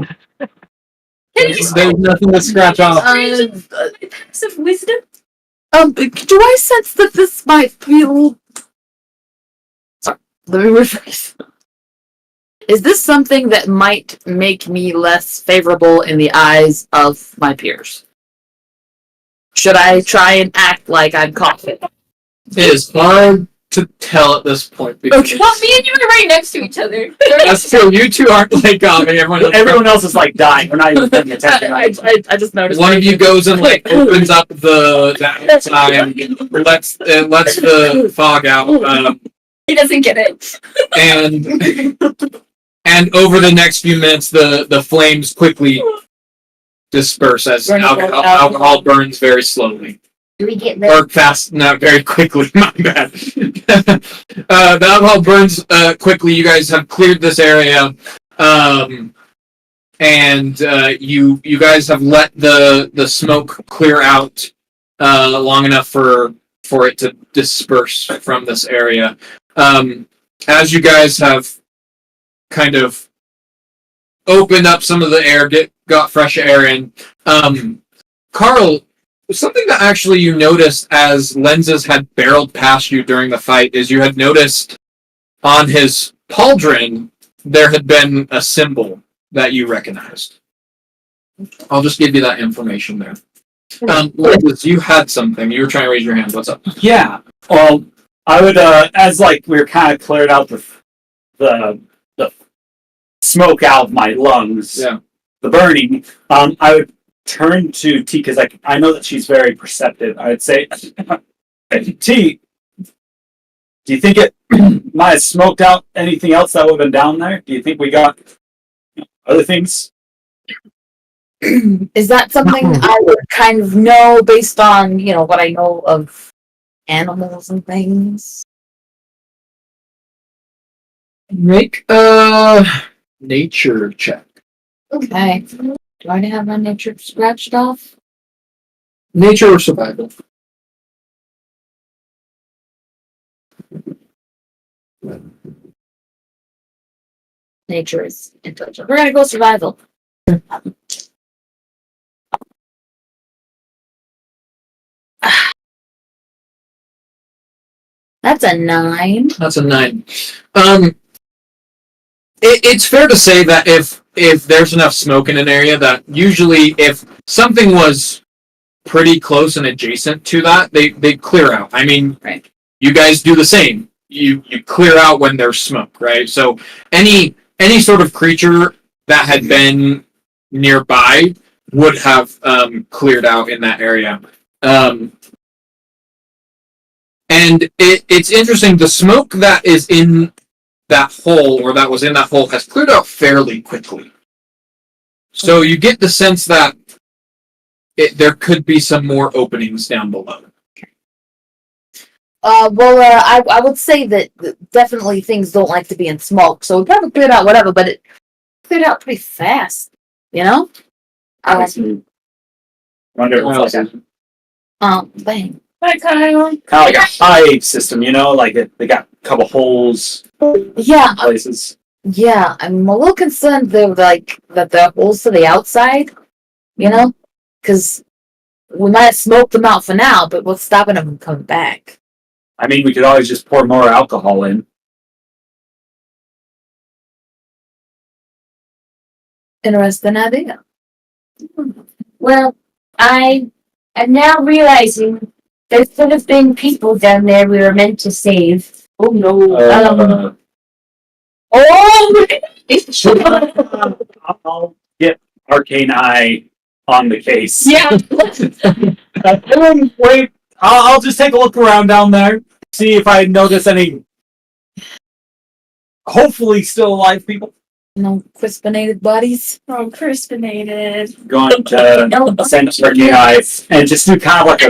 There's nothing to scratch off. Passive wisdom. Do I sense that this might feel? Sorry, let me rephrase. Is this something that might make me less favorable in the eyes of my peers? Should I try and act like I'm confident? It is hard to tell at this point. Because Well, me and you are right next to each other. that's true. You two aren't like coughing. Everyone else is like dying. We're not even paying attention. I just noticed. One of you goes and like opens up the outside and lets the fog out. He doesn't get it. And over the next few minutes, the flames quickly disperse as alcohol burns very slowly. Do we get lit? Or fast, not very quickly, my bad. The alcohol burns quickly. You guys have cleared this area. And you guys have let the smoke clear out long enough for it to disperse from this area. As you guys have kind of opened up some of the air, got fresh air in. Carl, something that actually you noticed as lenses had barreled past you during the fight is you had noticed on his pauldron there had been a symbol that you recognized. I'll just give you that information there. Lenses, you had something. You were trying to raise your hand. What's up? Yeah. Well, I would, as like we were kind of cleared out the smoke out of my lungs, Yeah. the burning, I would turn to T because I know that she's very perceptive. I would say, T, do you think it might have smoked out anything else that would have been down there? Do you think we got other things? Is that something I would kind of know based on, what I know of animals and things? Make a nature check. Okay. Do I have my nature scratched off? Nature or survival? Nature is intelligent. We're gonna go survival. That's a 9. That's a 9. It's fair to say that if there's enough smoke in an area, that usually if something was pretty close and adjacent to that, they clear out. I mean, Right. You guys do the same. You clear out when there's smoke, right? So any sort of creature that had been nearby would have cleared out in that area. And it's interesting. The smoke that is in that hole, or that was in that hole, has cleared out fairly quickly. So you get the sense that there could be some more openings down below. I would say that definitely things don't like to be in smoke, so we probably cleared out whatever, but it cleared out pretty fast, you know? Wonder if it's like Bang. Hi, Kyle. kind of like a hive system, you know, like they got a couple holes Yeah, places. yeah, I'm a little concerned that the holes to the outside, you know? Because we might have smoked them out for now, but what's stopping them from coming back? I mean, we could always just pour more alcohol in. Interesting idea. Well, I am now realizing there could have been people down there we were meant to save. Oh no. I'll get Arcane Eye on the case. Yeah. Wait, I'll just take a look around down there, see if I notice any hopefully still alive people. No crispinated bodies. Oh, crispinated. Going to send Arcane Eye and just do kind of like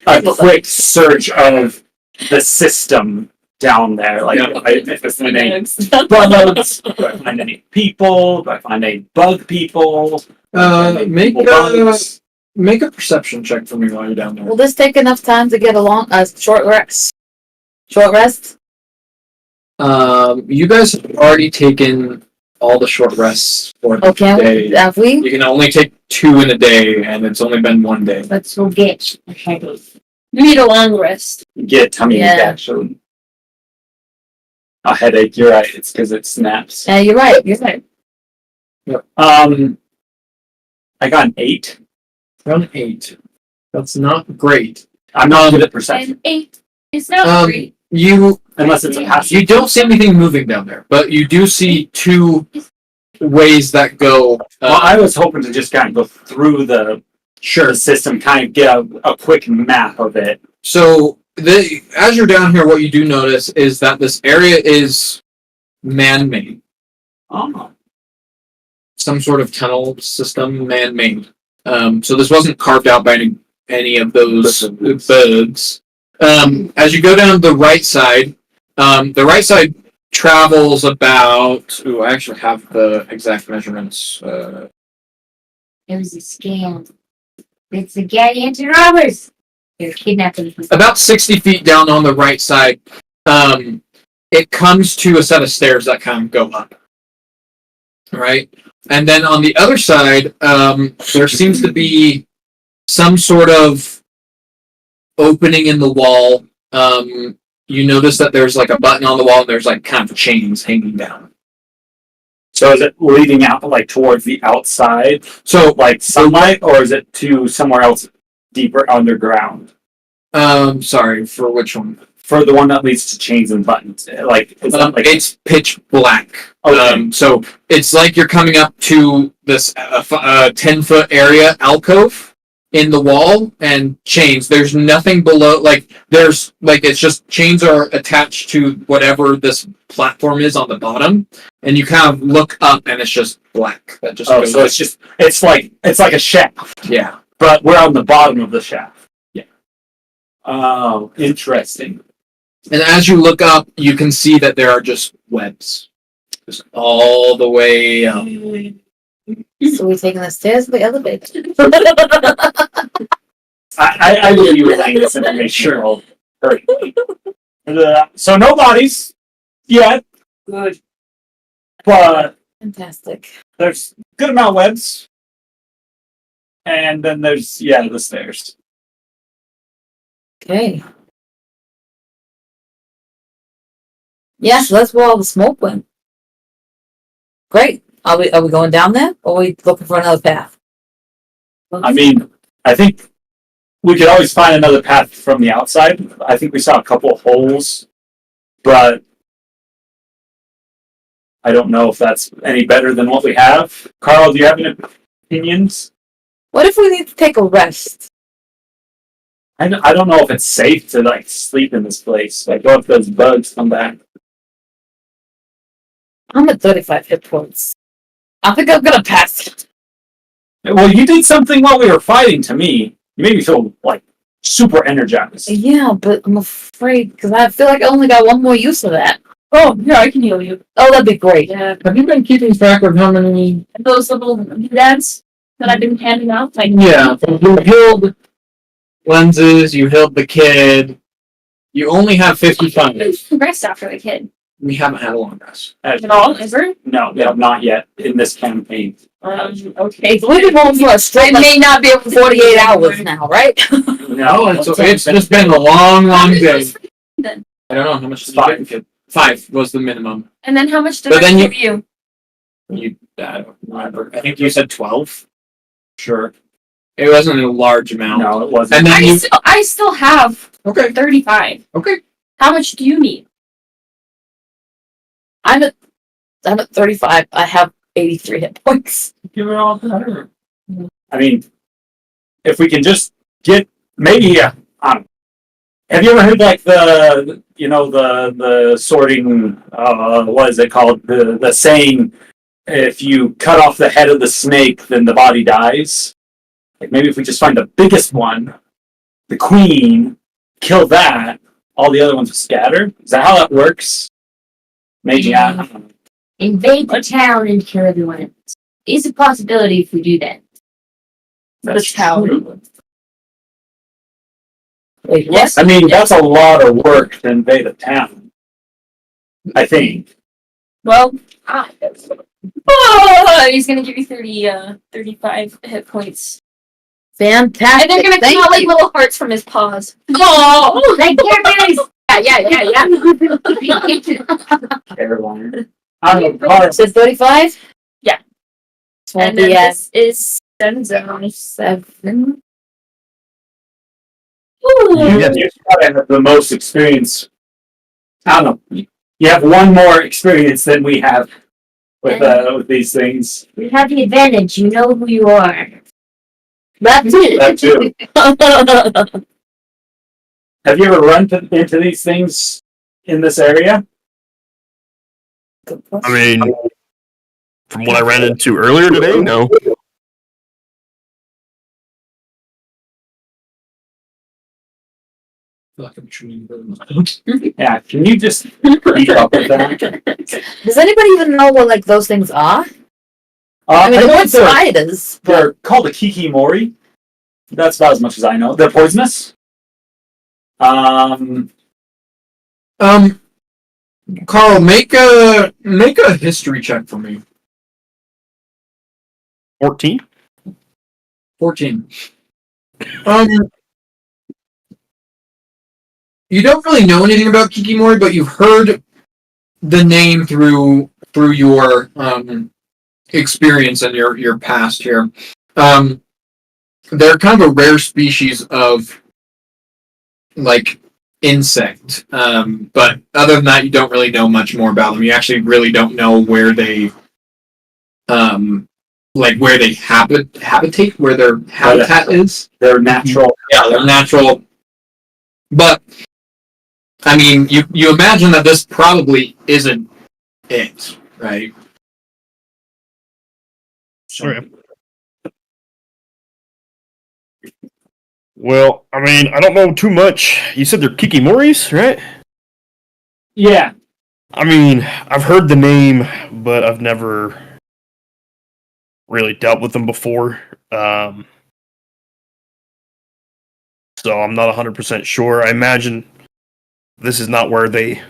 a quick search of the system down there. Like, if I find any bugs, do I find any people? Do I find any bug people? Make Bugs? make a perception check for me while you're down there. Will this take enough time to get a short rest? Short rest? You guys have already taken all the short rests for the Okay, day. have we? You can only take 2 in a day, and it's only been 1 day. Let's go get a headache. You need a long rest. Get a tummy Yeah. ache, actually. A headache, you're right. It's because it snaps. Yeah, you're right. You're right. I got an 8. Around 8. That's not great. I'm not good at perception. And 8 is not great. Unless it's a passive. You don't see anything moving down there, but you do see 2 ways that go. Well, I was hoping to just kind of go through the system, kind of get a quick map of it. So, as you're down here, what you do notice is that this area is man-made. Oh. Some sort of tunnel system, man-made. So this wasn't carved out by any of those bugs. As you go down the right side travels about. Ooh, I actually have the exact measurements. It was a scam. It's the gang anti-robbers. They're kidnapping people. About 60 feet down on the right side, it comes to a set of stairs that kind of go up. Right? And then on the other side, there seems to be some sort of opening in the wall. You notice that there's like a button on the wall and there's like kind of chains hanging down. So is it leading out like towards the outside? So like sunlight, or is it to somewhere else deeper underground? Sorry, for which one? For the one that leads to chains and buttons. Like, is that like it's pitch black. Okay. So it's like you're coming up to this 10-foot area alcove in the wall and chains. There's nothing below. Like there's like it's just chains are attached to whatever this platform is on the bottom, and you kind of look up and it's just black. That just goes so it's like a shaft. Yeah. But we're on the bottom of the shaft. Yeah. Oh, interesting. And as you look up, you can see that there are just webs, just all the way up. So we're taking the stairs or the elevator? I knew you were saying this information. Sure. So no bodies yet. Good. But Fantastic. there's a good amount of webs. And then there's, the stairs. Okay. Yeah, so that's where all the smoke went. Great. Are we going down there, or are we looking for another path? I mean, I think we could always find another path from the outside. I think we saw a couple of holes, but I don't know if that's any better than what we have. Carl, do you have any opinions? What if we need to take a rest? I don't know if it's safe to like sleep in this place. Like, what if those bugs come back? I'm at 35 hit points. I think I'm gonna pass. Well, you did something while we were fighting to me. You made me feel like super energized. Yeah, but I'm afraid because I feel like I only got one more use of that. Oh, yeah, I can heal you. Oh, that'd be great. Yeah. Have you been keeping track of how many? Those little doodads that I've been handing out. Like, Yeah, you healed lenses. You healed the kid. You only have 55. rest after the kid. We haven't had a long rest. At all, ever? No, not yet in this campaign. Okay. So we've been going for a straight. May not be over 48 hours now, right? No, It's just been a long day. Then. I don't know how much did you get the kid? 5 was the minimum. And then how much did But I then give you? I don't remember. I think you said 12. Sure. It wasn't a large amount. No, it wasn't. And then I still have okay. 35. Okay. How much do you need? I'm at 35. I have 83 hit points. Give it all to her. I mean, if we can just get maybe have you ever heard like the sorting what is it called, the saying, if you cut off the head of the snake then the body dies? Like, maybe if we just find the biggest one, the queen, kill that, all the other ones will scatter. Is that how that works? Maybe I don't know. Invade the town and kill everyone else. Is a possibility if we do that. That's town. true. Wait, what? Yes. I mean, that's a lot of work to invade a town. I think. Well, he's gonna give you 35 hit points. Fantastic. And they're gonna come out like little hearts from his paws. Oh, like Carefully. Yeah. Caroline. I don't know. Carl, Said 35? Yeah. So And then the this is Senzo. 7. you probably have the most experience. I don't know. You have one more experience than we have with these things. You have the advantage. You know who you are. That's it. That too. Have you ever run into these things in this area? I mean, from what I ran into earlier today, no. Yeah, can you just keep up with that? Does anybody even know what like those things are? I mean, I the know word spiders. they're called a Kikimore. That's about as much as I know. They're poisonous. Carl, make a history check for me. 14? 14. You don't really know anything about Kikimore, but you've heard the name through your experience and your past here. They're kind of a rare species of like insect, but other than that, you don't really know much more about them. You actually really don't know where they where they habitate, where their habitat is. They're natural. Yeah, they're natural. But I mean, you imagine that this probably isn't it, right? Okay. Well, I mean, I don't know too much. You said they're Kikimores, right? Yeah. I mean, I've heard the name, but I've never really dealt with them before. So I'm not 100% sure. I imagine this is not where they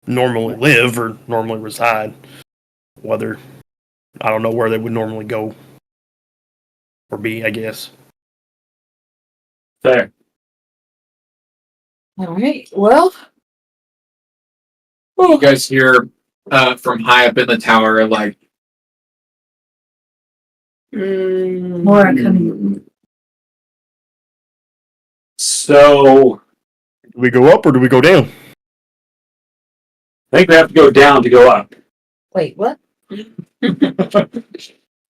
normally live or normally reside. Whether, I don't know where they would normally go or be, I guess. Fair. Alright, well. You guys hear from high up in the tower, like, More are coming. So Do we go up or do we go down? I think we have to go down to go up. Wait, what?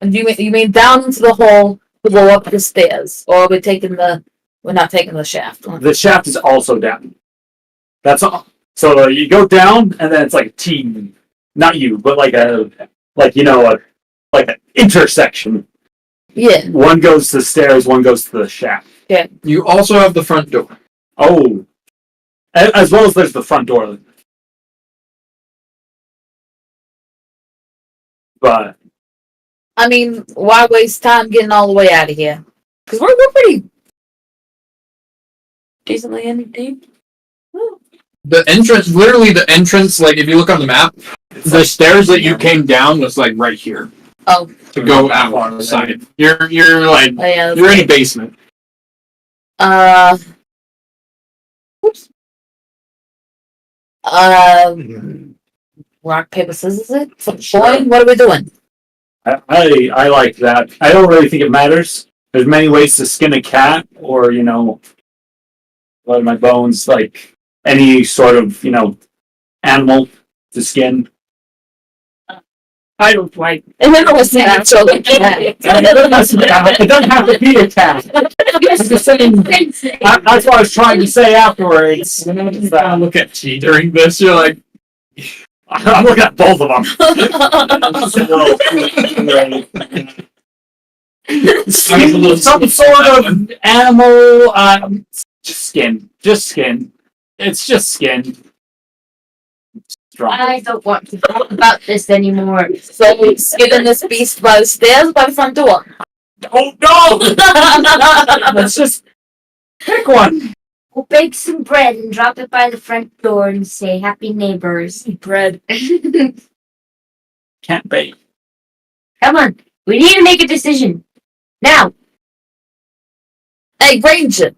And you mean down into the hole to go up the stairs, or we're not taking the shaft? The shaft is also down. That's all. So you go down, and then it's like a T. Not you, but like an intersection. Yeah. One goes to the stairs, one goes to the shaft. You also have the front door. Oh. As well as there's the front door. But I mean, why waste time getting all the way out of here? Because we're pretty decently in deep. The entrance, literally the entrance, like if you look on the map, the stairs that you came down was like right here Oh, to go outside. You're like oh yeah. you're in a basement. Oops. Rock, paper, scissors it? Boy, what are we doing? I like that. I don't really think it matters. There's many ways to skin a cat, or one of my bones, like any sort of animal to skin. I don't like. And then I was saying, so like, It doesn't have to be a cat. I'm just saying. That's what I was trying to say afterwards. Look at you during this. You're like, I'm looking at both of them. Some sort of animal. Just skin. Just skin. It's just skin. Strong. I don't want to talk about this anymore. So we skinning this beast by the stairs or by the front door? Oh no! Let's just pick one. We'll bake some bread and drop it by the front door and say happy neighbors. Bread. Can't bake. Come on, we need to make a decision. Now! Hey, Ranger.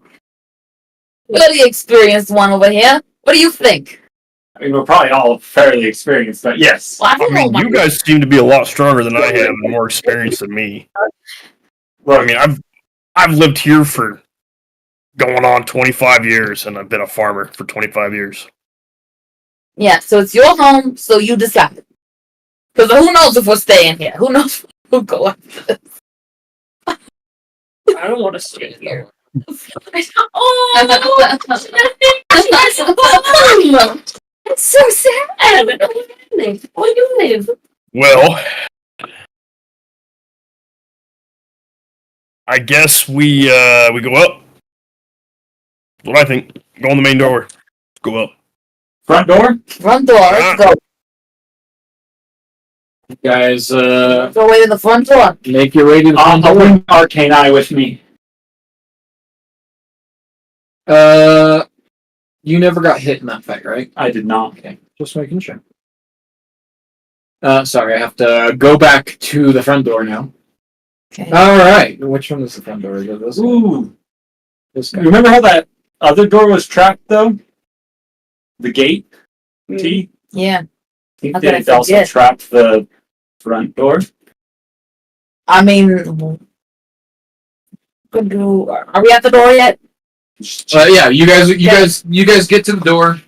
You're the experienced one over here. What do you think? I mean, we're probably all fairly experienced, but yes. Well, I mean, you guys seem to be a lot stronger than I am and more experienced than me. Well, I mean, I've lived here for going on 25 years, and I've been a farmer for 25 years. Yeah, so it's your home, so you decide. Because who knows if we're staying here? Who knows if we'll go after this? I don't want to stay here. Oh! It's so sad. Where do you live? Well, I guess we go up. That's what I think. Go on the main door. Go up. Front door? Front door, let's go. guys, Go away to the front door. make your way to the I'll bring Arcane Eye with me. You never got hit in that fight, right? I did not. Okay, just making sure. Sorry, I have to go back to the front door now. Okay. All right, which one is the front door? Is it this guy? Ooh. This guy. Remember how that other door was trapped, though? The gate? T? Yeah. I think How could I they also forget? trapped the front door. I mean, are we at the door yet? Yeah, you guys get to the door.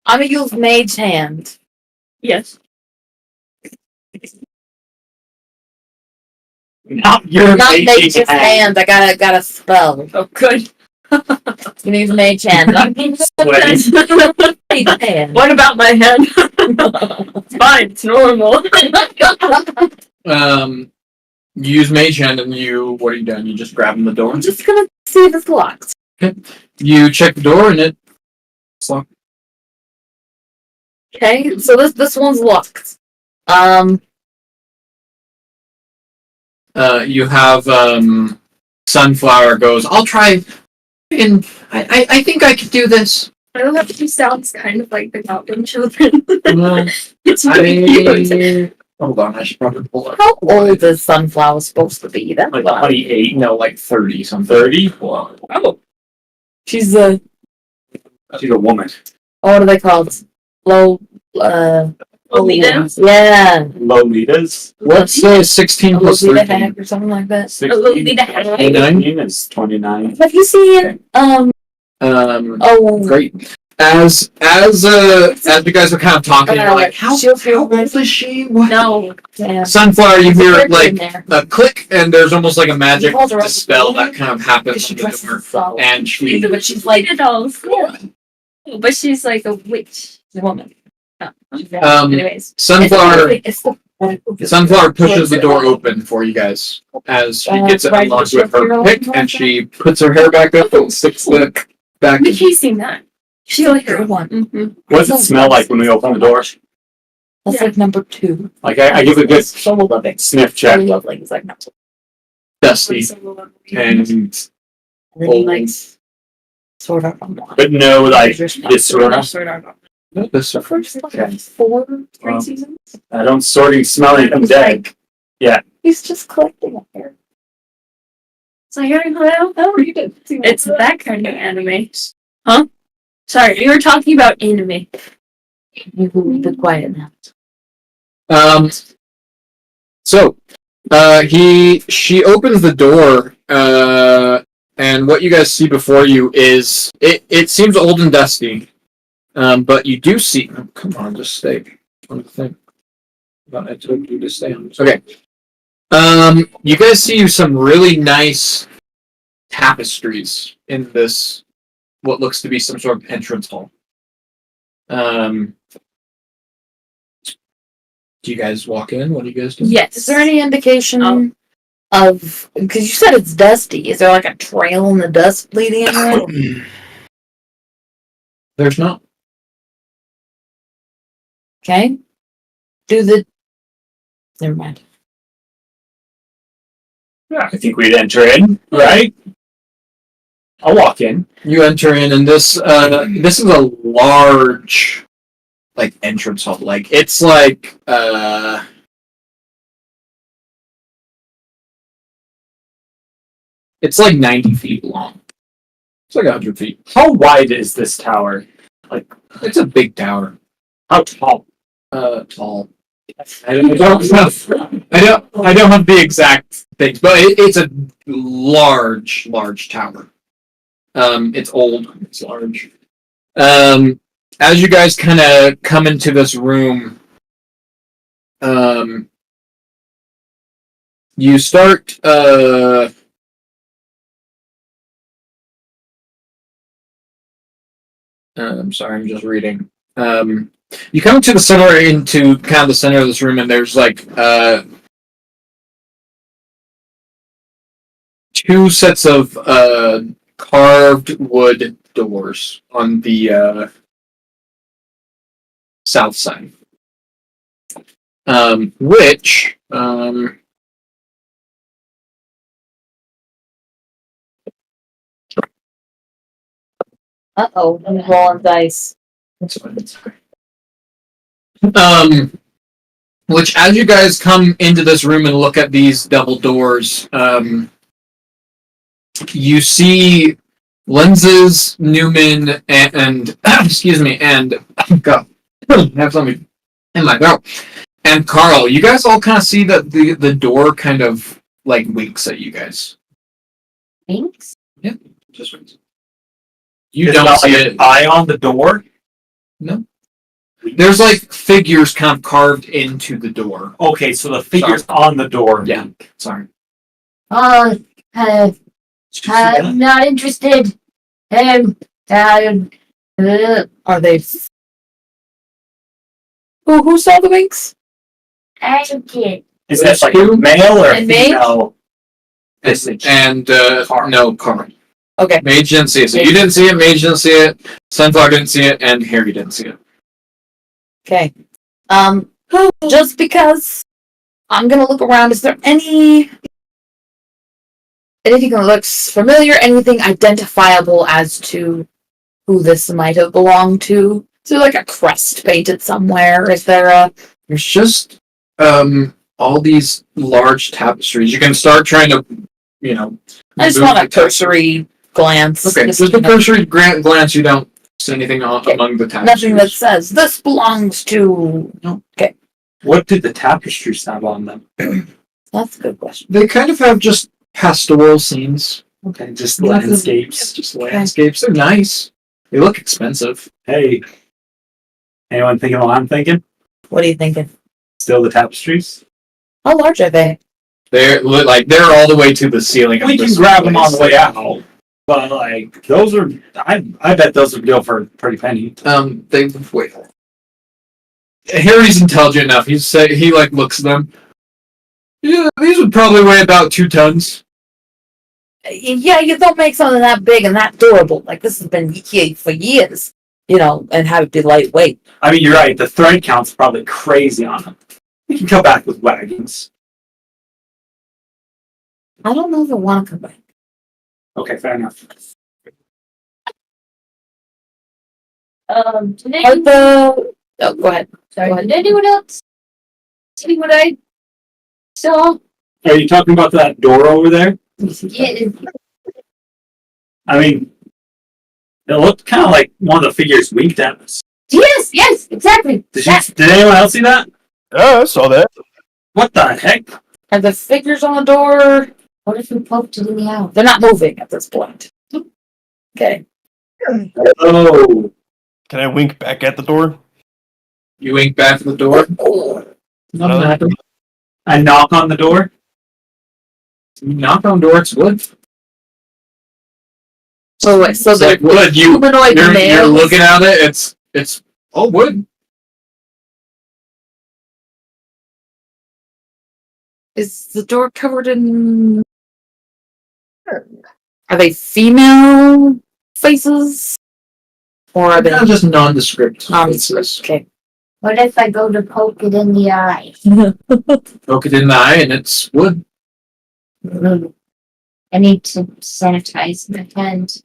I'm gonna use Mage Hand. Yes. Not your Not Mage's Mage's hand. Hand. I got a spell. Oh, good. You can use Mage Hand. Mage Hand. What about my head? It's fine. It's normal. You use Mage Hand and what are you doing? You just grabbing the door? I'm just gonna see if it's locked. You check the door and it's locked. Okay, so this one's locked. You have Sunflower goes, I'll try, and I think I could do this. I don't have to sounds kind of like the Goblin Children. Well, It's really cute. hold on, I should probably pull up. How old is Sunflower supposed to be? That's Like why. 28. No, like 30 something. 30? Well, Oh, She's She's a woman. what are they called? Low, Lolita? Yeah. Lolitas. let's say 16 plus Lolita 13. Hack or something like that. 16. Lolita. 29 is 29. Have you seen, Um, oh, great. as you guys are kind of talking, you're like, how old is she? What? No. Sunflower, you hear There's a like in there. a click, and there's almost like a magic Calls her up dispel with the that kind of happens She on the dresses door, so. and she But she's like Dolls. But she's like a witch. a woman. Anyways. Sunflower It's Sunflower pushes the door open for you guys as she gets it right, unlocked she with her has pick, your and she puts her hair back up and sticks it back. He's seen that. She like her one. Mm-hmm. What does it smell like when we open the door? That's like number 2. Like I give a good so loving. sniff So check. lovely. It's like not Dusty and and then he likes sort of But no like viscera. this first like 4, 3 Wow. seasons. I don't sorting smell like I'm He's dead. like, he's just collecting it here. So you're hello? Oh, you did. It's that kind of anime. Huh? Sorry, you were talking about anime. You can be quiet now. So she opens the door, and what you guys see before you is it seems old and dusty. But you do see, oh, come on, just stay on the thing. I told you to stay on this. Okay. You guys see some really nice tapestries in this, what looks to be some sort of entrance hall. Do you guys walk in? What do you guys do? Yes. Is there any indication of, because you said it's dusty, is there like a trail in the dust leading into it? There's not. Okay. Never mind. Yeah, I think we'd enter in, right? I'll walk in. You enter in, and this is a large, like, entrance hall. Like, it's like it's like 90 feet long. It's like 100 feet. How wide is this tower? It's a big tower. How tall? Tall. I don't have the exact things, but it's a large tower. It's old. It's large. As you guys kind of come into this room, you start. I'm sorry, I'm just reading. You come into kind of the center of this room, and there's like 2 sets of carved wood doors on the south side, which Uh-oh, I'm rolling dice. which as you guys come into this room and look at these double doors, you see Lenses, Newman, and excuse me, and God, I have something in my throat. And Carl, you guys all kind of see that the door kind of like winks at you guys. Thanks. Just winks. You There's don't not see like it. an eye on the door? No. There's like figures kind of carved into the door. Okay, so the figure's on the door. Yeah. Sorry. Oh, Did you see that? I'm not interested. Are they? Who saw the winks? I did. Is that like a male or a And mage? female visage? And no, Carl. Okay. Mage didn't see it. So you didn't see it, Mage didn't see it, Sunflower didn't see it, and Harry didn't see it. Okay. Just because I'm gonna look around, is there anything that looks familiar, anything identifiable as to who this might have belonged to? Is there like a crest painted somewhere? Is there a... There's just all these large tapestries. You can start trying to, I just move want a the tapestry. cursory glance. Okay, just a cursory glance. You don't see anything among the tapestries. Nothing that says, this belongs to... No. Okay. What did the tapestries have on them? That's a good question. They kind of have just pastoral scenes. Okay, just Nothing- landscapes. Just landscapes. They're nice. They look expensive. Hey, anyone thinking what I'm thinking? What are you thinking? Still the tapestries? How large are they? They're all the way to the ceiling. We can grab them on the way out. But like those are, I bet those would go for a pretty penny. They wait. Harry's intelligent enough. He like looks at them. Yeah, these would probably weigh about 2 tons. Yeah, you don't make something that big and that durable. Like this has been here for years, and have it be lightweight. I mean, you're right. The thread count's probably crazy on them. We can come back with wagons. I don't know if I want to come back. Okay, fair enough. Today, Oh, go ahead. sorry, go ahead. did anyone else see what I saw? Are you talking about that door over there? Yeah, I mean, it looked kind of like one of the figures winked at us. yes, exactly. Did anyone else see that? Oh, I saw that. What the heck? Are the figures on the door? What if we poked it in the eye? They're not moving at this point. Okay. Oh, Can I wink back at the door? You wink back at the door. Nothing happened. I knock on the door. You knock on the door. It's wood. So wait, so It's the like wood. humanoid You're males. looking at it. It's all wood. Is the door covered in? Are they female faces? Or are they They're just nondescript. nondescript? Okay. What if I go to poke it in the eye? Poke it in the eye, and it's wood. I need to sanitize my hand.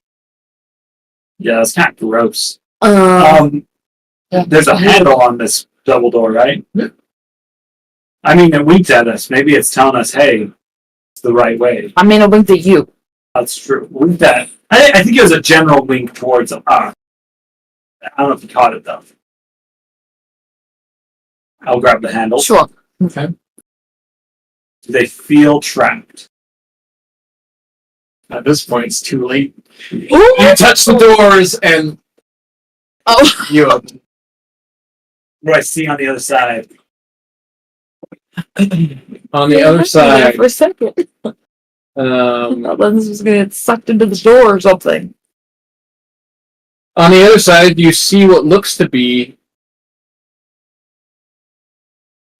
Yeah, that's kind of gross. Um, Yeah. There's a handle on this double door, right? Yeah. I mean, it winked at us. Maybe it's telling us, hey, it's the right way. I mean, a wink at you. That's true. Winked at. I think it was a general wink towards us. I don't know if you caught it, though. I'll grab the handle. Sure. Okay. Do they feel trapped? At this point, it's too late. Ooh! You touch the doors, and Oh, you open. What do I see on the other side? On the other side, for a second. I thought this was gonna get sucked into the door or something. on the other side, you see what looks to be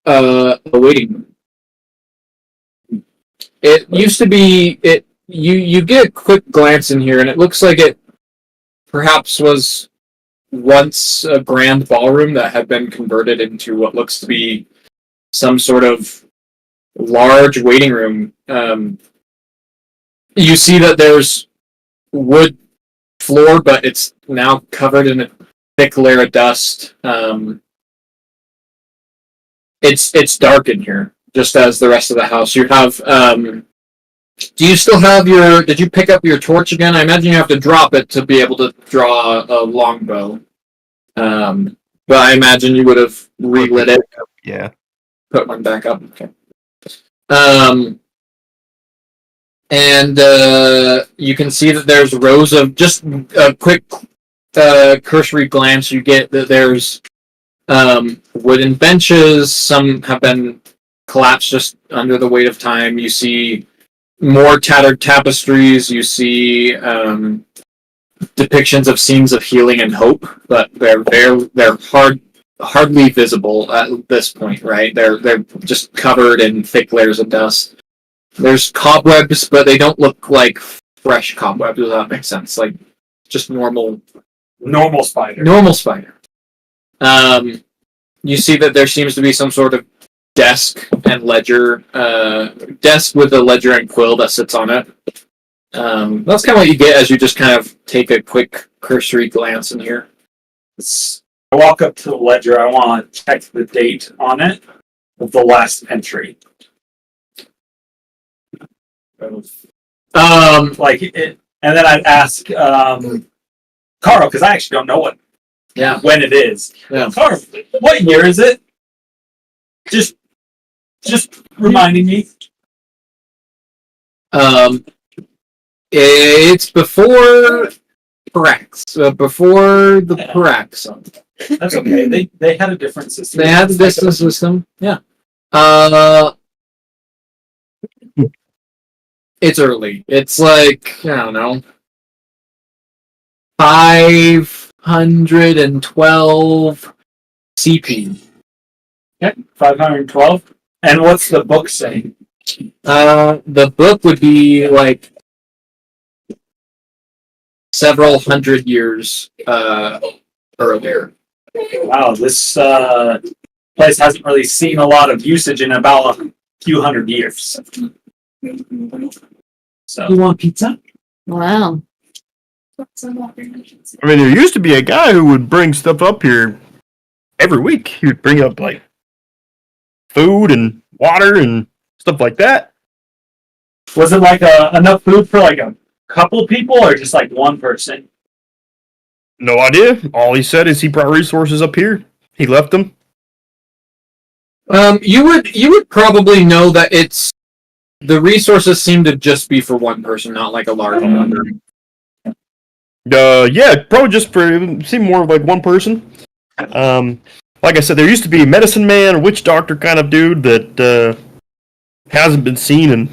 a waiting room. It used to be it. You get a quick glance in here, and it looks like it perhaps was once a grand ballroom that had been converted into what looks to be some sort of large waiting room. You see that there's wood floor, but it's now covered in a thick layer of dust. It's dark in here, just as the rest of the house. You have. Do you still have your? Did you pick up your torch again? I imagine you have to drop it to be able to draw a longbow. But I imagine you would have relit it. Yeah. Put one back up. Okay. And you can see that there's rows of just a quick cursory glance. You get that there's wooden benches. Some have been collapsed just under the weight of time. You see more tattered tapestries. You see depictions of scenes of healing and hope, but they're hardly visible at this point. Right? They're just covered in thick layers of dust. There's cobwebs, but they don't look like fresh cobwebs. Does that make sense? Like just normal spider. Normal spider. You see that there seems to be some sort of desk and ledger, desk with a ledger and quill that sits on it. That's kind of what you get as you just kind of take a quick cursory glance in here. I walk up to the ledger. I want to check the date on it of the last entry. Like it, and then I'd ask Carl, because I actually don't know when it is. Yeah. Carl, what year is it? Just reminding me. It's before Prax. Before the Prax. That's okay. They had a different system. They had the distance system. Yeah. It's early. It's like, I don't know, 512 CP. Okay, 512. And what's the book saying? The book would be like several hundred years earlier. Wow, this place hasn't really seen a lot of usage in about a few hundred years. So, You want pizza? Wow. I mean, there used to be a guy who would bring stuff up here every week. He would bring up like food and water and stuff like that. was it like enough food for like a couple people or just like one person? No idea. All he said is he brought resources up here. He left them. You would probably know that the resources seem to just be for one person, not like a large number. Yeah, probably just for it seemed more like one person. Like I said, there used to be a medicine man, a witch doctor kind of dude that hasn't been seen in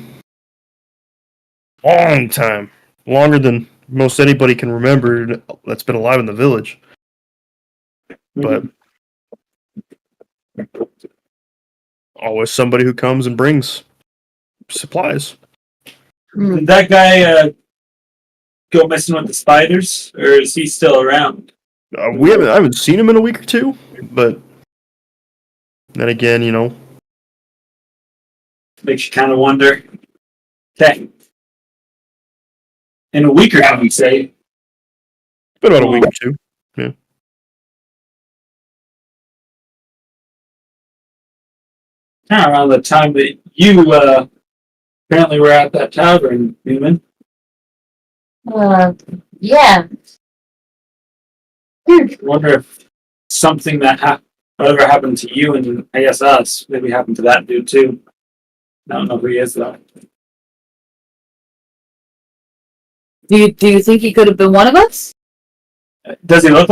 a long time, longer than most anybody can remember that's been alive in the village. But always somebody who comes and brings supplies. Did that guy go messing with the spiders, or is he still around? I haven't seen him in a week or two, but then again, you know. Makes you kind of wonder. Okay. In a week or how you say? Been about a week or two. Yeah. Kind of around the time that you apparently were at that tavern, Newman. Yeah. Wonder if something that whatever happened to you and I guess us maybe happened to that dude too. I don't know who he is though. Do you think he could have been one of us? Did he look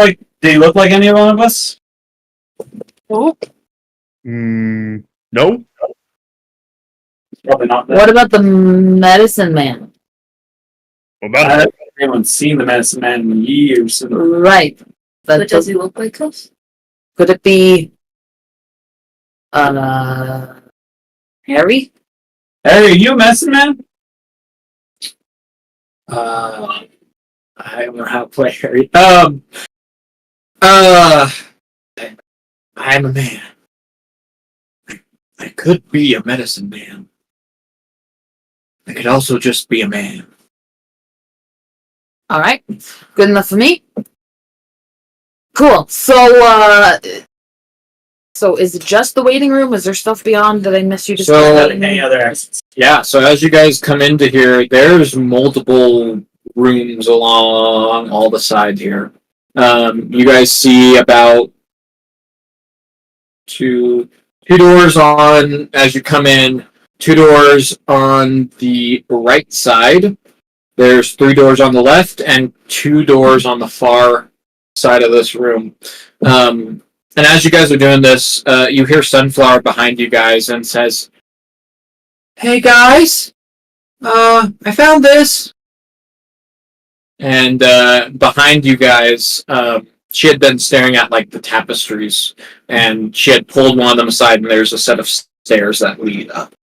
like any one of us? No. Probably not. What about the medicine man? What about I haven't anyone seen the medicine man in years. Right. But does he look like us? Could it be Harry? Hey, are you a medicine man? I don't know how to play Harry. I'm a man. I could be a medicine man. I could also just be a man. All right. Good enough for me. Cool. So is it just the waiting room? Is there stuff beyond that I missed you just So- talking about? Any other exits? Yeah, so as you guys come into here, there's multiple rooms along all the sides here. You guys see about two doors on as you come in, 2 doors on the right side. There's 3 doors on the left and 2 doors on the far side of this room. And as you guys are doing this, you hear Sunflower behind you guys and says, "Hey guys, I found this." And behind you guys, she had been staring at like the tapestries, and she had pulled one of them aside, and there's a set of stairs that lead up.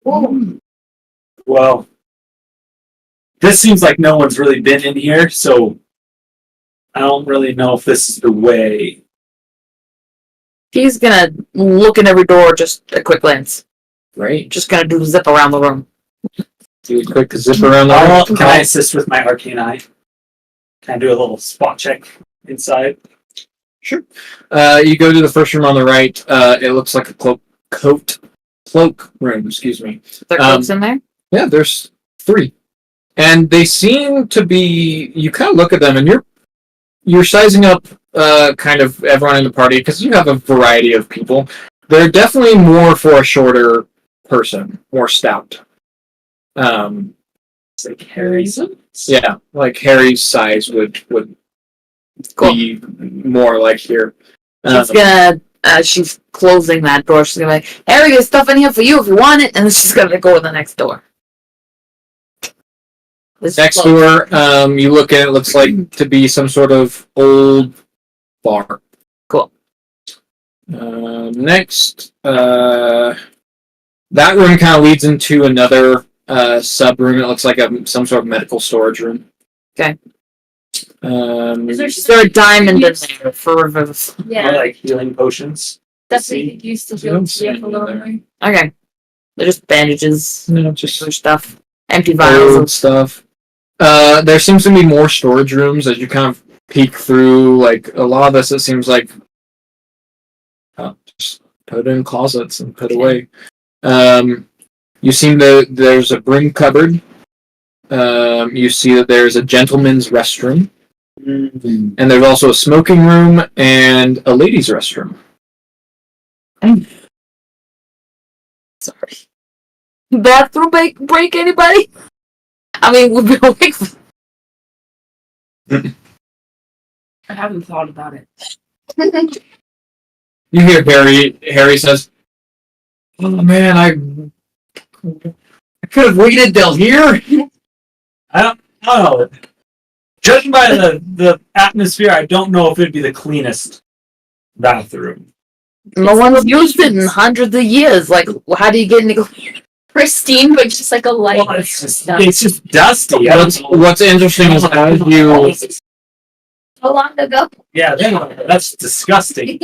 Well, this seems like no one's really been in here, so I don't really know if this is the way. He's gonna look in every door, just a quick glance. Right? Just gonna do a zip around the room. Do a quick zip around the room. Can I assist with my arcane eye? Can I do a little spot check inside? Sure. You go to the first room on the right. It looks like a cloak room. Excuse me. There are cloaks in there? Yeah, there's 3, and they seem to be. You kind of look at them, and you're sizing up kind of everyone in the party because you have a variety of people. They're definitely more for a shorter person, more stout. It's like Harry's. Yeah, like Harry's size would be more like here. She's gonna, as she's closing that door, she's gonna be like, Harry, there's stuff in here for you if you want it, and then she's gonna go in the next door. This Next is closed. door, you look at it, looks like to be some sort of old bar. Cool. Next, that room kind of leads into another sub room. It looks like some sort of medical storage room. Okay. Is Is there a diamond in there for revivals? I Yeah, like healing potions. definitely used to feel See? a little more. Okay. They're just bandages, No, just other stuff, empty old vials. stuff. There seems to be more storage rooms as you kind of peek through. Like a lot of this, it seems like just put in closets and put away. You see that there's a broom cupboard. You see that there's a gentleman's restroom, and there's also a smoking room and a ladies' restroom. Sorry. Bathroom break anybody? I mean, we've been awake for... I haven't thought about it. You hear Harry says, "Oh man, I could have waited till here." I don't know. Judging by the atmosphere, I don't know if it'd be the cleanest bathroom. No one's used it in hundreds of years. Like, how do you get into... Pristine, but just like a light. Well, it's just dusty. What's interesting is as you So long ago. Yeah, that's disgusting.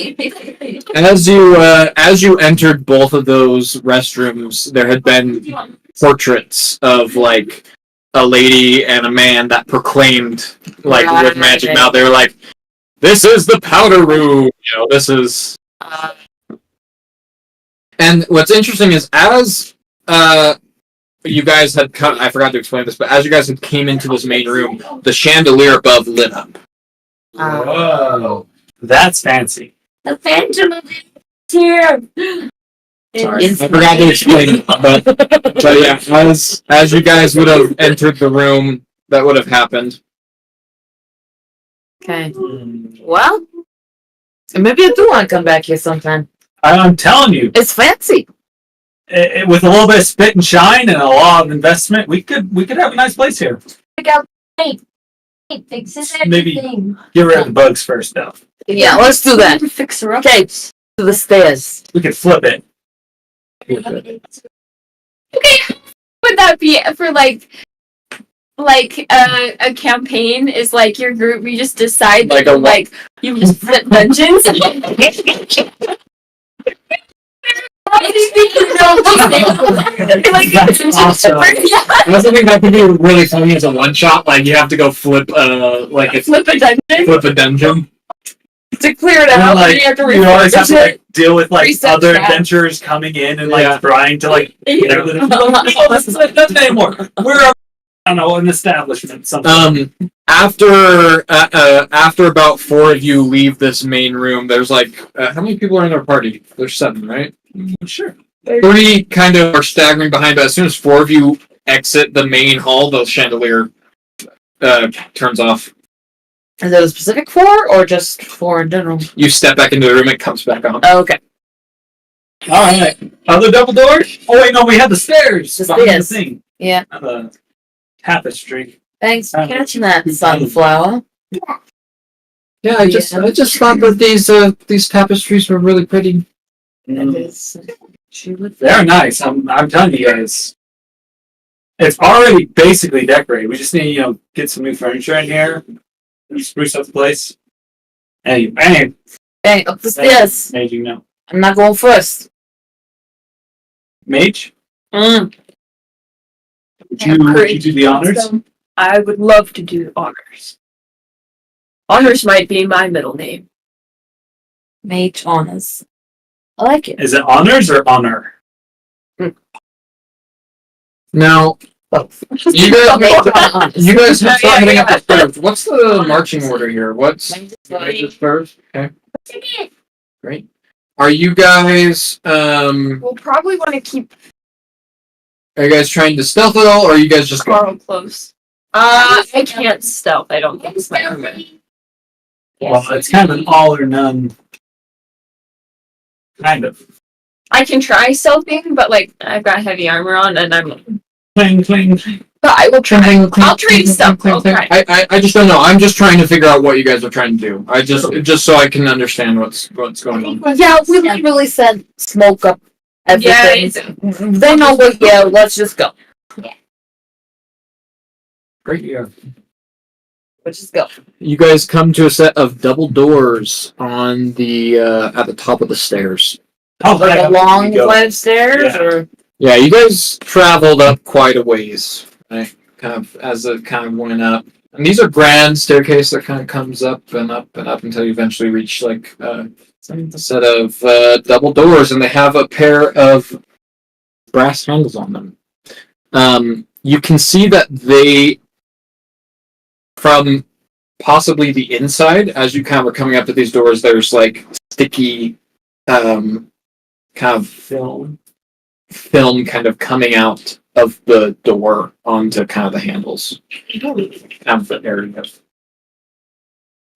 as you entered both of those restrooms, there had been portraits of like a lady and a man that proclaimed like with magic mouth. They were like, "This is the powder room." You know, this is. And what's interesting is as you guys had come, I forgot to explain this, but as you guys had came into this main room, the chandelier above lit up. Whoa, that's fancy. The Phantom of here. Sorry, I forgot to explain, but yeah, as you guys would have entered the room, that would have happened. Okay. Well, maybe I do want to come back here sometime. I'm telling you, It's fancy. with a little bit of spit and shine and a lot of investment, we could have a nice place here. It fixes Maybe- everything. Get rid of the bugs first, though. Yeah, let's do that. Fix her up. Okay, to the stairs. We could flip it. Okay, would that be for like a campaign? Is like your group? You just decide Like that a what? you just flip dungeons. That's awesome. I also think that could be really funny as a one shot. Like you have to go flip, like it's Flip a dungeon. flip a dungeon. To clear it And out, like, you have to you always have to refresh like deal with like Reset other that. adventurers coming in and like Yeah. trying to like get everything. No, this is not nothing anymore. We're I don't know, an establishment. Something. After about 4 of you leave this main room, there's like how many people are in our party? There's 7, right? Sure. 3 kind of are staggering behind, but as soon as 4 of you exit the main hall, the chandelier turns off. Is it a specific 4 or just 4 in general? You step back into the room, it comes back on. Oh, okay. All right. Other double doors? Oh wait, no, we have the stairs. The behind stairs. The thing. Yeah. Not the tapestry. Thanks for catching that, sunflower. Yeah, I just thought that these tapestries were really pretty. They're nice. I'm telling you guys. It's already basically decorated. We just need to get some new furniture in here. Spruce up the place. Hey, Hey, up the stairs. Mage, you know. I'm not going first. Mage, Mm. would you do the honors? I would love to do honors. Honors might be my middle name. Mage honors. I like it. Is it honors or honor? Now, Both. you guys have Yeah, heading yeah. up the stairs. What's the marching order here? What's Mage's first? Okay, great. Are you guys We'll probably want to keep are you guys trying to stealth at all, or are you guys just Carl close. I can't stealth. I don't think it's my armor. Well, it's kind of an all or none. Kind of. I can try stealthing, but like I've got heavy armor on, and I'm. Cling, cling. But I will try. I'll try stealth. I'll try. I just don't know. I'm just trying to figure out what you guys are trying to do. I just so I can understand what's going on. Yeah, we literally said smoke up everything. Yeah, They know what. Yeah, let's just go. Great. Yeah. Let's just go. You guys come to a set of double doors on the at the top of the stairs. How Like high a up did long we go? flight of stairs, Yeah. or Yeah, you guys traveled up quite a ways, right? Kind of as it kind of went up. And these are grand staircase that kind of comes up and up and up until you eventually reach like a set of double doors, and they have a pair of brass handles on them. You can see that they, from possibly the inside, as you kind of are coming up to these doors, there's like sticky kind of film kind of coming out of the door onto kind of the handles. Kind of the area.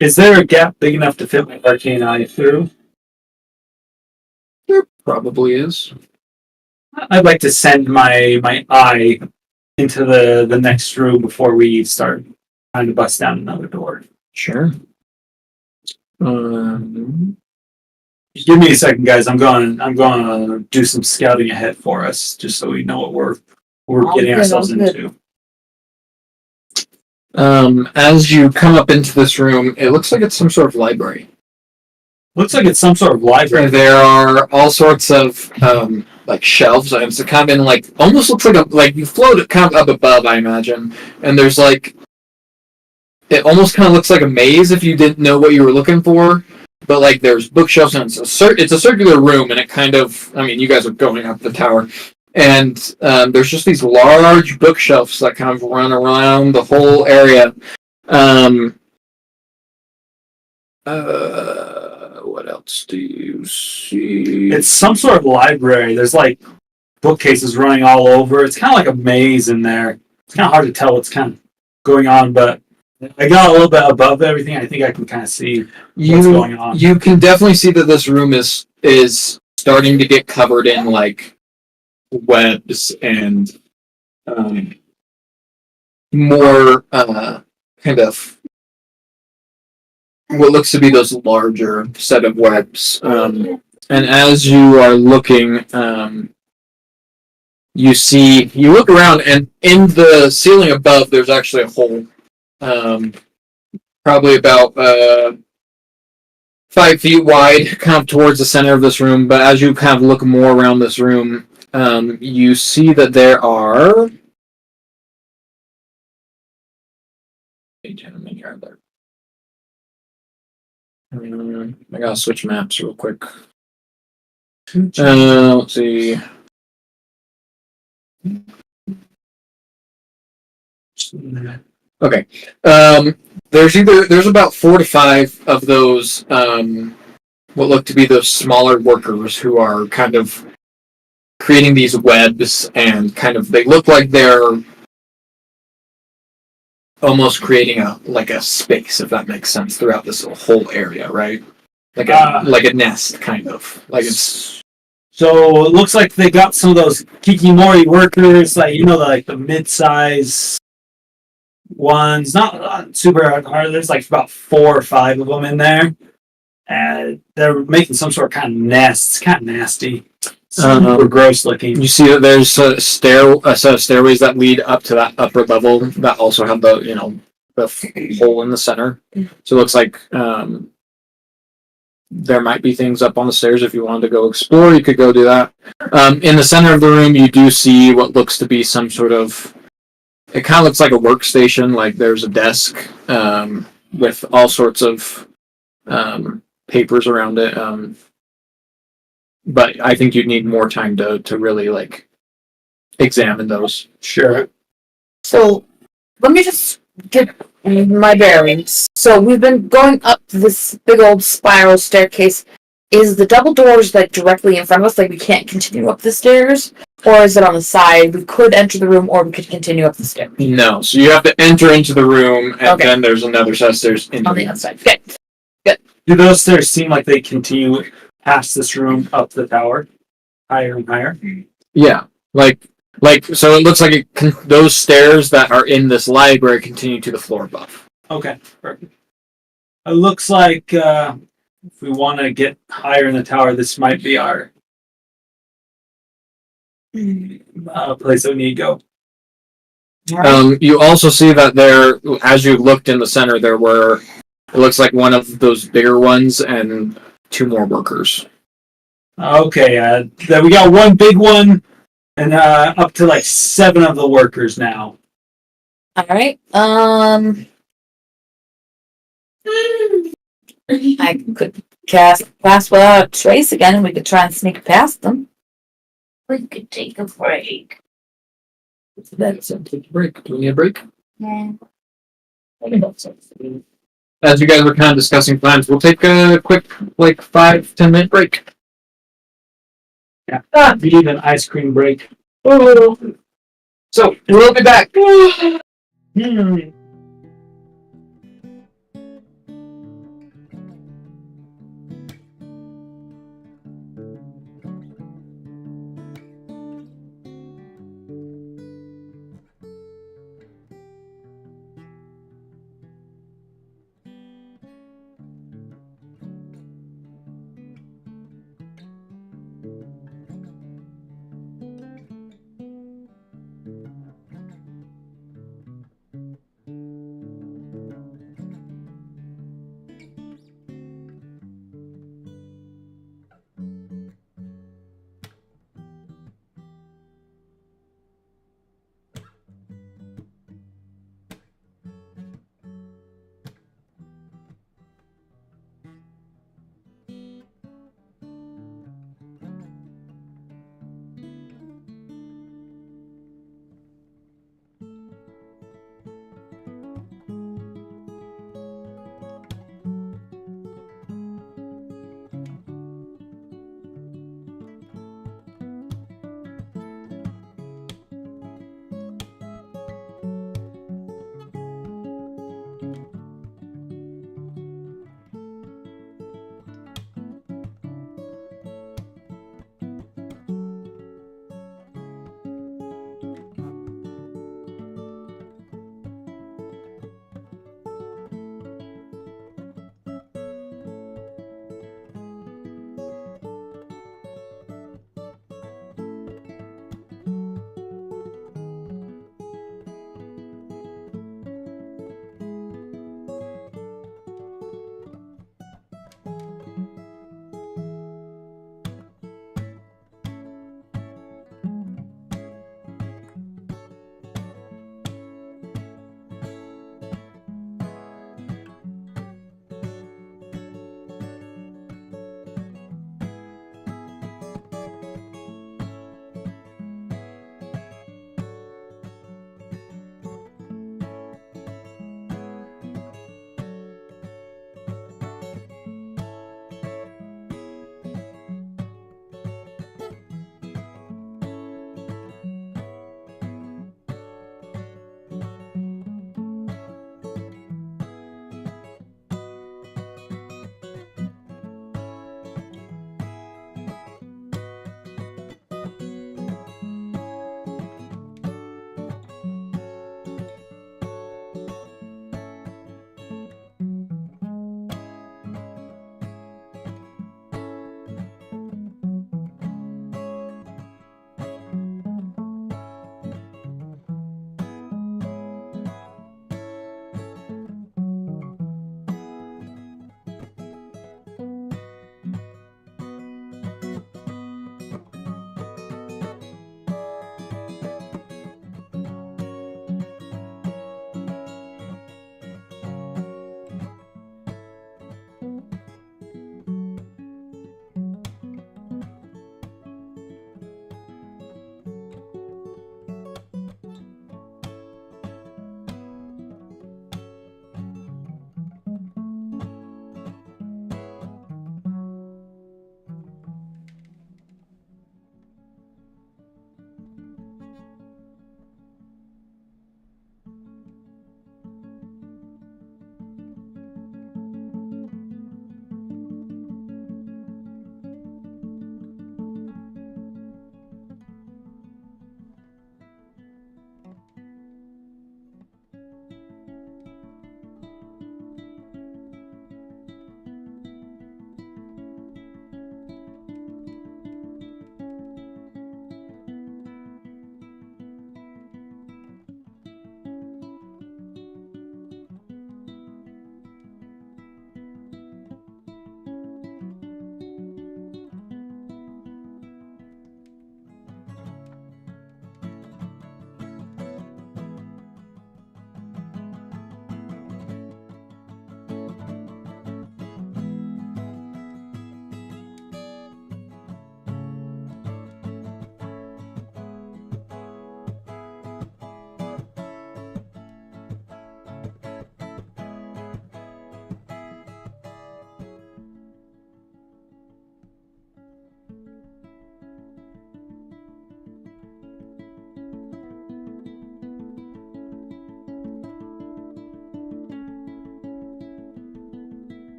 Is there a gap big enough to fit my arcane eye through? There probably is. I'd like to send my eye into the next room before we start trying to bust down another door. Sure. Give me a second, guys. I'm going to do some scouting ahead for us, just so we know what we're getting ourselves into. As you come up into this room, it looks like it's some sort of library. Looks like it's some sort of library. There are all sorts of like shelves, and it's kind of in like almost looks like you float it kind of up above, I imagine. And there's like it almost kind of looks like a maze if you didn't know what you were looking for. But like there's bookshelves, and it's a circular room, and it kind of, I mean, you guys are going up the tower, and there's just these large bookshelves that kind of run around the whole area. What else do you see? It's some sort of library. There's like bookcases running all over. It's kind of like a maze in there. It's kind of hard to tell what's kind of going on, but I got a little bit above everything. I think I can kind of see what's going on. You can definitely see that this room is starting to get covered in like webs and more kind of what looks to be those larger set of webs. And as you are looking, you look around, and in the ceiling above, there's actually a hole. Probably about 5 feet wide, kind of towards the center of this room. But as you kind of look more around this room, you see that there are. I gotta switch maps real quick. Let's see. Okay. There's about 4 to 5 of those what look to be those smaller workers who are kind of creating these webs, and kind of they look like they're almost creating a space, if that makes sense, throughout this whole area, right? Like a nest, kind of. Like it's. So it looks like they got some of those Kikimore workers, like the mid-size ones, not super hard. There's like about 4 or 5 of them in there, and they're making some sort of kind of nest. It's kind of nasty, super gross looking. You see that there's a set of stairways that lead up to that upper level that also have the hole in the center. So it looks like there might be things up on the stairs. If you wanted to go explore, you could go do that. In the center of the room, you do see what looks to be some sort of. It kind of looks like a workstation. Like there's a desk with all sorts of papers around it. But I think you'd need more time to really examine those. Sure. So let me just get my bearings. So we've been going up this big old spiral staircase. Is the double doors directly in front of us? Like we can't continue up the stairs? Or is it on the side? We could enter the room, or we could continue up the stairs. No, so you have to enter into the room, and Okay. then there's another set of stairs into On the the outside. Okay. Do those stairs seem like they continue past this room up the tower, higher and higher? Yeah, like so it looks like those stairs that are in this library continue to the floor above. Okay, perfect. It looks like if we want to get higher in the tower, this might be our place that we need to go. You also see that there, as you looked in the center, there were, it looks like one of those bigger ones and 2 more workers. Okay, then we got one big one, and up to like 7 of the workers now. All right. I could cast Pass Without a Trace again, and we could try and sneak past them. We could take a break. That's it. Take a break. Do we need a break? Yeah. As you guys were kind of discussing plans, we'll take a quick, like, 5-10 minute break. Yeah, we need an ice cream break. Oh. So, we'll be back.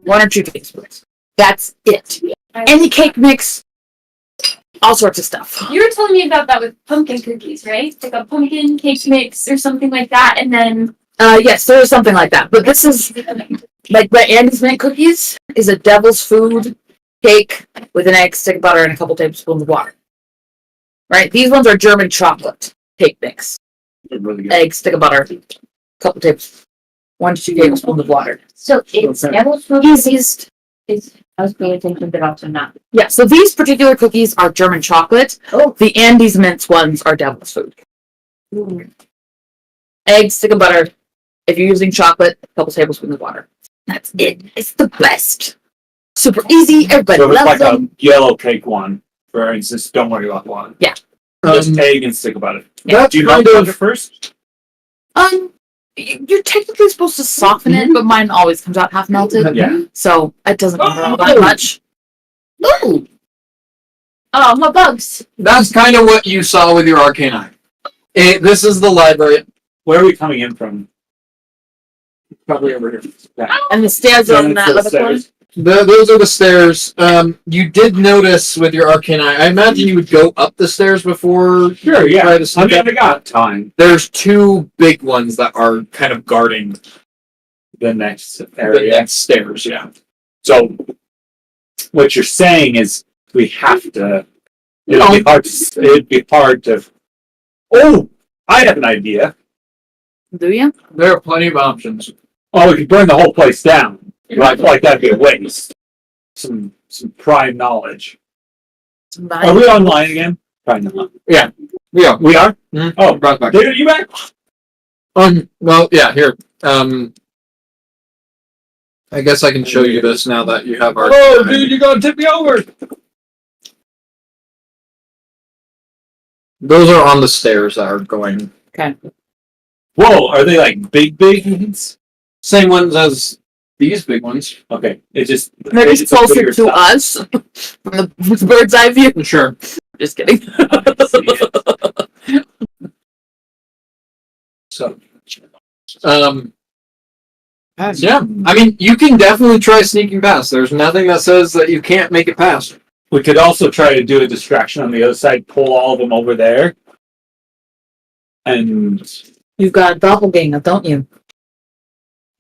1 or 2 cake splits. That's it. Any cake mix, all sorts of stuff. You were telling me about that with pumpkin cookies, right? Like a pumpkin cake mix or something like that, and then Yes, there is something like that. But this is like my Andy's Mint cookies is a devil's food cake with an egg, stick of butter, and a couple tablespoons of water. Right? These ones are German chocolate cake mix. Really good. Egg, stick of butter, couple tablespoons, 1 to 2 tablespoons of water. So it's devil's food. Easiest. I was paying attention, but also not. Yeah, so these particular cookies are German chocolate. Oh. The Andy's Mints ones are devil's food. Egg, stick of butter. If you're using chocolate, a couple tablespoons of water. That's it. It's the best. Super easy. Everybody So it's loves like them. a yellow cake one, for instance. Don't worry about the one. Just egg and stick about it. That's Do you kind melt of it first? You're technically supposed to soften it, but mine always comes out half melted. Yeah. So it doesn't matter all that much. Ooh. oh, what bugs? that's kind of what you saw with your arcane eye. This is the library. Where are we coming in from? Probably over here. Yeah. And the stairs are on that the other corner. stairs. Those are the stairs. You did notice with your arcane eye. I imagine you would go up the stairs before. Sure, you yeah. try to I sneak mean, up. I got time. There's 2 big ones that are kind of guarding The next the area. next stairs. Yeah. So, what you're saying is we have to. It'd be hard to. Oh, I have an idea. Do you? There are plenty of options. Oh, we could burn the whole place down. But I feel like that'd be a waste. Some prime knowledge. Are we online again? Probably not. Yeah. We are. Mhm. Oh, Brought back. David, you back? Well, yeah. Here. I guess I can show you this now that you have our. Oh, dude, you're gonna tip me over. Those are on the stairs that are going. Whoa, are they like big ones? Same ones as these big ones. Okay, it's just Maybe it's it's a closer bigger to stuff. us from the bird's eye view. Sure. Just kidding. So. Yeah. I mean, you can definitely try sneaking past. There's nothing that says that you can't make it past. We could also try to do a distraction on the other side, pull all of them over there, and You've got a doppelganger, don't you?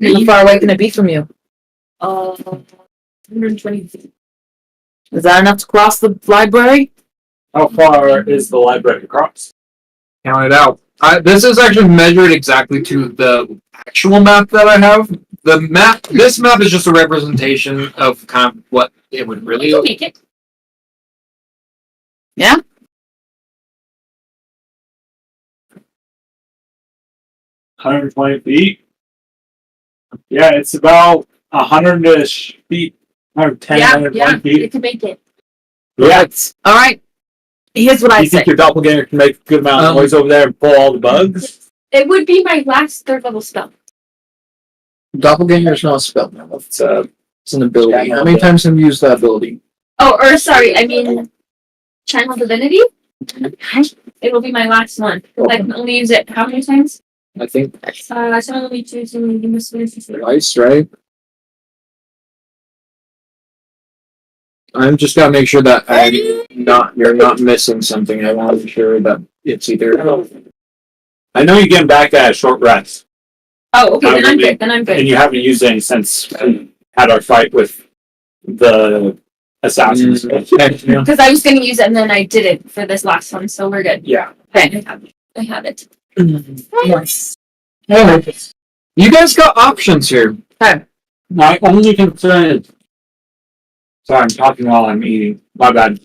How far away can it be from you? 120 feet. Is that enough to cross the library? how far is the library across? Count it out. This is actually measured exactly to the actual map that I have. The map. This map is just a representation of kind of what it would really. You'll make it. 120 feet. Yeah, it's about 100-ish feet. 110, Yeah, 120 feet. you can make it. Yeah. All right. Here's what I You say. think your doppelganger can make a good amount of noise over there and pull all the bugs? It would be my last 3rd level spell. Doppelganger is not a spell now. It's an ability. Yeah, How many times have you used that ability? Oh, or sorry, I mean, Channel Divinity? It will be my last one. I can only use it how many times? I think So only 2, so you must twice, right? I'm just gotta make sure that you're not missing something. I want to be sure that it's either. I know you're getting back at a short rest, Oh, okay, I then I'm really- good. Then I'm and good. you haven't used any since we had our fight with the assassins. Because I was going to use it and then I didn't for this last one, so we're good. Yeah. Okay, I have it. Yes. You guys got options here. My only concern is... Sorry, I'm talking while I'm eating. My bad.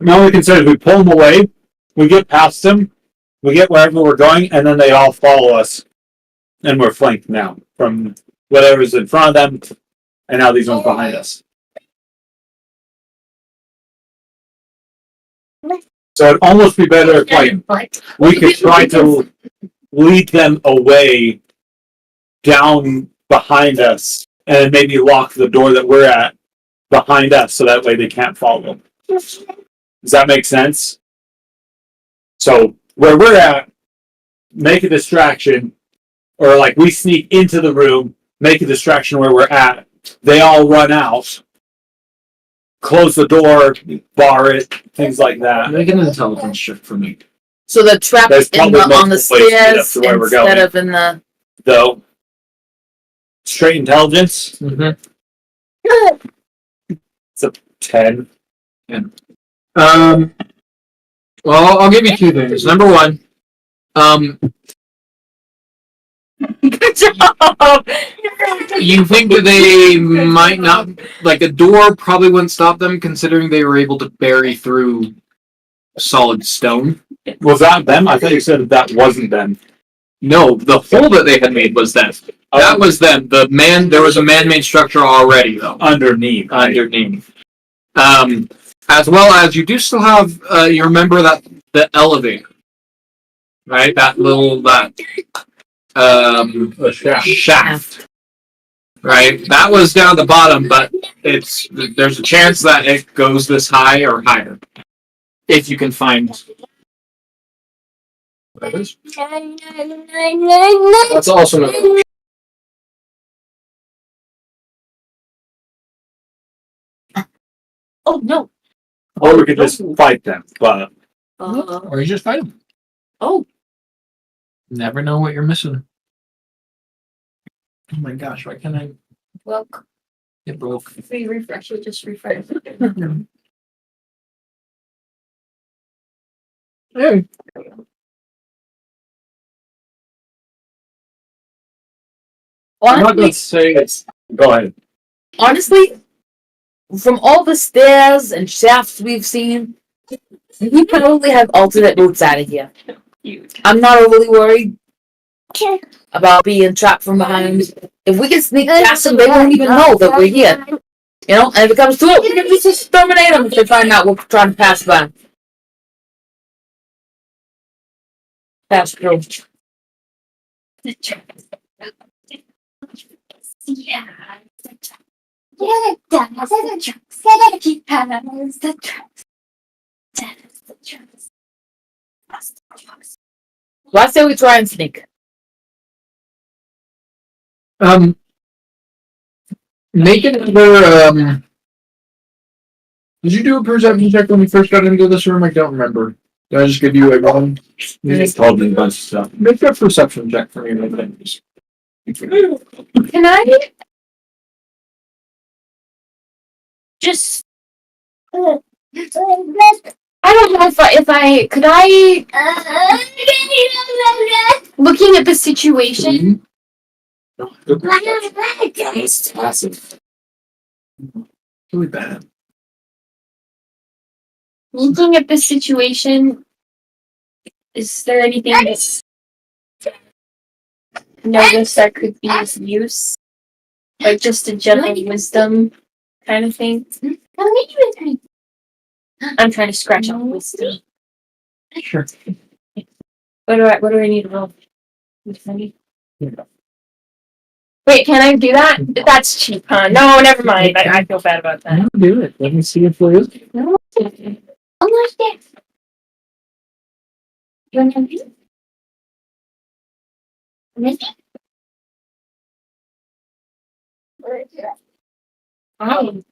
My only concern is we pull them away, we get past them, we get wherever we're going, and then they all follow us. And we're flanked now from whatever's in front of them, and now these ones behind us. So it'd almost be better if, like, we could try to lead them away down behind us and maybe lock the door that we're at behind us so that way they can't follow. Does that make sense? So where we're at, make a distraction, or like we sneak into the room make a distraction where we're at. They all run out, close the door, bar it, things like that. Make an intelligence check for me. So the trap's There's probably on the multiple ways to get up stairs to where we're instead going. of in the. Though, straight intelligence, Mm-hmm. it's a 10. Well, I'll give you two things. Number one, Good job. you think that they might not, like, a door probably wouldn't stop them, considering they were able to bury through solid stone. Was that them? I thought you said that wasn't them. No, the hole that they had made was them. That was them. There was a man-made structure already, though. Underneath. Underneath. As well as you do still have, you remember that the elevator, right? Shaft, right? That was down at the bottom, but there's a chance that it goes this high or higher, if you can find. That's also another. Oh no! Or we could just fight them, but Or you just fight them. Oh. Never know what you're missing. Oh my gosh, why can't I? Well, It broke. if we refresh it, just refresh. Hey. I'm not Honestly, going to say it's. Go ahead. honestly, from all the stairs and shafts we've seen, we probably have alternate routes out of here. I'm not overly worried about being trapped from behind. If we can sneak past them, they won't even know that we're here. You know, and if it comes to it, we can just exterminate them if they find out we're trying to pass by. Pass through. So I say we try and sneak. Make another. Did you do a perception check when we first got into this room? I don't remember. Did I just give you a wrong? You just told me a bunch of stuff. Make a perception check for me. Can I just? I don't know if I could I looking at the situation. It's passive. Really bad. Looking at the situation, is there anything that's notice that could be of use? Like just a general wisdom kind of thing? I'm trying to scratch out wisdom. Sure. What do I need to roll? Wait, can I do that? That's cheap, huh? No, never mind. I feel bad about that. No, do it. Let me see it for you. Almost there. You want to do it? Oh.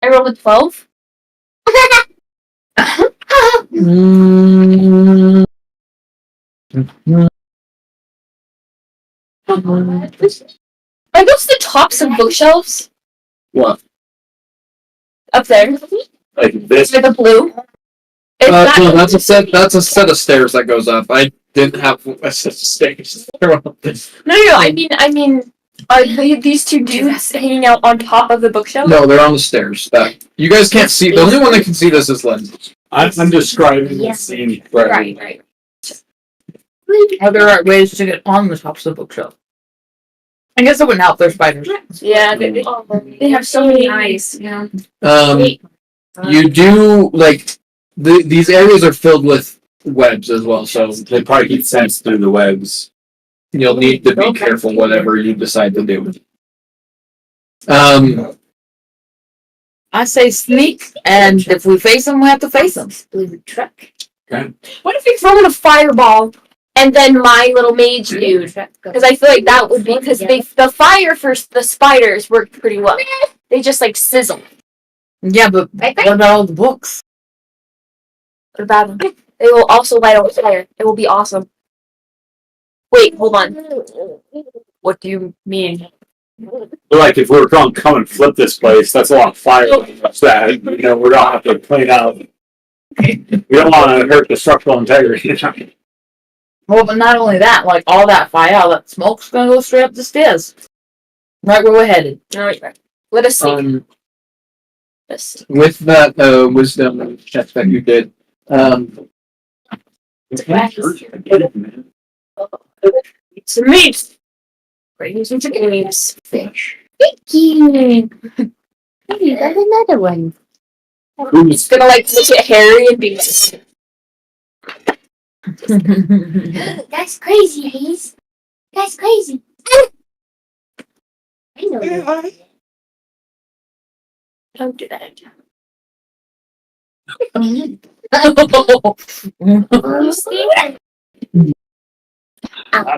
I rolled a 12. Are those the tops of bookshelves? What? Up there? Like this. With the blue? Is that- No, that's a set. That's a set of stairs that goes up. I didn't have a set of stairs. No. I mean, are these two dudes hanging out on top of the bookshelf? No, they're on the stairs. That you guys can't see. The only one that can see this is Lynn. I'm describing the scene. Right. Are there right ways to get on the tops of the bookshelf? I guess it wouldn't help their spiders. Yeah, they have so many eyes. Yeah. You do like these areas are filled with webs as well, so They probably get sense through the webs. you'll need to be careful whatever you decide to do. I say sneak, and if we face them, we have to face them. What if we throw in a fireball and then my little mage dude. Because I feel like that would be because the fire for the spiders worked pretty well. They just like sizzle. Yeah, but what about all the books? What about them? They will also light on fire. It will be awesome. Wait, hold on. What do you mean? Like if we're going to come and flip this place, that's a lot of fire. That we're gonna have to clean out. We don't want to hurt the structural integrity. Well, but not only that, like all that fire, all that smoke's gonna go straight up the stairs. Right where we're headed. Alright, let us see. Let's see. With that wisdom check that you did, Some meat. Bring some chickens. Fish. Thank you. Hey, you got another one. It's gonna like look at Harry and be like, That's crazy, Hayes. That's crazy. I know that. don't do that.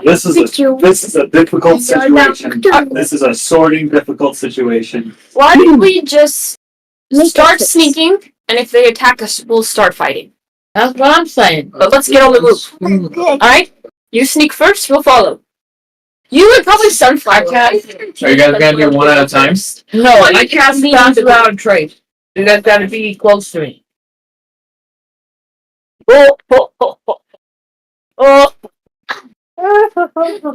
This is a difficult situation. This is a sorting difficult situation. Why don't we just start it. sneaking, and if they attack us, we'll start fighting. That's what I'm saying. But let's get on the move. Alright? You sneak first, we'll follow. You would probably sunflower cast. are you guys gonna do one at a time? No, I cast down without a trace. You guys gotta be close to me. Oh.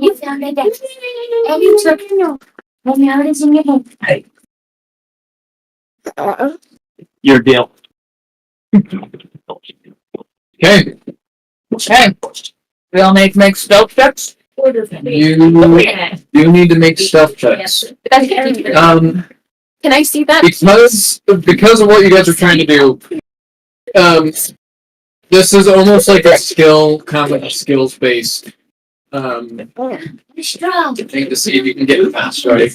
You found it. And you took it. And now it's in your head. Your deal. Okay, Okay. We all need to make stealth checks. you need to make stealth checks. Can I see that? Because of what you guys are trying to do, this is almost like a skills based Strong. thing to see if you can get it fast, right?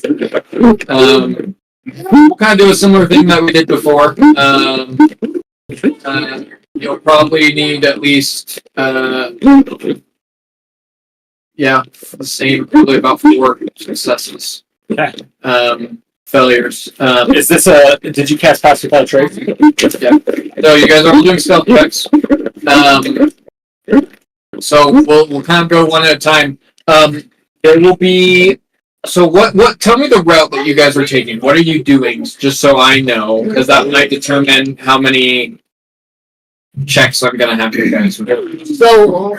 We'll kind of do a similar thing that we did before. You'll probably need at least the same, probably about 4 successes. Okay. Failures. Is this did you cast pass without a trace? Yeah. So you guys are all doing stealth checks. So we'll kind of go one at a time. There will be. So what? Tell me the route that you guys are taking. What are you doing? Just so I know, because that might determine how many checks I'm gonna have you guys do. So,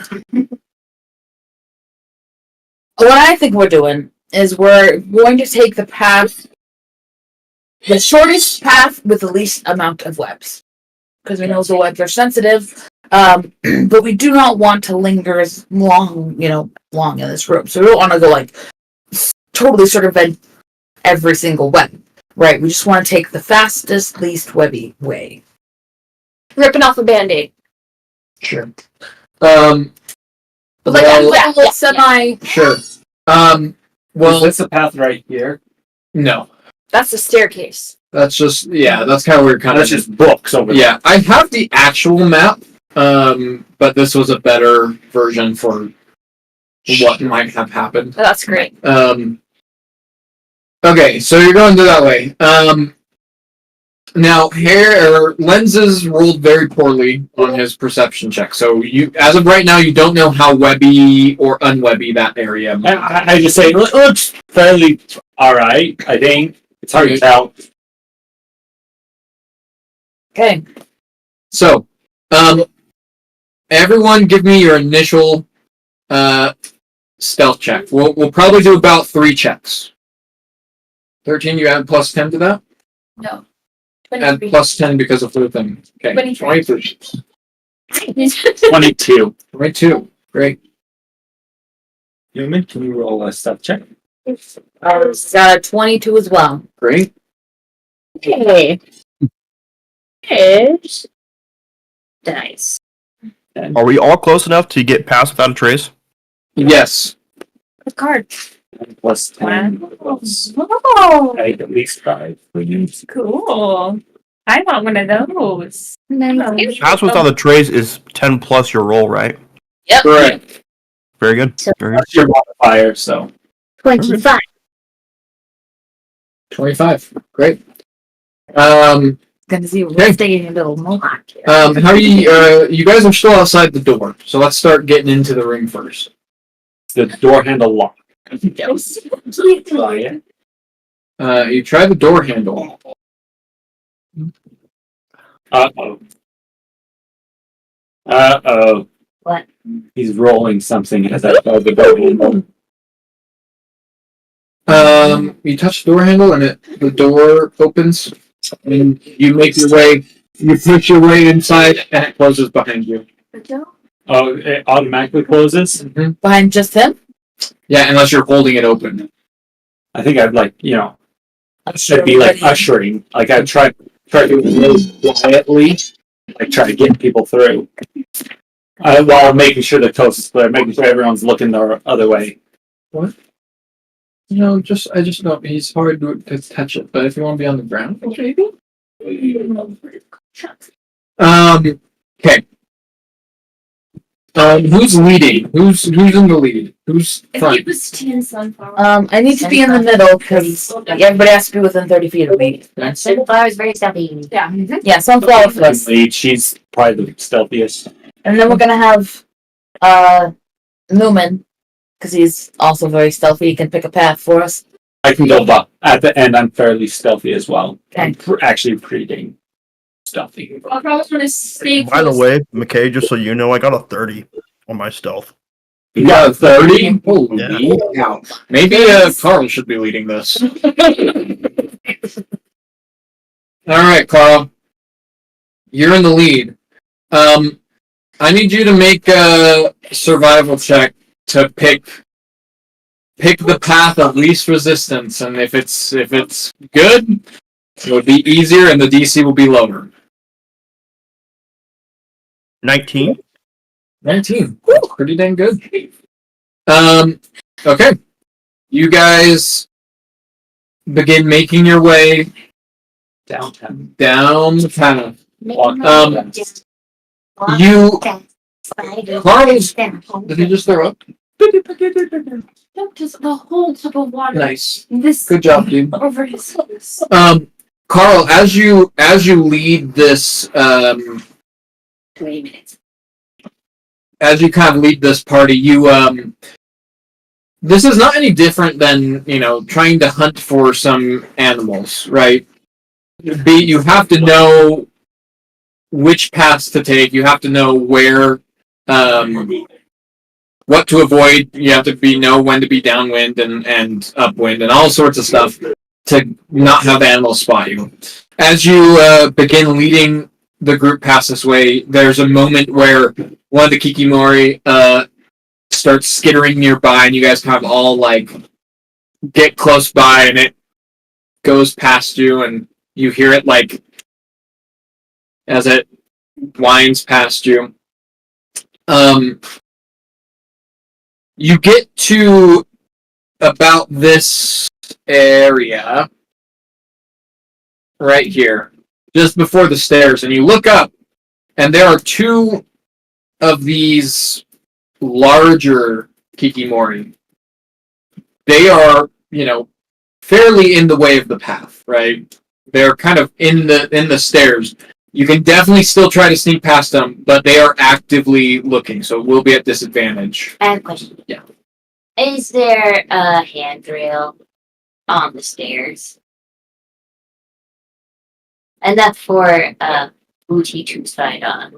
what I think we're doing is we're going to take the shortest path with the least amount of webs. Because we know the webs are sensitive, but we do not want to linger as long in this room. So we don't want to go like totally circumvent every single web, right? We just want to take the fastest, least webby way. Ripping off a band-aid. Sure. Like Well, semi. sure. Well, Well, is this a path right here? no. That's the staircase. That's just that's kind of weird. Kind of That's just books over there. Yeah, I have the actual map, but this was a better version for what might have happened. Oh, that's great. Okay, so you're going to that way. Now, Lenses rolled very poorly on his perception check, so you, as of right now, you don't know how webby or unwebby that area might be. I just say it looks fairly alright, I think. It's hard to tell. Okay. So, everyone give me your initial stealth check. We'll probably do about 3 checks. 13, you add plus 10 to that? No. Add 23. plus 10 because of the thing. Okay, 23. 23. 22. 22. Great. Newman, can you roll a stuff check? Got a 22 as well. Great. Okay. It's nice. Are we all close enough to get past without a trace? Yes. The card. Plus 10. Oh, At least 5 for you. cool. I want one of those. Nice. Pass without a trace is 10 plus your roll, right? Yep. Correct. Very good. So- Very good. That's your modifier, so 25. 25. Great. Gonna see Okay. we're staying in a little mohawk here. How are you? You guys are still outside the door, so let's start getting into the ring first. the door handle lock. You try the door handle. Uh-oh. Uh-oh. What? He's rolling something as I the door handle. You touch the door handle, and the door opens, and you make your way. You push your way inside, and it closes behind you. Oh, it automatically closes? Behind just him? Yeah, unless you're holding it open. I think I'd like, I'd be like ushering. Like I'd try to do it really quietly, like try to get people through. While making sure the coast is clear, making sure everyone's looking the other way. What? I just know he's hard to touch it, but if you want to be on the ground, maybe. Okay. Who's leading? Who's in the lead? Who's front? I need to be in the middle because everybody has to be within 30 feet of me. Sunflower is very stealthy. Yeah. Yeah, Sunflower first. Lead, she's probably the stealthiest. And then we're gonna have Newman, because he's also very stealthy. He can pick a path for us. I can go up. At the end, I'm fairly stealthy as well. Okay. I'm actually pretty dang stealthy. I'll probably want to stay By the close. way, McKay, just so you know, I got a 30 on my stealth. You got a 30? Holy Yeah. cow. Maybe Carl should be leading this. Alright, Carl. You're in the lead. I need you to make a survival check to pick the path of least resistance, and if it's good, it would be easier and the DC will be lower. 19. 19. That's pretty dang good. Okay. You guys begin making your way Downtown. down the path. Did he just throw up? Just the whole cup of water. Nice. This Good job, dude. over his face. Carl, as you lead this 20 minutes. as you kind of lead this party, you this is not any different than, trying to hunt for some animals, right? You have to know which paths to take, you have to know where what to avoid, you have to know when to be downwind and upwind and all sorts of stuff to not have animals spot you. As you begin leading the group past this way, there's a moment where one of the Kikimore starts skittering nearby, and you guys kind of all get close by, and it goes past you, and you hear it as it winds past you. You get to about this area right here, just before the stairs, and you look up, and there are two of these larger Kikimore. They are, fairly in the way of the path, right? They're kind of in the stairs. You can definitely still try to sneak past them, but they are actively looking, so it will be at disadvantage. I have a question. Yeah. Is there a handrail on the stairs? Enough for Booty to slide on.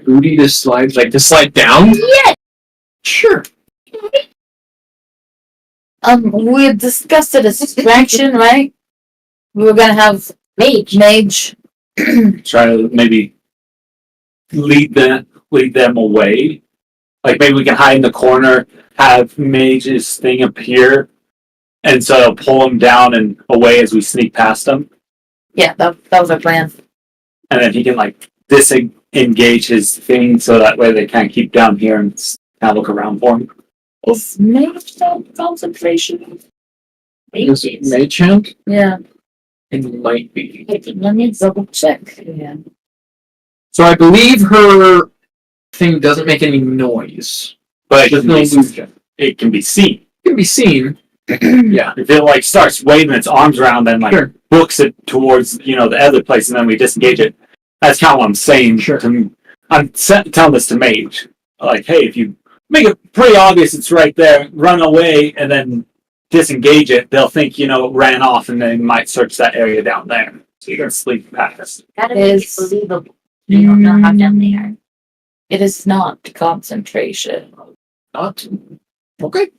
Booty to slide, to slide down? Yeah. Sure. We had discussed a distraction, right? We were gonna have mage. Try to maybe lead them away. Like maybe we can hide in the corner, have Mage's thing appear, and so it'll pull him down and away as we sneak past him. Yeah, that was our plan. And then he can disengage his thing so that way they can't keep down here and kind of look around for him. Is mage concentration? Is it Mage Hand? Yeah. It might be. Let me double check. Yeah. So I believe her thing doesn't make any noise. But There's no illusion. it can be seen. It can be seen. Yeah. If it like starts waving its arms around, then like Sure. books it towards the other place, and then we disengage it. That's kind of what I'm saying. Sure. I'm telling this to Mage. Like, hey, if you make it pretty obvious it's right there, run away, and then disengage it, they'll think it ran off, and they might search that area down there. So you can sleep past. Gotta make it Is- believable. You don't know how dumb they are. It is not concentration. Not. Okay.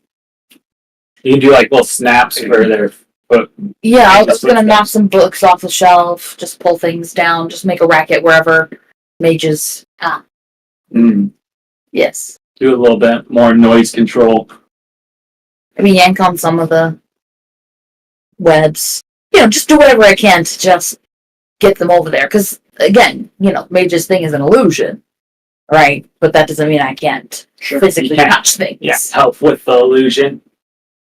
You can do like little snaps for their foot. Yeah, I was Just gonna with knock some books off the shelf, just pull things down, just make a racket wherever mages. Yes. Do a little bit more noise control. Maybe yank on some of the webs. Just do whatever I can to just get them over there. Because, again, mage's thing is an illusion, right? But that doesn't mean I can't physically You can't. touch things. Yeah, help with the illusion.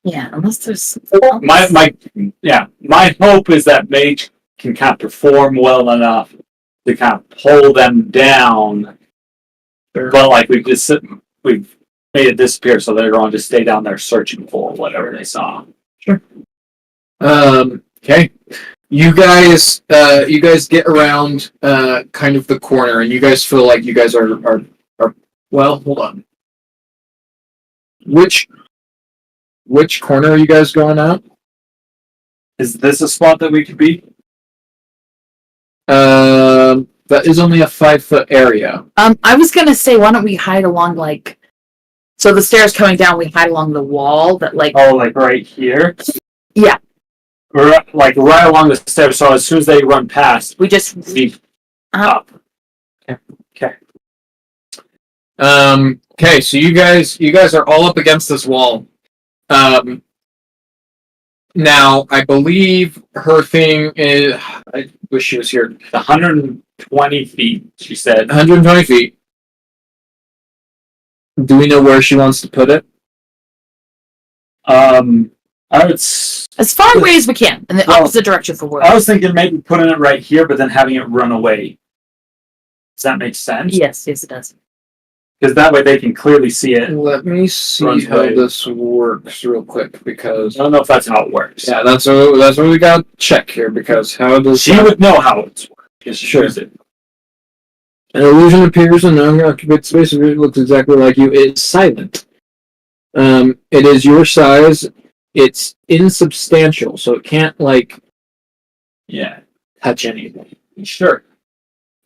Yeah, unless there's... My hope is that Mage can kind of perform well enough to kind of pull them down. But like we've made it disappear, so they're going to stay down there searching for whatever they saw. Okay. You guys get around kind of the corner, and you guys feel like you guys are well. Hold on. Which corner are you guys going at? Is this a spot that we could be? That is only a 5-foot area. I was gonna say, why don't we hide along, so the stairs coming down, we hide along the wall that, Oh, like right here? Yeah. Or like right along the stairs, so as soon as they run past, we just... we up. Okay. Okay, so you guys are all up against this wall. Now, I believe her thing is... I wish she was here. 120 feet, she said. 120 feet. Do we know where she wants to put it? I would. As far away as we can, in the opposite direction for work. I was thinking maybe putting it right here, but then having it run away. Does that make sense? Yes, it does. Because that way they can clearly see it. Let me see Runs how away. this works real quick, because... I don't know if that's how it works. Yeah, that's what we got to check here, because how does... She would know how it's works. Because she Sure. knows it. An illusion appears in an unoccupied space if it looks exactly like you. It is silent. It is your size. It's insubstantial, so it can't, Yeah. touch anything. Sure.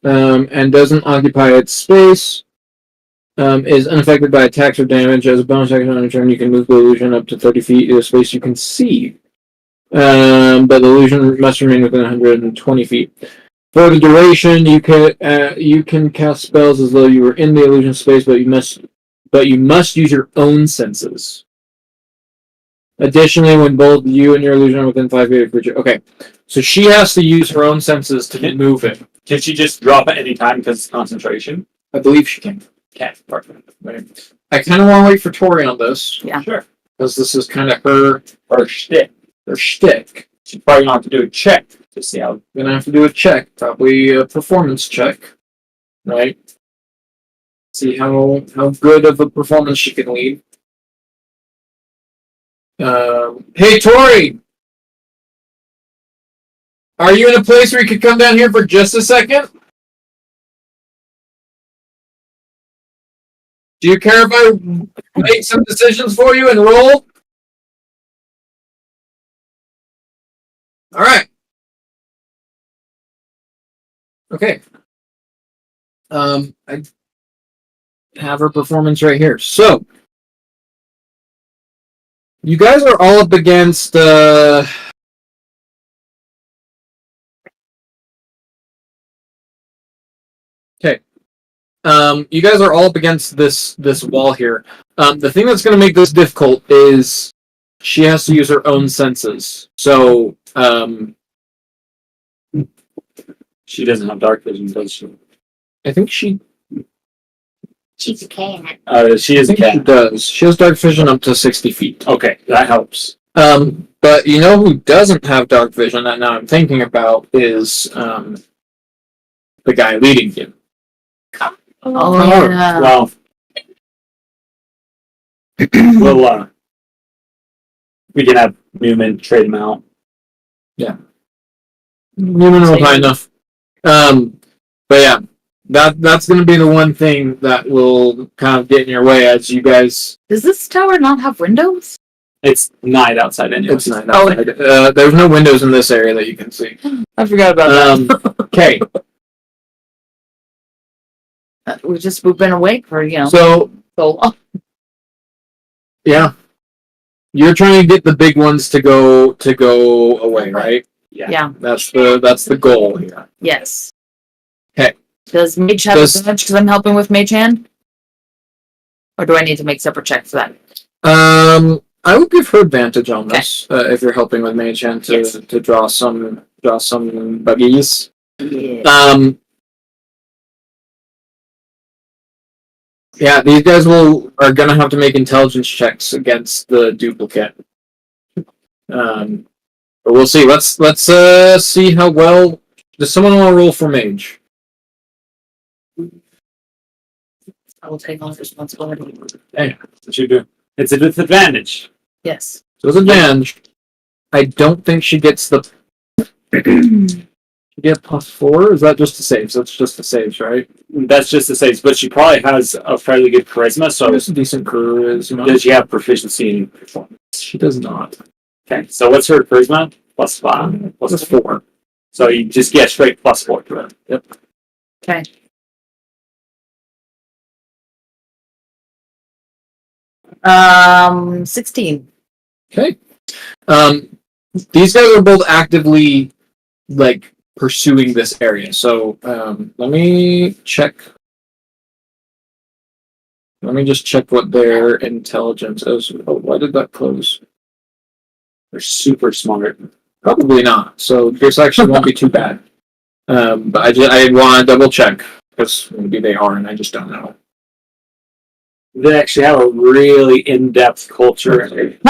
And doesn't occupy its space. Is unaffected by attacks or damage. As a bonus action on a turn, you can move the illusion up to 30 feet to a space you can see. But the illusion must remain within 120 feet. For the duration, you can cast spells as though you were in the illusion space, but you must use your own senses. Additionally, when both you and your illusion are within 5 feet of creature. Okay, so she has to use her own senses to move it. Can she just drop at any time because it's concentration? I believe she can. Okay, perfect. Right. I kind of want to wait for Tori on this. Yeah. Sure. Because this is kind of her shtick. Her shtick. She's probably going to have to do a check to see how. Gonna have to do a check, probably a performance check, right? See how good of a performance she can lead. Hey Tori, are you in a place where you could come down here for just a second? Do you care if I make some decisions for you and roll? All right. Okay. I have her performance right here. So, you guys are all up against. Okay. You guys are all up against this wall here. The thing that's going to make this difficult is she has to use her own senses. So, She doesn't have dark vision, does she? I think she. She's a cat. She is a She cat. does. She has dark vision up to 60 feet. Okay, that helps. But you know who doesn't have dark vision that now I'm thinking about is the guy leading you. Oh yeah. Well, we'll we can have Newman trade them out. Newman will high enough. But yeah, that's going to be the one thing that will kind of get in your way as you guys. Does this tower not have windows? It's night outside anyway. It's not outside. There's no windows in this area that you can see. I forgot about that. Okay, We've been awake for so so long. yeah, you're trying to get the big ones to go away, right? Yeah. That's the goal here. Yes. Okay. Does Mage have advantage because I'm helping with Mage Hand? Or do I need to make separate check for that? I would give her advantage on this if you're helping with Mage Hand to draw some buggies. Yeah. Yeah, these guys are gonna have to make intelligence checks against the duplicate. But we'll see. Let's see how well. Does someone want to roll for mage? I will take on responsibility. Hey, that's what you do. It's a disadvantage. Yes. So it's advantage. I don't think she gets the. She get +4. Is that just the saves? That's just the saves, right? That's just the saves, but she probably has a fairly good charisma. So It's a decent charisma. does she have proficiency in performance? She does not. Okay, so what's her charisma? +5. +4. So you just get straight +4 to it. Yep. Okay. Um, 16. Okay. These guys are both actively like pursuing this area. So let me check. Let me just check what their intelligence is. Oh, why did that close? They're super smart. Probably not. So this actually won't be too bad. But I want to double check because maybe they are, and I just don't know. They actually have a really in-depth culture. What'd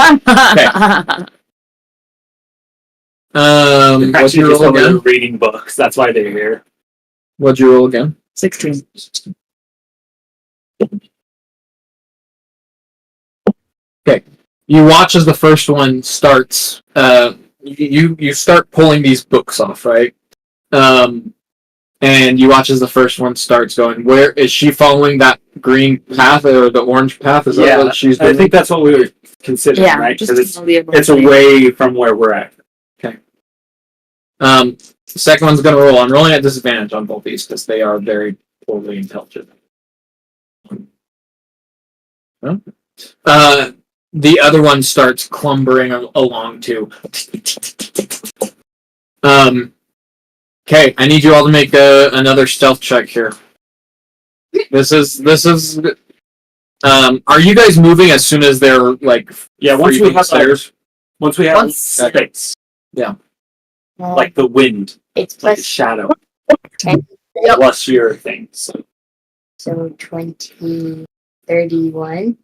Actually, you just roll over there again? reading books. That's why they're here. What'd you roll again? 16. You watch as the first one starts. You start pulling these books off, right? And you watch as the first one starts going. Where is she following that green path or the orange path? Is that what she's doing? I think that's what we were considering, Yeah, right? just Because to it's away from where we're at. The second one's gonna roll. I'm rolling at disadvantage on both these because they are very poorly intelligent. The other one starts clumbering along too. Okay, I need you all to make another stealth check here. This is. Are you guys moving as soon as they're like? Yeah, once free we from have stairs. once we have Once- space, Well, like the wind, it's like a plus shadow, 10, plus your thing. So so 20, 31.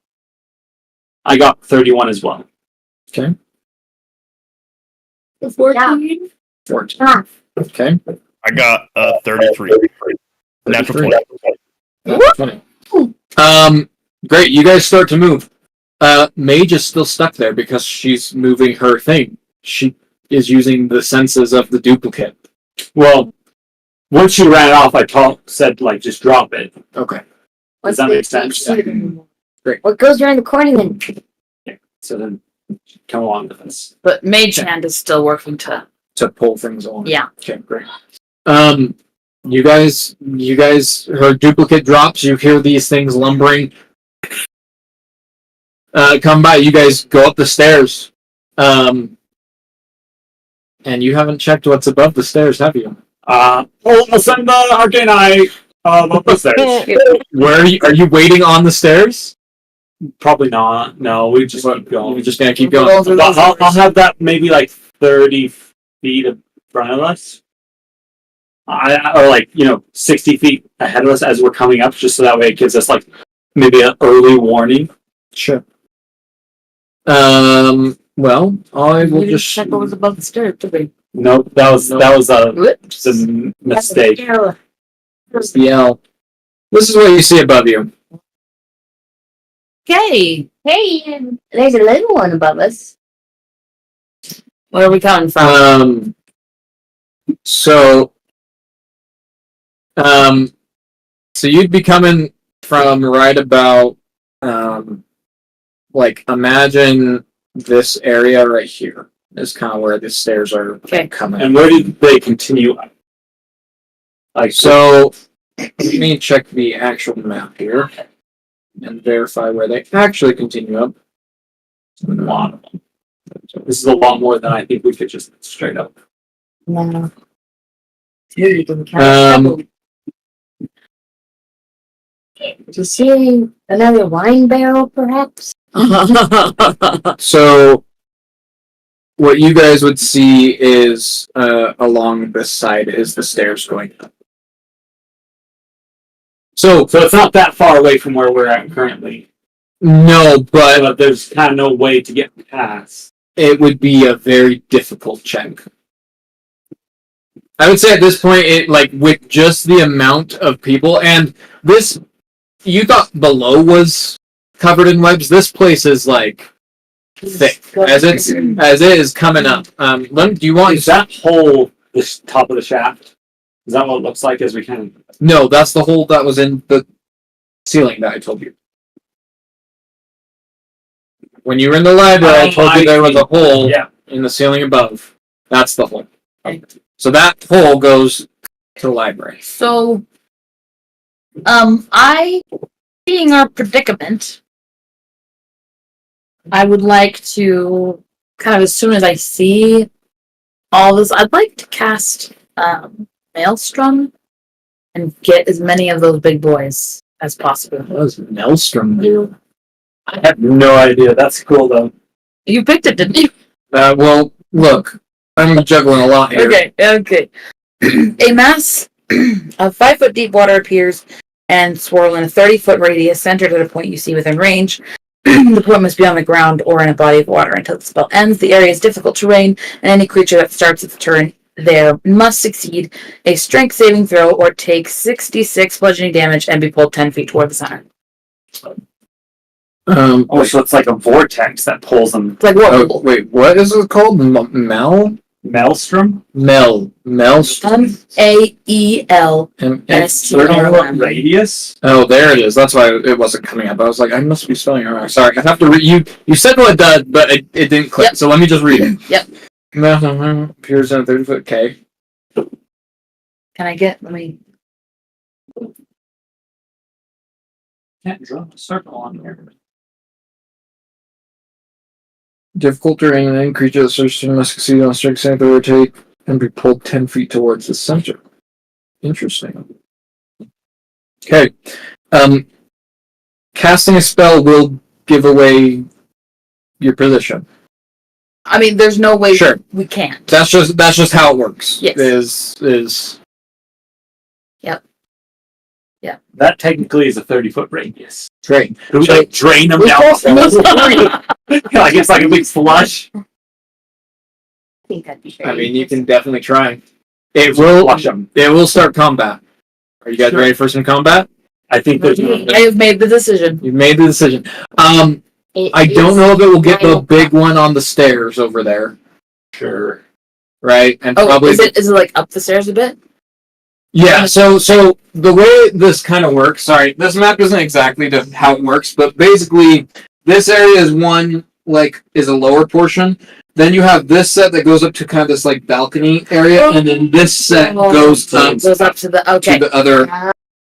I got 31 as well. 14. 14. Okay. I got 33. Natural 20. 20. Great. You guys start to move. Mage is still stuck there because she's moving her thing. She is using the senses of the duplicate. Well, once she ran off, I said like just drop it. Okay. Does that make sense? Great. What goes around the corner then? So then come along with us. But Mage Hand is still working to. To pull things along. Yeah. Okay, great. You guys, her duplicate drops. You hear these things lumbering. Come by. You guys go up the stairs. And you haven't checked what's above the stairs, have you? I'll send the Arcane Eye up the stairs. Where are you waiting on the stairs? Probably not. No, we just keep going. We're just gonna keep going. I'll have that maybe like 30 feet in front of us. Or like, 60 feet ahead of us as we're coming up, just so that way it gives us like maybe an early warning. Sure. Well, I will We just check what was above the stairs, did we? Nope, that was Whoops. a mistake. the L. This is what you see above you. Okay. Hey, there's a little one above us. Where are we coming from? So you'd be coming from right about, like, imagine this area right here is kind of where the stairs are coming. And where did they continue? Like, So, let me check the actual map here and verify where they actually continue up. a lot of them. This is a lot more than I think we could just straight up. No. Do you see another wine barrel, perhaps? So, what you guys would see is along this side is the stairs going up. So So it's not that far away from where we're at currently. no, but There's kind of no way to get past. it would be a very difficult check. I would say at this point, it like with just the amount of people and this, you thought below was covered in webs. This place is like thick as it is coming up. Do you want Is that hole the top of the shaft? Is that what it looks like as we kind of... No, that's the hole that was in the ceiling that I told you. When you were in the library, I told you there was a hole in the ceiling above. That's the hole. So that hole goes to the library. So, seeing our predicament, I would like to kind of as soon as I see all this, I'd like to cast Maelstrom and get as many of those big boys as possible. What does Maelstrom do? I have no idea. That's cool, though. You picked it, didn't you? Well, look, I'm juggling a lot here. Okay. A mass of 5 foot deep water appears and swirl in a 30-foot radius centered at a point you see within range. The point must be on the ground or in a body of water until the spell ends. The area is difficult terrain, and any creature that starts its turn there must succeed a strength saving throw or take 66 bludgeoning damage and be pulled 10 feet toward the center. So it's like a vortex that pulls them. It's like what? Wait, what is it called? Maelstrom? Maelstrom? Mael. And 30-foot radius? oh, there it is. That's why it wasn't coming up. I was like, I must be spelling it wrong. Sorry, I have to read. You said what it does, but it didn't click. Yep. So let me just read it. Yep. Appears in a 30-foot. Okay. Can I get? Let me. Can't draw a circle on here. Difficult terrain, and any creature that searches must succeed on a strength save or take and be pulled 10 feet towards the center. Interesting. Okay. Casting a spell will give away your position. I mean, there's no way Sure. we can't. That's just how it works. Yes. Is That technically is a 30-foot radius. great. Do we like drain them down? Like it's like a big flush. I think that'd be great. I mean, you can definitely try. It will Flush them. It will start combat. Are you guys Sure. ready for some combat? I think there's I have made the decision. You've made the decision. I don't know if it will get the big one on the stairs over there, sure. right? And Oh, probably is it like up the stairs a bit? yeah. So the way this kind of works. Sorry, this map isn't exactly how it works, but basically, this area is is a lower portion. Then you have this set that goes up to kind of this like balcony area, and then this set goes up Goes up to the to the other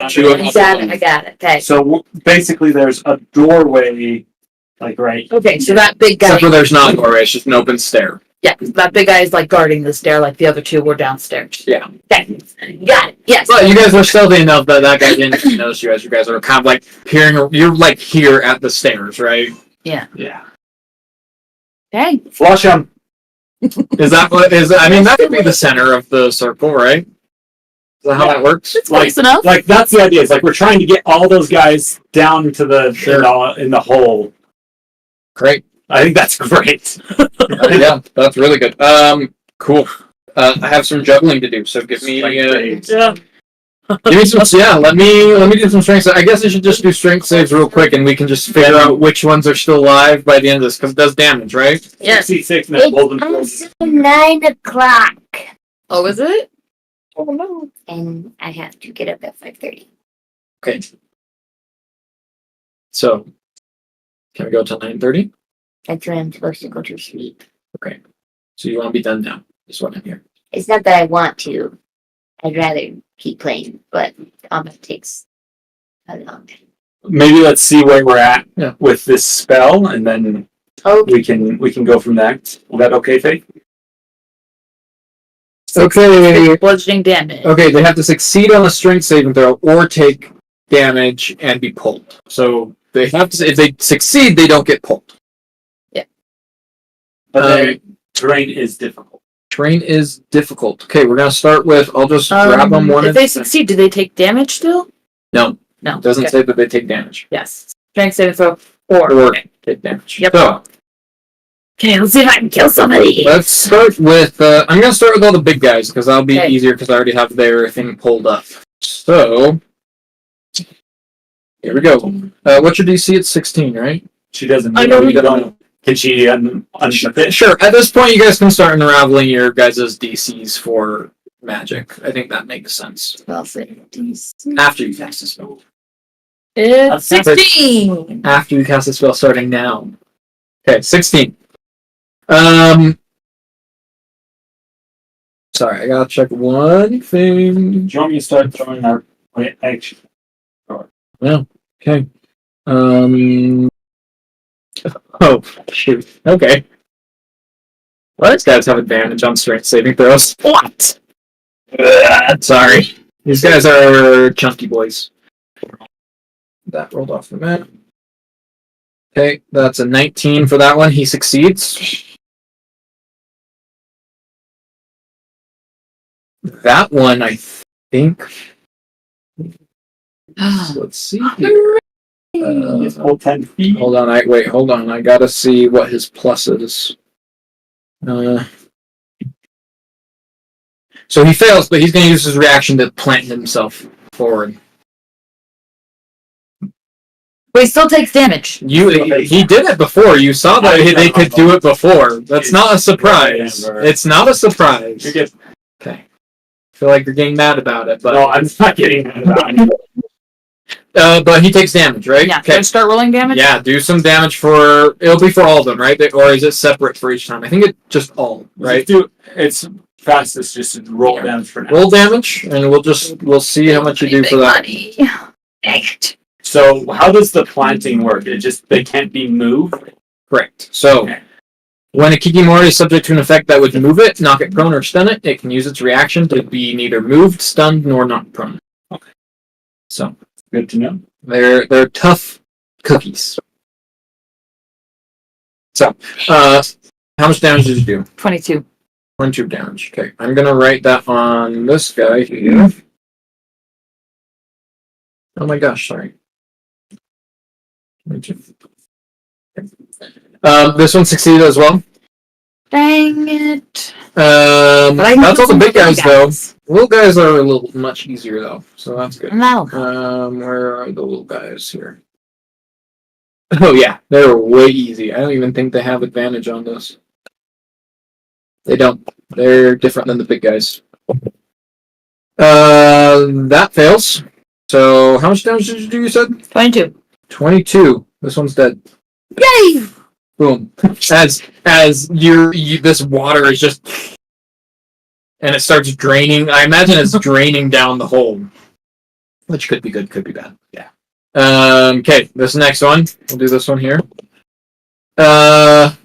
two. I got it. Okay. So basically, there's a doorway, like right. Okay, so that big guy. Except for there's not a doorway; it's just an open stair. Yeah, that big guy is like guarding the stair, like the other two were downstairs. Yeah. Okay. Got it. Yes. But you guys were stealthy enough that guy didn't notice you as you guys are kind of like peering. You're like here at the stairs, right? Yeah. Okay. Flush them. Is that what is? I mean, that could be the center of the circle, right? Is that how that works? It's close enough. Like that's the idea. It's like we're trying to get all those guys down to the in the hole. Great. I think that's great. Yeah, that's really good. Cool. I have some juggling to do, so give me. Give me some. Yeah, let me do some strength. I guess I should just do strength saves real quick, and we can just figure out which ones are still alive by the end of this because it does damage, right? Yes. 66 minutes. Golden It's also 9 o'clock. Oh, is it? Oh no. And I have to get up at 5:30. Okay. So, can we go till 9:30? That's when I'm supposed to go to sleep. Okay. So you want to be done now? Is what I'm hearing. It's not that I want to. I'd rather keep playing, but combat takes a long time. Maybe let's see where we're at Yeah. with this spell, and then Okay. we can go from there. Is that okay, Faith? Okay. Bludgeoning damage. Okay, they have to succeed on a strength saving throw or take damage and be pulled. So they have to. If they succeed, they don't get pulled. But the terrain is difficult. Terrain is difficult. Okay, we're gonna start with. I'll just grab them one. If they succeed, do they take damage still? No, No. it doesn't Okay. say that they take damage Yes. Strength saving throw 4. or Okay. take damage. Yep. So Okay, let's see if I can kill somebody. let's start with. I'm gonna start with all the big guys because that'll be Okay. easier because I already have their thing pulled up. So here we go. What's your DC? It's 16, right? She doesn't. I know we we don't. Can she unship it? Sure. At this point, you guys can start unraveling your guys' DCs for magic. I think that makes sense. After you cast a spell. It's 16. After you cast a spell, starting now. Okay, 16. Sorry, I gotta check one thing. Do you want me to start throwing our action? Okay. Oh, shoot. Okay. Well, these guys have advantage on strength saving throws. What? Sorry. These guys are chunky boys. That rolled off the map. Okay, that's a 19 for that one. He succeeds. That one, I think. Let's see here. It's all 10 feet. Hold on, hold on. I gotta see what his plus is. So he fails, but he's gonna use his reaction to plant himself forward. But he still takes damage. He did it before. You saw that they could do it before. That's not a surprise. It's not a surprise. You're good. Okay. I feel like you're getting mad about it, but No, I'm not getting mad about it. but he takes damage, right? Yeah. Okay. Can I start rolling damage? Yeah, do some damage for. It'll be for all of them, right? Or is it separate for each time? I think it's just all, right? It's fastest just to roll damage for now. Roll damage, and we'll see how much you do for that. So how does the planting work? They can't be moved? Correct. So, Okay. when a Kikimore is subject to an effect that would move it, knock it prone, or stun it, it can use its reaction to be neither moved, stunned, nor knocked prone. Okay. So, Good to know. they're tough cookies. So, how much damage did you do? 22. 22 damage. Okay, I'm gonna write that on this guy here. Oh my gosh, sorry. This one succeeded as well. Dang it. That's all the big guys, though. Little guys are a little much easier, though, so that's good. No. Where are the little guys here? Oh yeah, they're way easy. I don't even think they have advantage on this. They don't. They're different than the big guys. That fails. So how much damage did you do? You said 22. 22. This one's dead. Yay! Boom. As this water is just, and it starts draining. I imagine it's draining down the hole, which could be good, could be bad. Yeah. Okay, this next one. We'll do this one here. That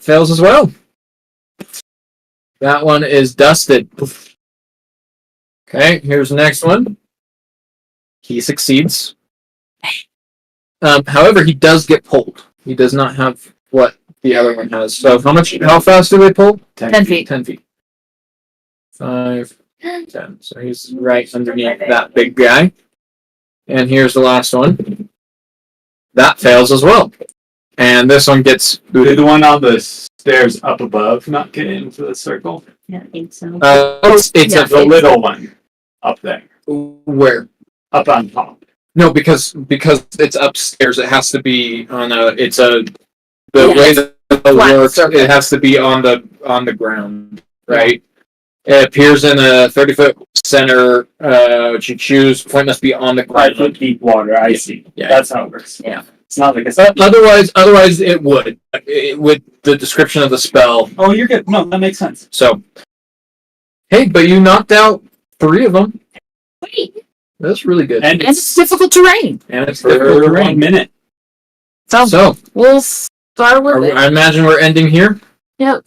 fails as well. That one is dusted. Okay, here's the next one. He succeeds. However, he does get pulled. He does not have what the other one has. So how fast do they pull? 10 feet. 10 feet. 5, 10. So he's right underneath that big guy. And here's the last one. That fails as well. And this one gets Did booted. the one on the stairs up above not get into the circle? I don't think so. It's Yeah. a The little one up there. Where? Up on top. No, because it's upstairs. It has to be on a. It's a the Yeah, way that it flat works. surface. It has to be on the ground, right? It appears in a 30-foot center. Which you choose. Point must be on the 5 foot ground. deep water. I see. Yeah. That's how it works. Yeah. It's not like a. Otherwise, it would. With the description of the spell. Oh, you're good. No, that makes sense. So, hey, but you knocked out 3 of them. Wait. That's really good. And And it's difficult terrain. And it's for difficult to 1 rank. minute. So, We'll start with it. I imagine we're ending here. Yeah.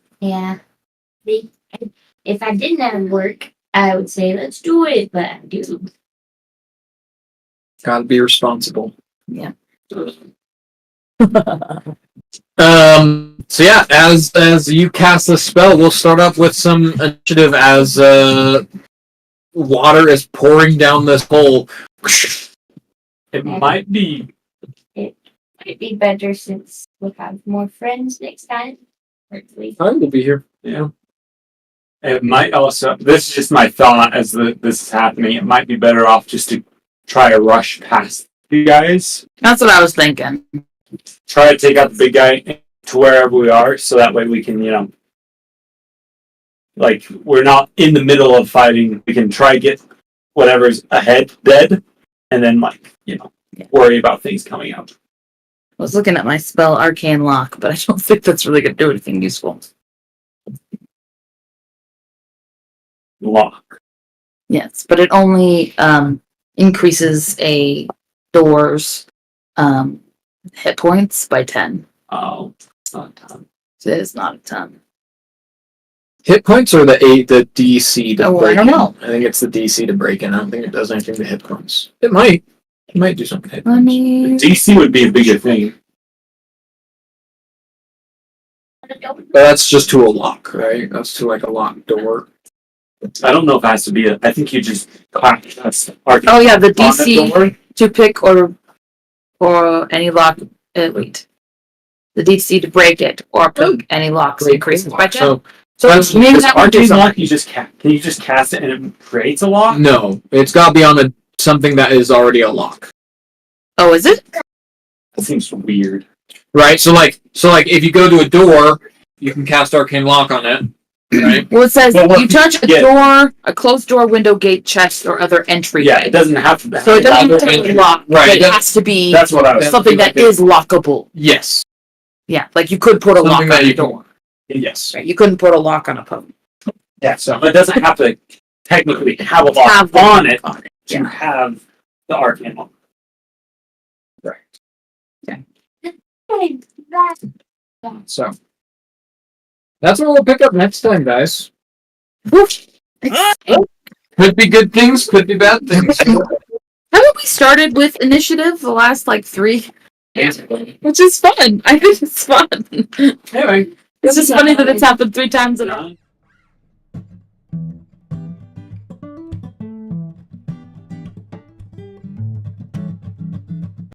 If I didn't have work, I would say let's do it, but I do. Gotta be responsible. Yeah. So yeah, as you cast the spell, we'll start up with some initiative as water is pouring down this hole. It might be. Might be better since we'll have more friends next time. Hopefully. I will be here. Yeah. It might also. This is just my thought as this is happening. It might be better off just to try to rush past you guys. That's what I was thinking. Try to take out the big guy to wherever we are, so that way we can, like, we're not in the middle of fighting. We can try to get whatever's ahead dead, and then, worry about things coming up. I was looking at my spell Arcane Lock, but I don't think that's really going to do anything useful. Lock. Yes, but it only increases a door's hit points by 10. Oh, it's not a ton. It is not a ton. Hit points or the DC to Oh, break I don't in? know. I think it's the DC to break in. I don't think it does anything to hit points. It might. It might do something to hit Let points. me... DC would be a bigger thing. But that's just to a lock, right? That's to like a locked door. I don't know if it has to be I think you just clap. That's Oh yeah, the on DC door. to pick or any lock... wait. The DC to break it or pick any locks increases by 10. So maybe that would do Arcane lock, something. you just can you just cast it and it creates a lock? No, it's got to be on something that is already a lock, Oh, is it? That seems weird. right? So like if you go to a door, you can cast Arcane Lock on it, right? Well, it says But what you touch a yeah. door, a closed door, window, gate, chest, or other entry. Yeah, it doesn't have to be. So it doesn't have to be locked, Right, but it that- has to be That's what I was. something that is lockable. Yes, Yeah, like you could put a lock something on that a you door. yes. Right? You couldn't put a lock on a phone. Yeah, so it doesn't have to technically have a lock Have on it on it. to Yeah. have the arcane lock. So that's what we'll pick up next time, guys. Could be good things, could be bad things. Haven't we started with initiative the last like 3? Yeah. Which is fun. I think it's fun. Anyway. It's just funny that it's happened 3 times in a row.